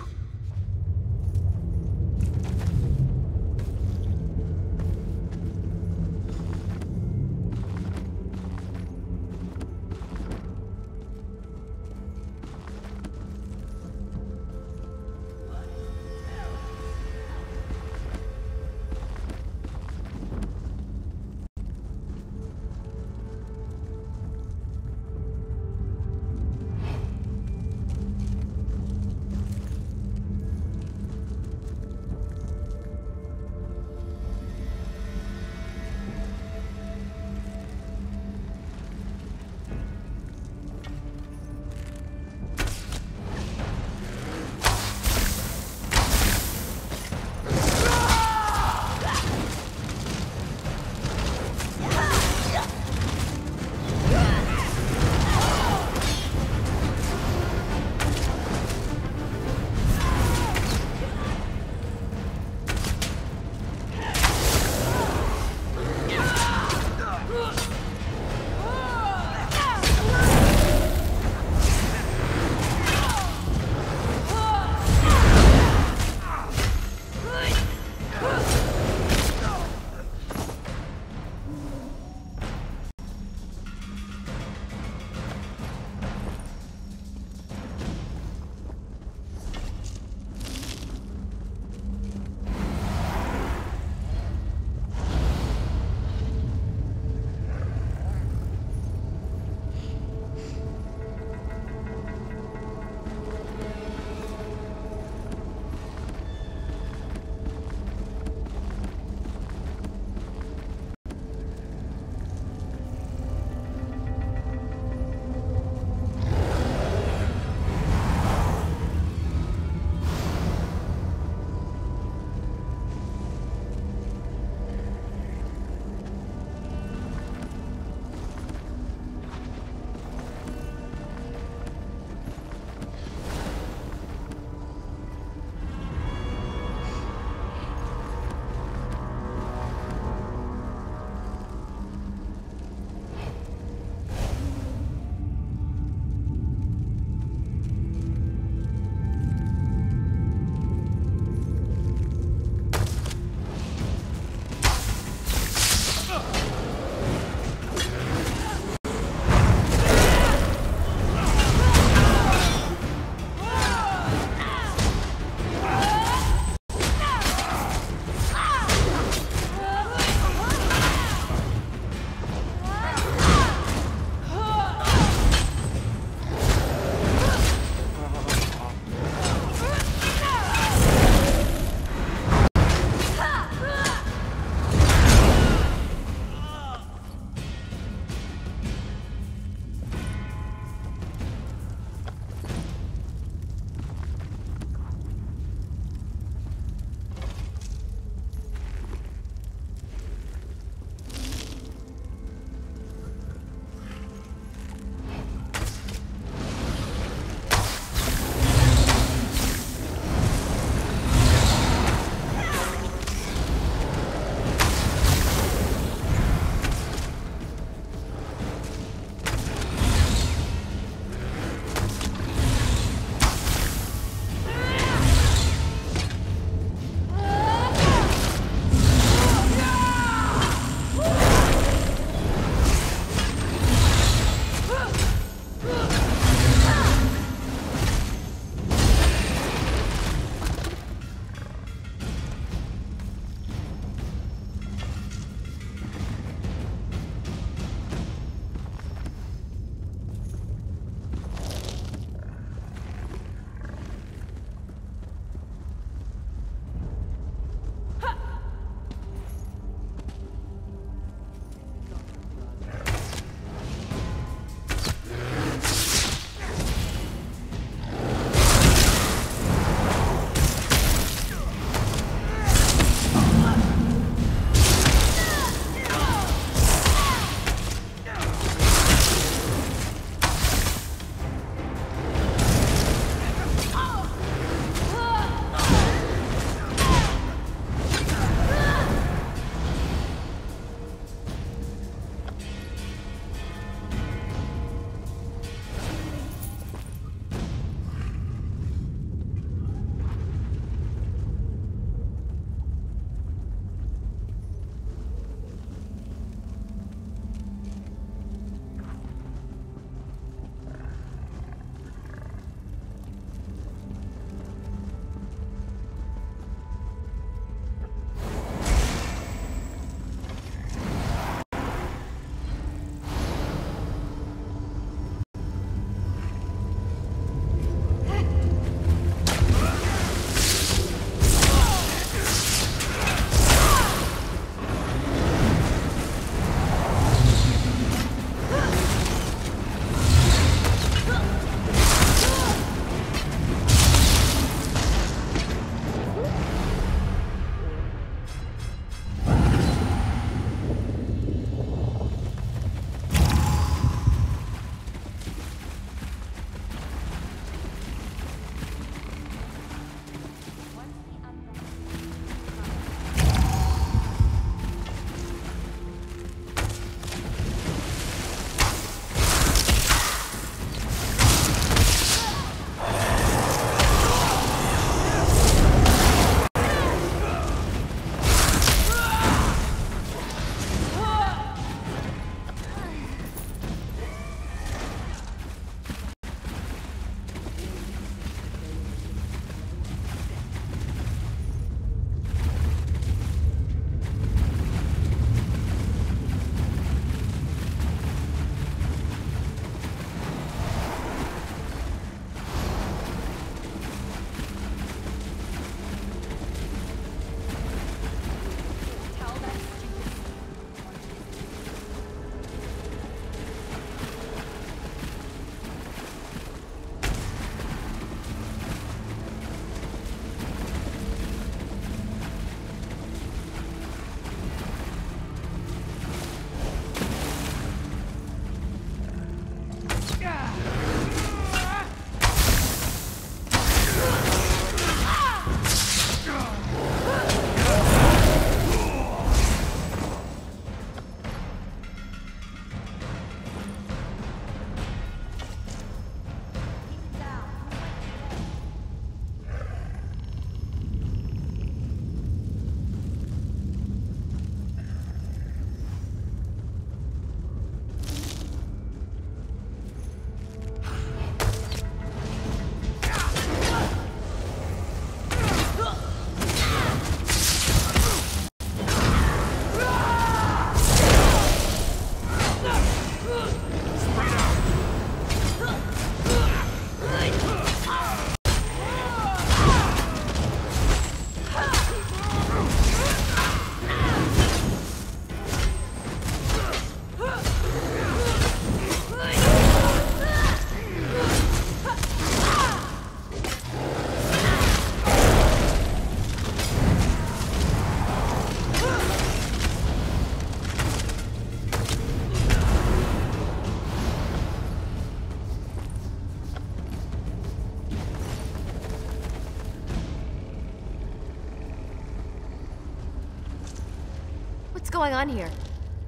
Speaker 11: going on here?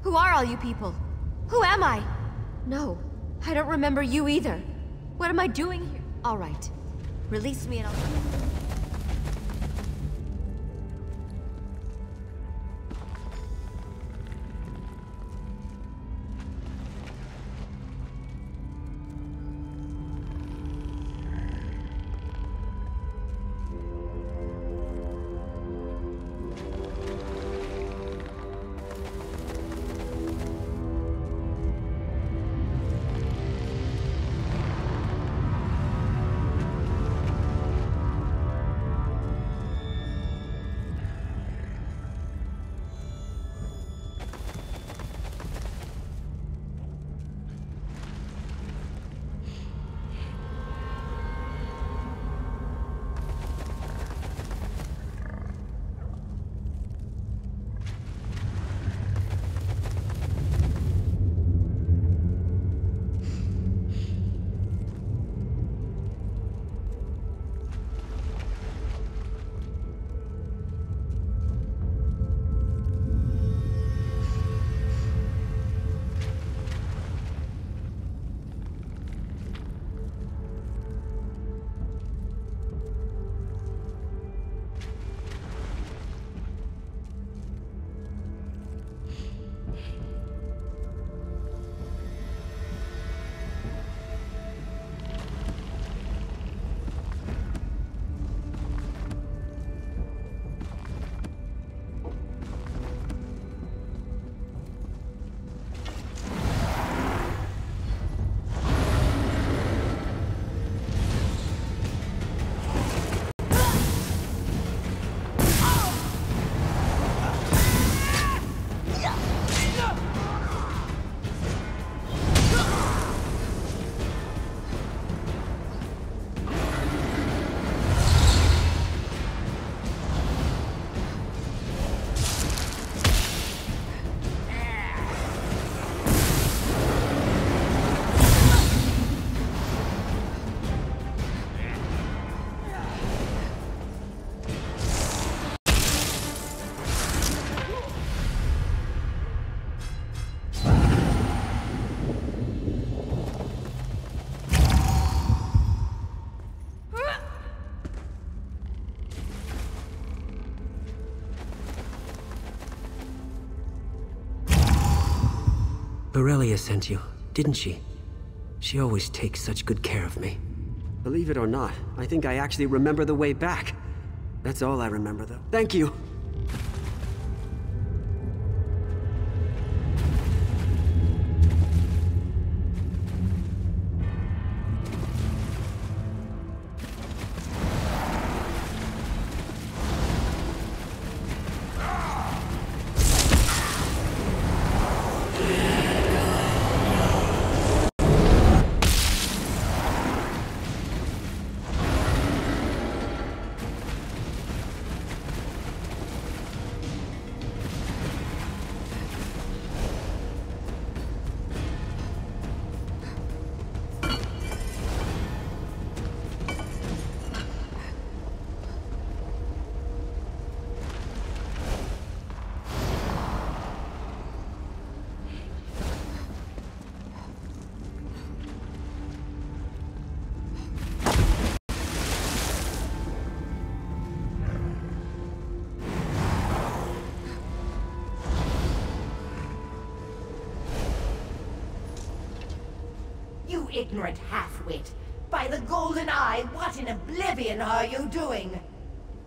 Speaker 11: Who are all you people? Who am I? No, I don't remember you either. What am I doing here? All right. Release me and I'll...
Speaker 2: Aurelia sent you, didn't she? She always takes such good care of me. Believe it or not, I think I actually remember the way back. That's all I remember, though. Thank you!
Speaker 12: You ignorant half-wit! By the golden eye, what in oblivion are you doing?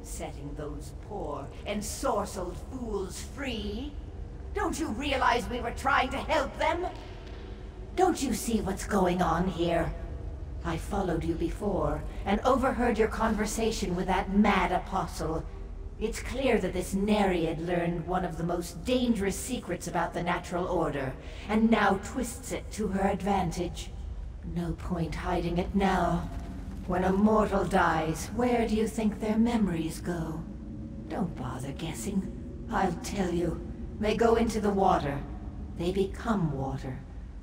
Speaker 12: Setting those poor, ensorcelled fools free? Don't you realize we were trying to help them? Don't you see what's going on here? I followed you before, and overheard your conversation with that mad apostle. It's clear that this Nereid learned one of the most dangerous secrets about the natural order, and now twists it to her advantage. No point hiding it now. When a mortal dies, where do you think their memories go? Don't bother guessing. I'll tell you. They go into the water. They become water.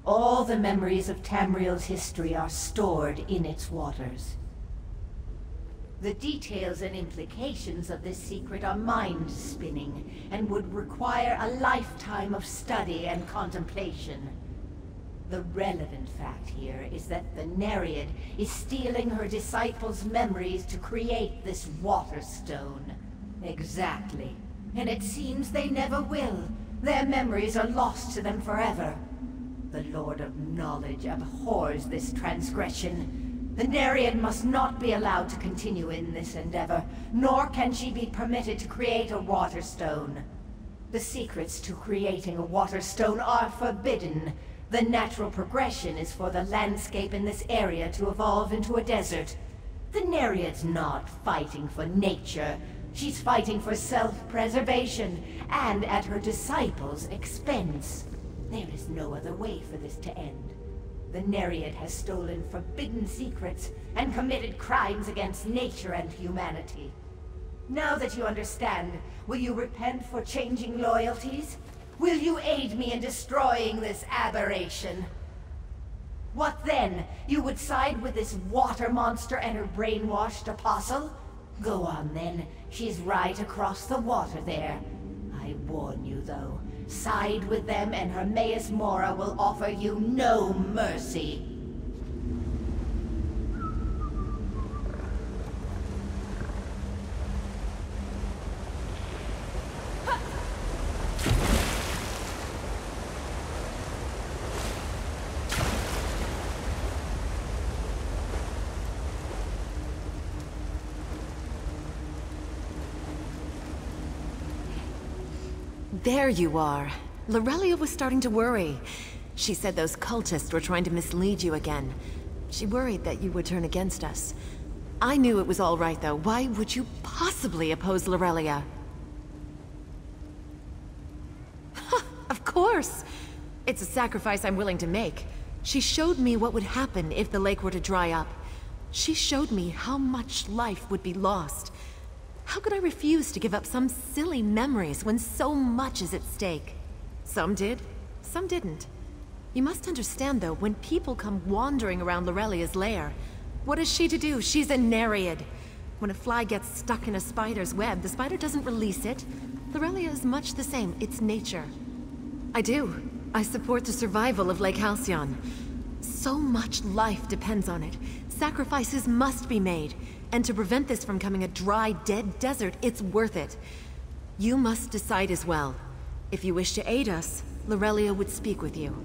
Speaker 12: All the memories of Tamriel's history are stored in its waters. The details and implications of this secret are mind-spinning, and would require a lifetime of study and contemplation. The relevant fact here is that the Nereid is stealing her disciples' memories to create this water stone. Exactly. And it seems they never will. Their memories are lost to them forever. The Lord of Knowledge abhors this transgression. The Nereid must not be allowed to continue in this endeavor, nor can she be permitted to create a water stone. The secrets to creating a water stone are forbidden. The natural progression is for the landscape in this area to evolve into a desert. The Nereid's not fighting for nature. She's fighting for self-preservation, and at her disciples' expense. There is no other way for this to end. The Nereid has stolen forbidden secrets and committed crimes against nature and humanity. Now that you understand, will you repent for changing loyalties? Will you aid me in destroying this aberration? What then? You would side with this water monster and her brainwashed apostle? Go on then. She's right across the water there. I warn you though. Side with them and Hermaeus Mora will offer you no mercy.
Speaker 17: There you are. Lorelia was starting to worry. She said those cultists were trying to mislead you again. She worried that you would turn against us. I knew it was all right, though. Why would you possibly oppose Lorelia? Of course! It's a sacrifice I'm willing to make. She showed me what would happen if the lake were to dry up. She showed me how much life would be lost. How could I refuse to give up some silly memories when so much is at stake? Some did, some didn't. You must understand, though, when people come wandering around Lorelia's lair, what is she to do? She's a Nereid. When a fly gets stuck in a spider's web, the spider doesn't release it. Lorelia is much the same. It's nature. I do. I support the survival of Lake Halcyon. So much life depends on it. Sacrifices must be made. And to prevent this from becoming a dry, dead desert, it's worth it. You must decide as well. If you wish to aid us, Lorelia would speak with you.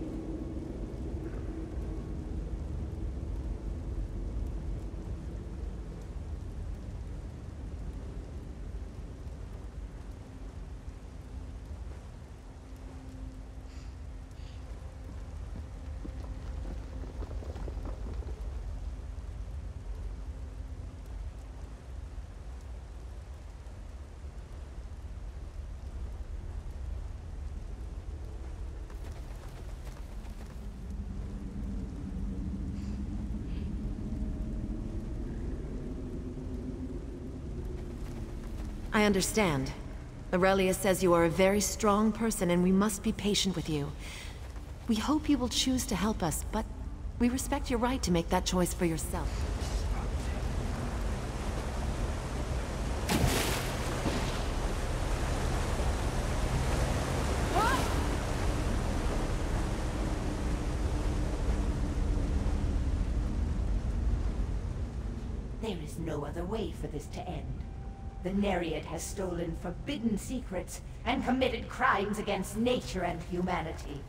Speaker 17: I understand. Lorelia says you are a very strong person and we must be patient with you. We hope you will choose to help us, but we respect your right to make that choice for yourself.
Speaker 12: There is no other way for this to end. The Nereid has stolen forbidden secrets and committed crimes against nature and humanity.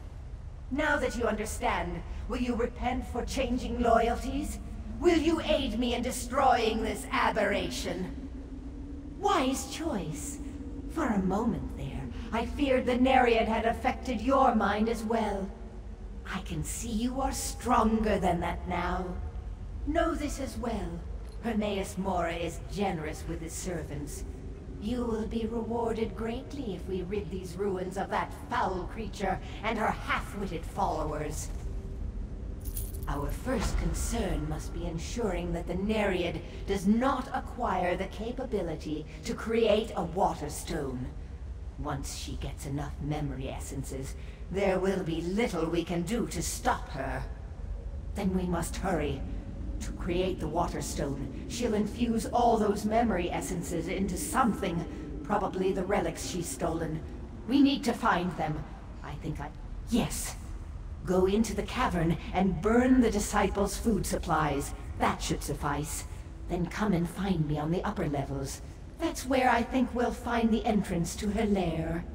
Speaker 12: Now that you understand, will you repent for changing loyalties? Will you aid me in destroying this aberration? Wise choice. For a moment there, I feared the Nereid had affected your mind as well. I can see you are stronger than that now. Know this as well. Hermaeus Mora is generous with his servants. You will be rewarded greatly if we rid these ruins of that foul creature and her half-witted followers. Our first concern must be ensuring that the Nereid does not acquire the capability to create a water stone. Once she gets enough memory essences, there will be little we can do to stop her. Then we must hurry. To create the Water Stone, she'll infuse all those memory essences into something. Probably the relics she's stolen. We need to find them. Yes. Go into the cavern and burn the disciples' food supplies. That should suffice. Then come and find me on the upper levels. That's where I think we'll find the entrance to her lair.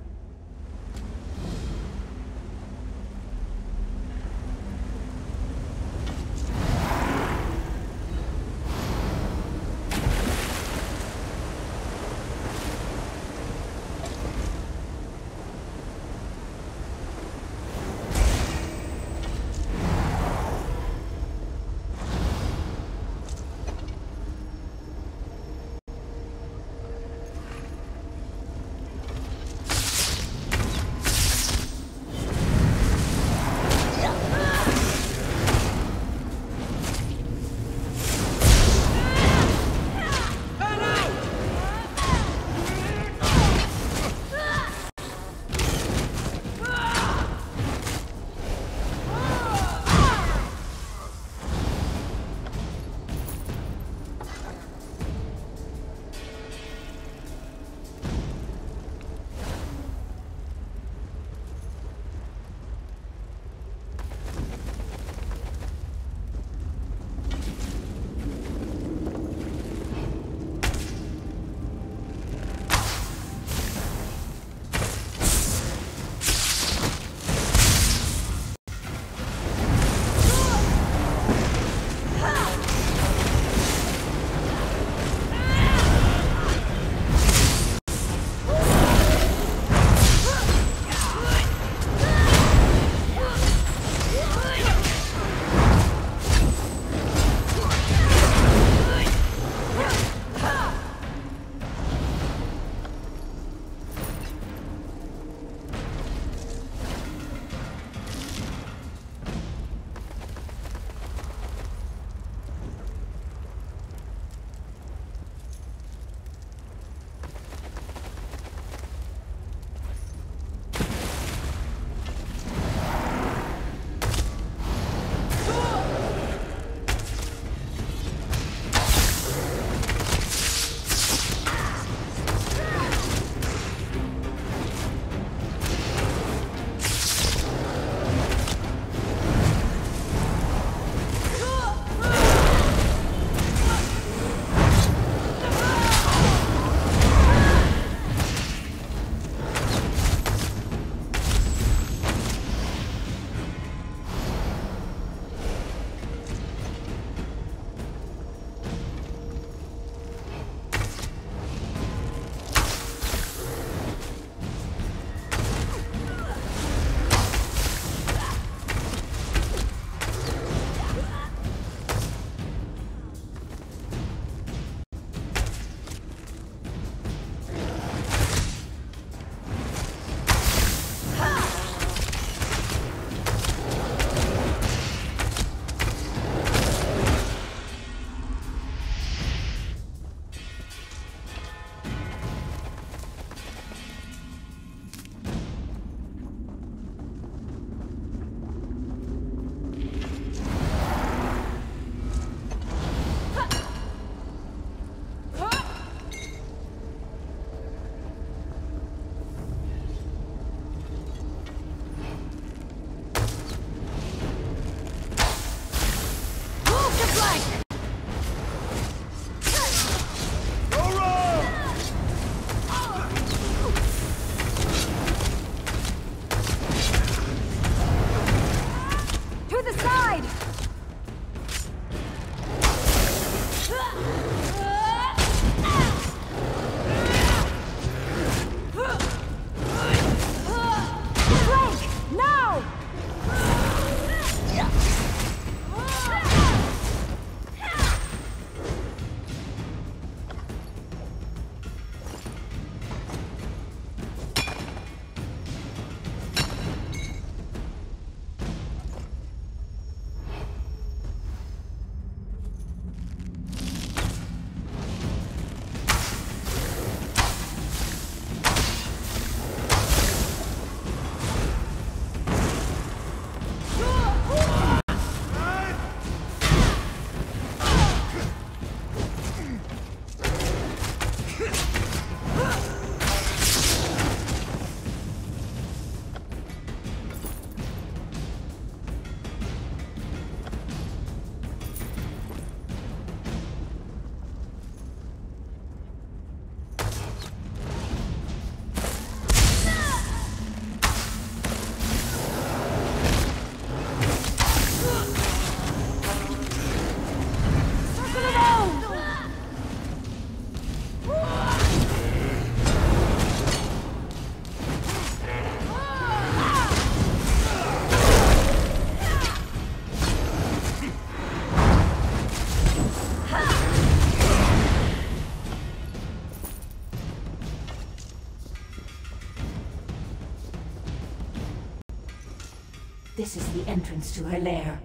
Speaker 13: This is the entrance to her lair.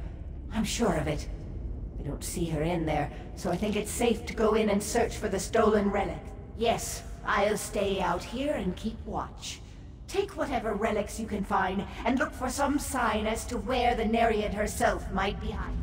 Speaker 13: I'm sure of it. I don't see her in there, so I think it's safe to go in and search for the stolen relic. Yes, I'll stay out here and keep watch. Take whatever relics you can find, and look for some sign as to where the Nereid herself might be hiding.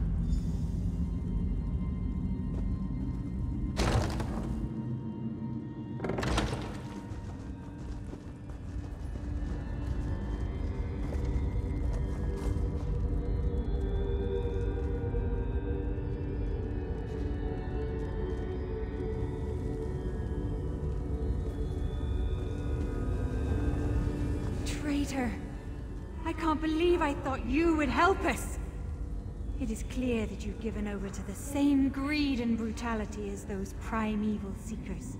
Speaker 4: Traitor! I can't believe I thought you would help us! It is clear that you've given over to the same greed and brutality as those primeval seekers.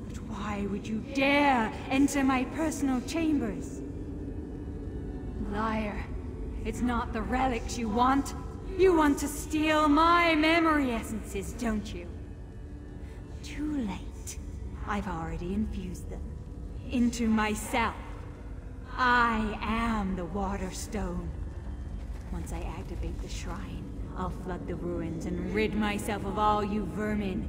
Speaker 4: But why would you dare enter my personal chambers? Liar! It's not the relics you want. You want to steal my memory essences, don't you? Too late. I've already infused them into myself. I am the Water Stone. Once I activate the shrine, I'll flood the ruins and rid myself of all you vermin.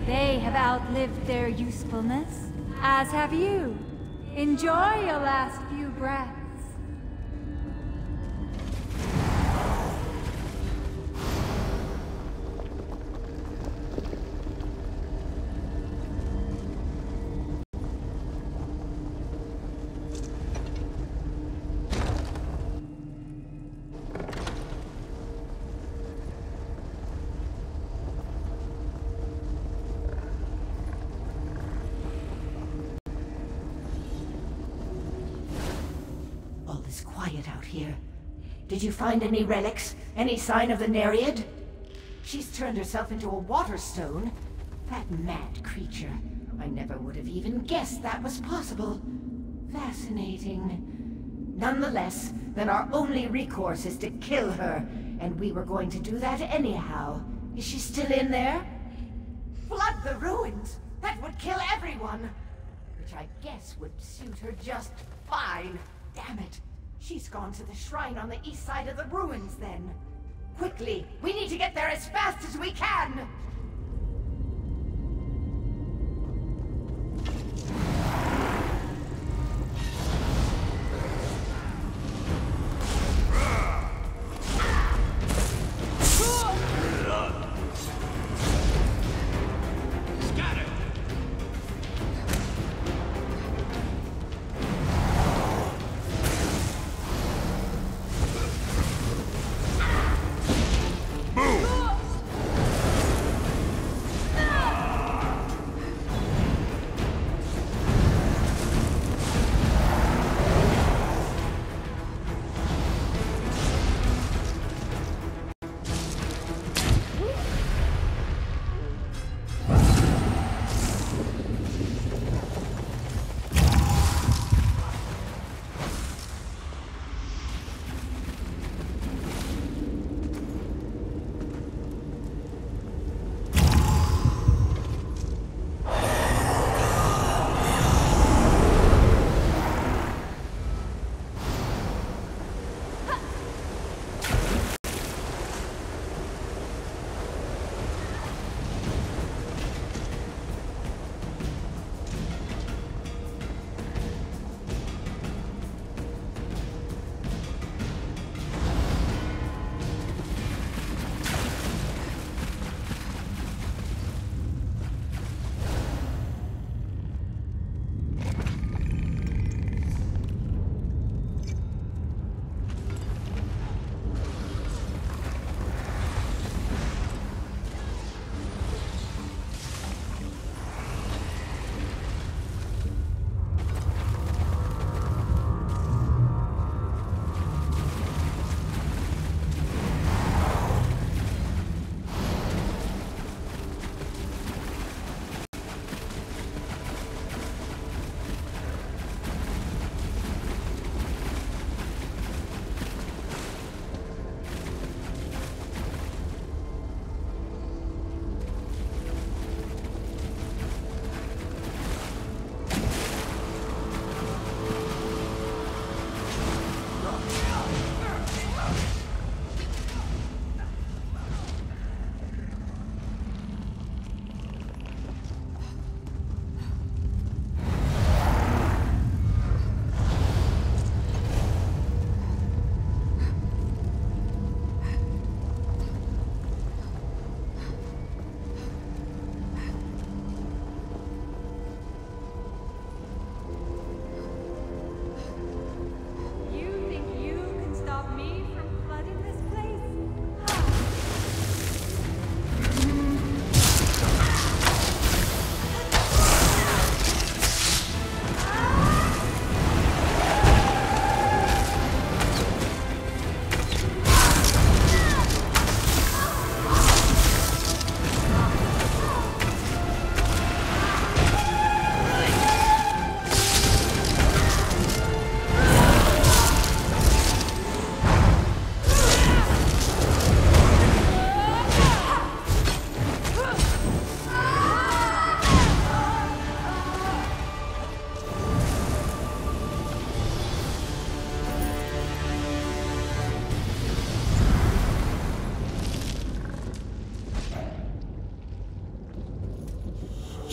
Speaker 4: They have outlived their usefulness, as have you. Enjoy your last few breaths.
Speaker 13: All is quiet out here. Did you find any relics? Any sign of the Nereid? She's turned herself into a water stone. That mad creature. I never would have even guessed that was possible. Fascinating. Nonetheless, then our only recourse is to kill her. And we were going to do that anyhow. Is she still in there? Flood the ruins! That would kill everyone! Which I guess would suit her just fine. Damn it! She's gone to the shrine on the east side of the ruins, then. Quickly! We need to get there as fast as we can!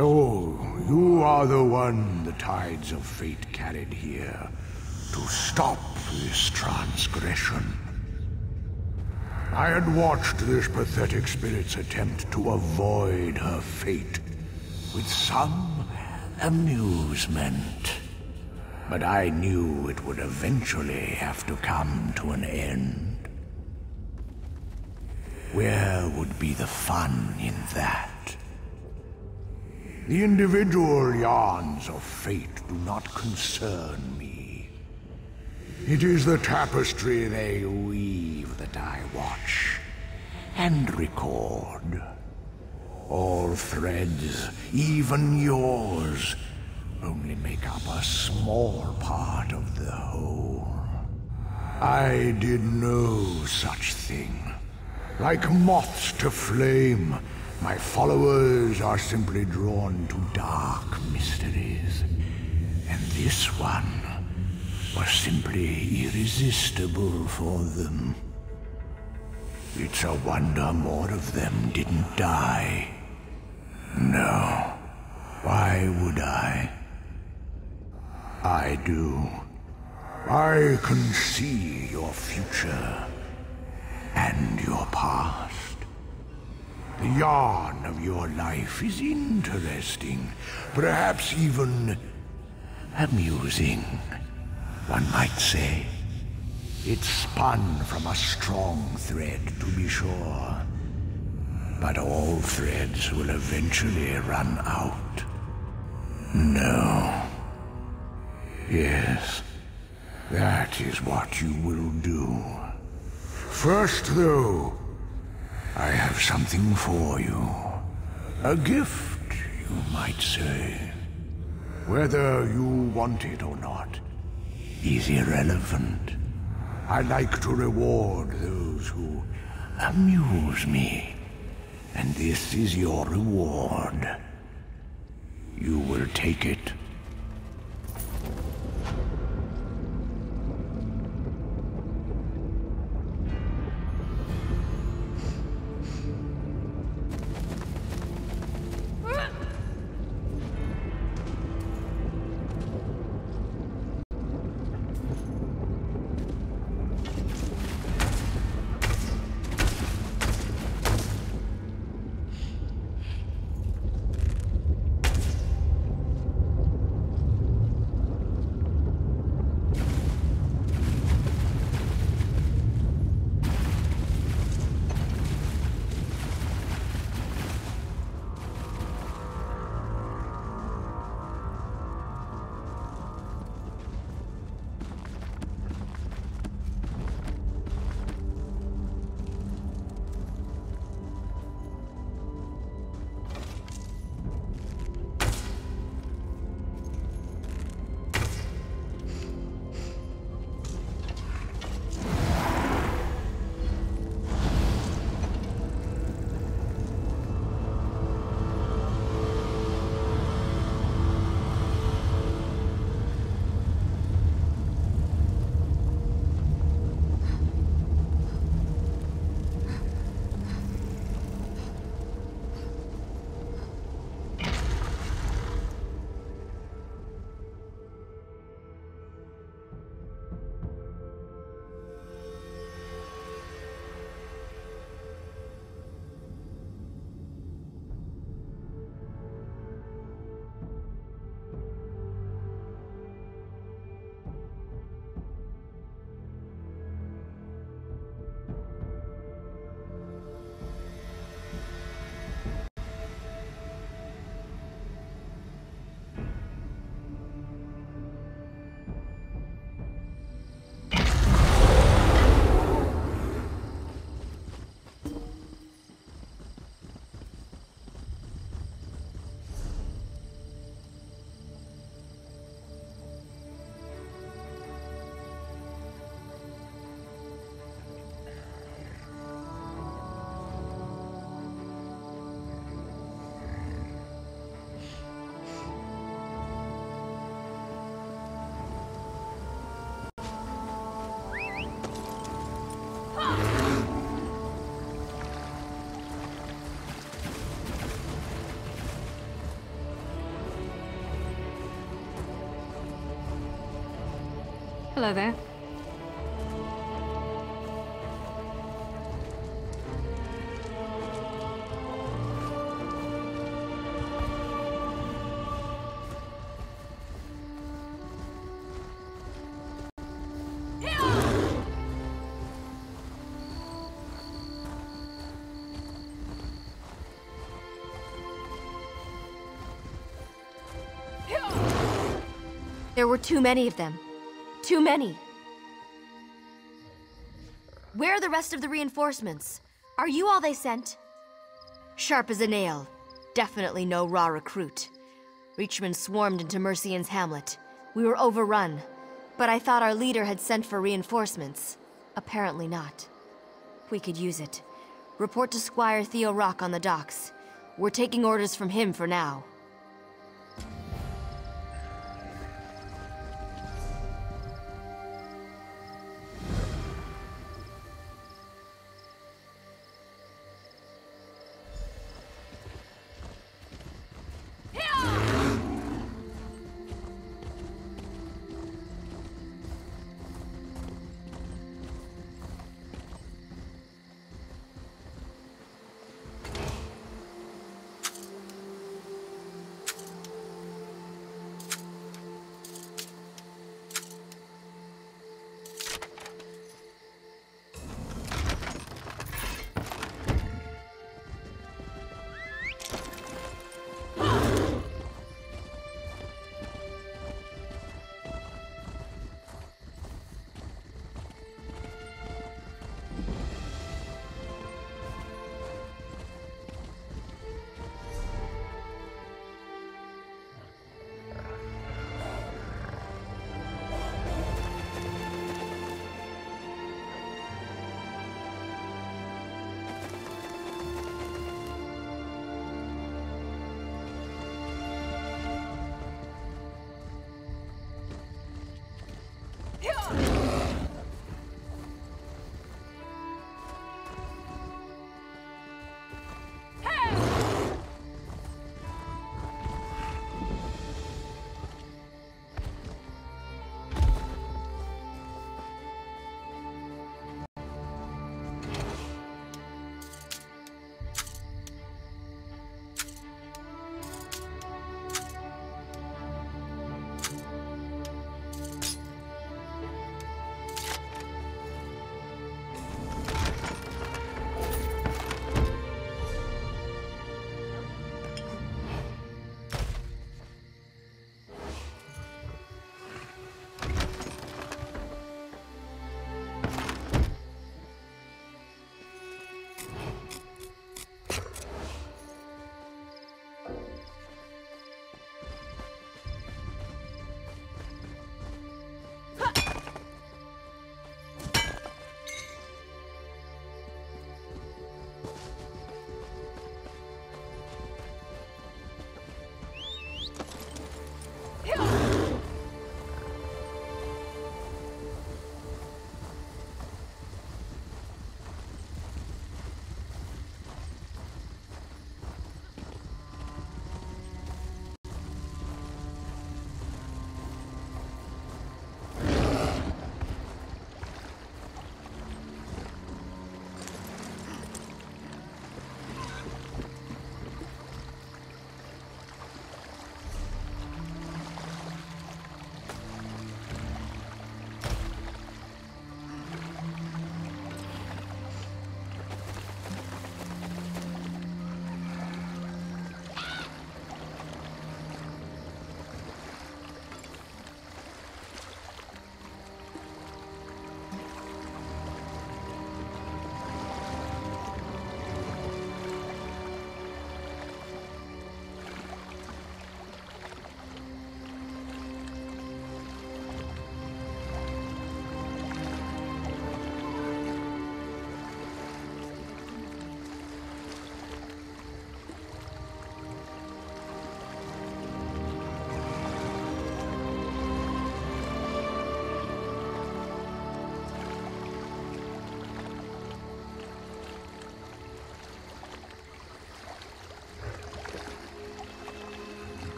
Speaker 9: So, you are the one the tides of fate carried here to stop this transgression. I had watched this pathetic spirit's attempt to avoid her fate with some amusement. But I knew it would eventually have to come to an end. Where would be the fun in that? The individual yarns of fate do not concern me. It is the tapestry they weave that I watch and record. All threads, even yours, only make up a small part of the whole. I did no such thing. Like moths to flame, my followers are simply drawn to dark mysteries. And this one was simply irresistible for them. It's a wonder more of them didn't die. No. Why would I? I do. I can see your future and your past. The yarn of your life is interesting, perhaps even amusing, one might say. It's spun from a strong thread, to be sure. But all threads will eventually run out. No. Yes, that is what you will do. First, though, I have something for you. A gift, you might say. Whether you want it or not is irrelevant. I like to reward those who amuse me. And this is your reward. You will take it.
Speaker 6: Hello there.
Speaker 11: There were too many of them. Too many. Where are the rest of the reinforcements? Are you all they sent? Sharp as a nail. Definitely no raw recruit. Reachmen swarmed into Mercian's hamlet. We were overrun. But I thought our leader had sent for reinforcements. Apparently not. We could use it. Report to Squire Theo Rock on the docks. We're taking orders from him for now.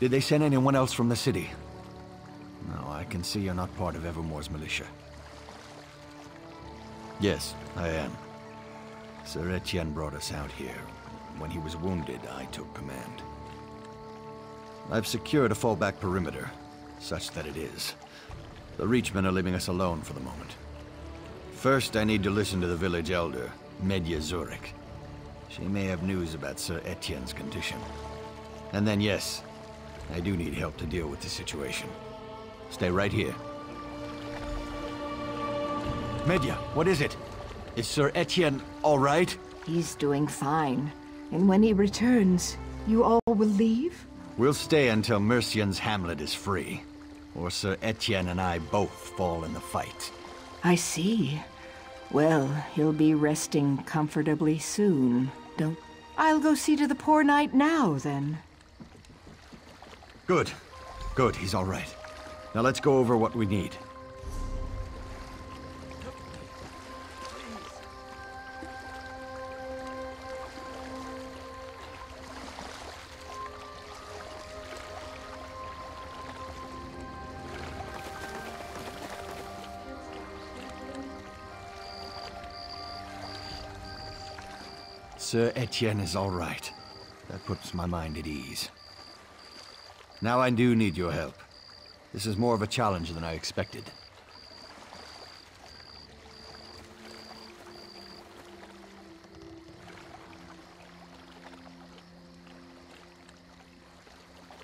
Speaker 3: Did they send anyone else from the city? No, I can see you're not part of Evermore's militia. Yes, I am. Sir Etienne brought us out here. When he was wounded, I took command. I've secured a fallback perimeter, such that it is. The Reachmen are leaving us alone for the moment. First, I need to listen to the village elder, Medya Zurich. She may have news about Sir Etienne's condition. And then, yes, I do need help to deal with the situation. Stay right here. Medya, what is it? Is Sir Etienne all right?
Speaker 13: He's doing fine. And when he returns, you all will leave?
Speaker 3: We'll stay until Mercian's hamlet is free. Or Sir Etienne and I both fall in the fight.
Speaker 13: I see. Well, he'll be resting comfortably soon. I'll go see to the poor knight now, then.
Speaker 3: Good. Good, he's all right. Now let's go over what we need. Sir Etienne is all right. That puts my mind at ease. Now I do need your help. This is more of a challenge than I expected.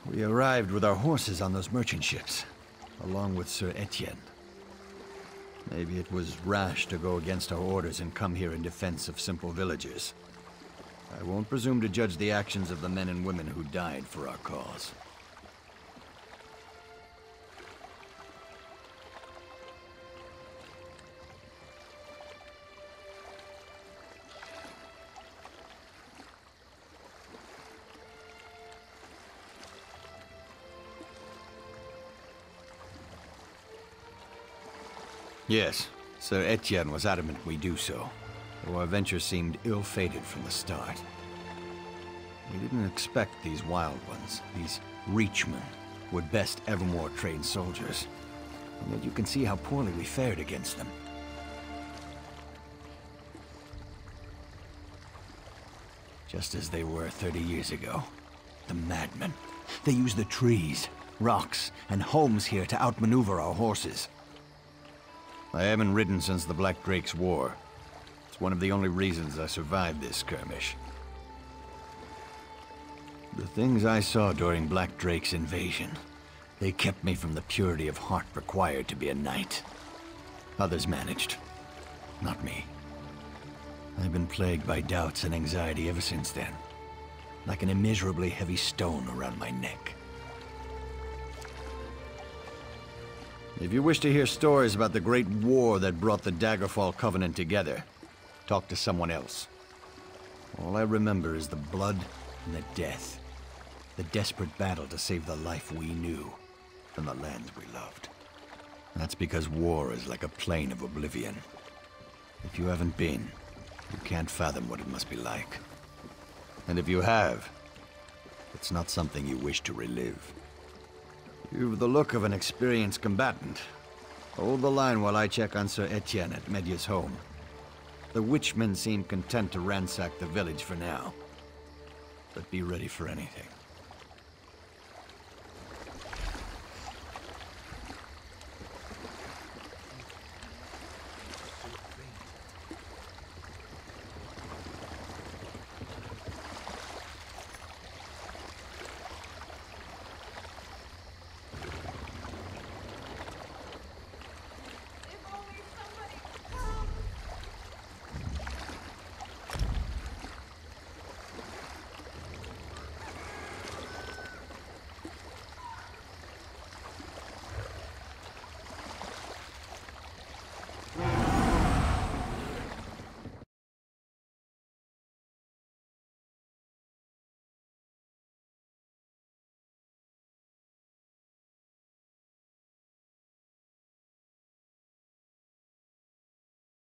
Speaker 3: We arrived with our horses on those merchant ships, along with Sir Etienne. Maybe it was rash to go against our orders and come here in defense of simple villagers. I won't presume to judge the actions of the men and women who died for our cause. Yes, Sir Etienne was adamant we do so, though our venture seemed ill-fated from the start. We didn't expect these wild ones, these Reachmen, would best Evermore trained soldiers. And yet you can see how poorly we fared against them. Just as they were 30 years ago. The madmen. They use the trees, rocks, and homes here to outmaneuver our horses. I haven't ridden since the Black Drake's War. It's one of the only reasons I survived this skirmish. The things I saw during Black Drake's invasion, they kept me from the purity of heart required to be a knight. Others managed. Not me. I've been plagued by doubts and anxiety ever since then. Like an immeasurably heavy stone around my neck. If you wish to hear stories about the great war that brought the Daggerfall Covenant together, talk to someone else. All I remember is the blood and the death. The desperate battle to save the life we knew and the lands we loved. That's because war is like a plane of oblivion. If you haven't been, you can't fathom what it must be like. And if you have, it's not something you wish to relive. You've the look of an experienced combatant. Hold the line while I check on Sir Etienne at Medya's home. The witchmen seem content to ransack the village for now. But be ready for anything.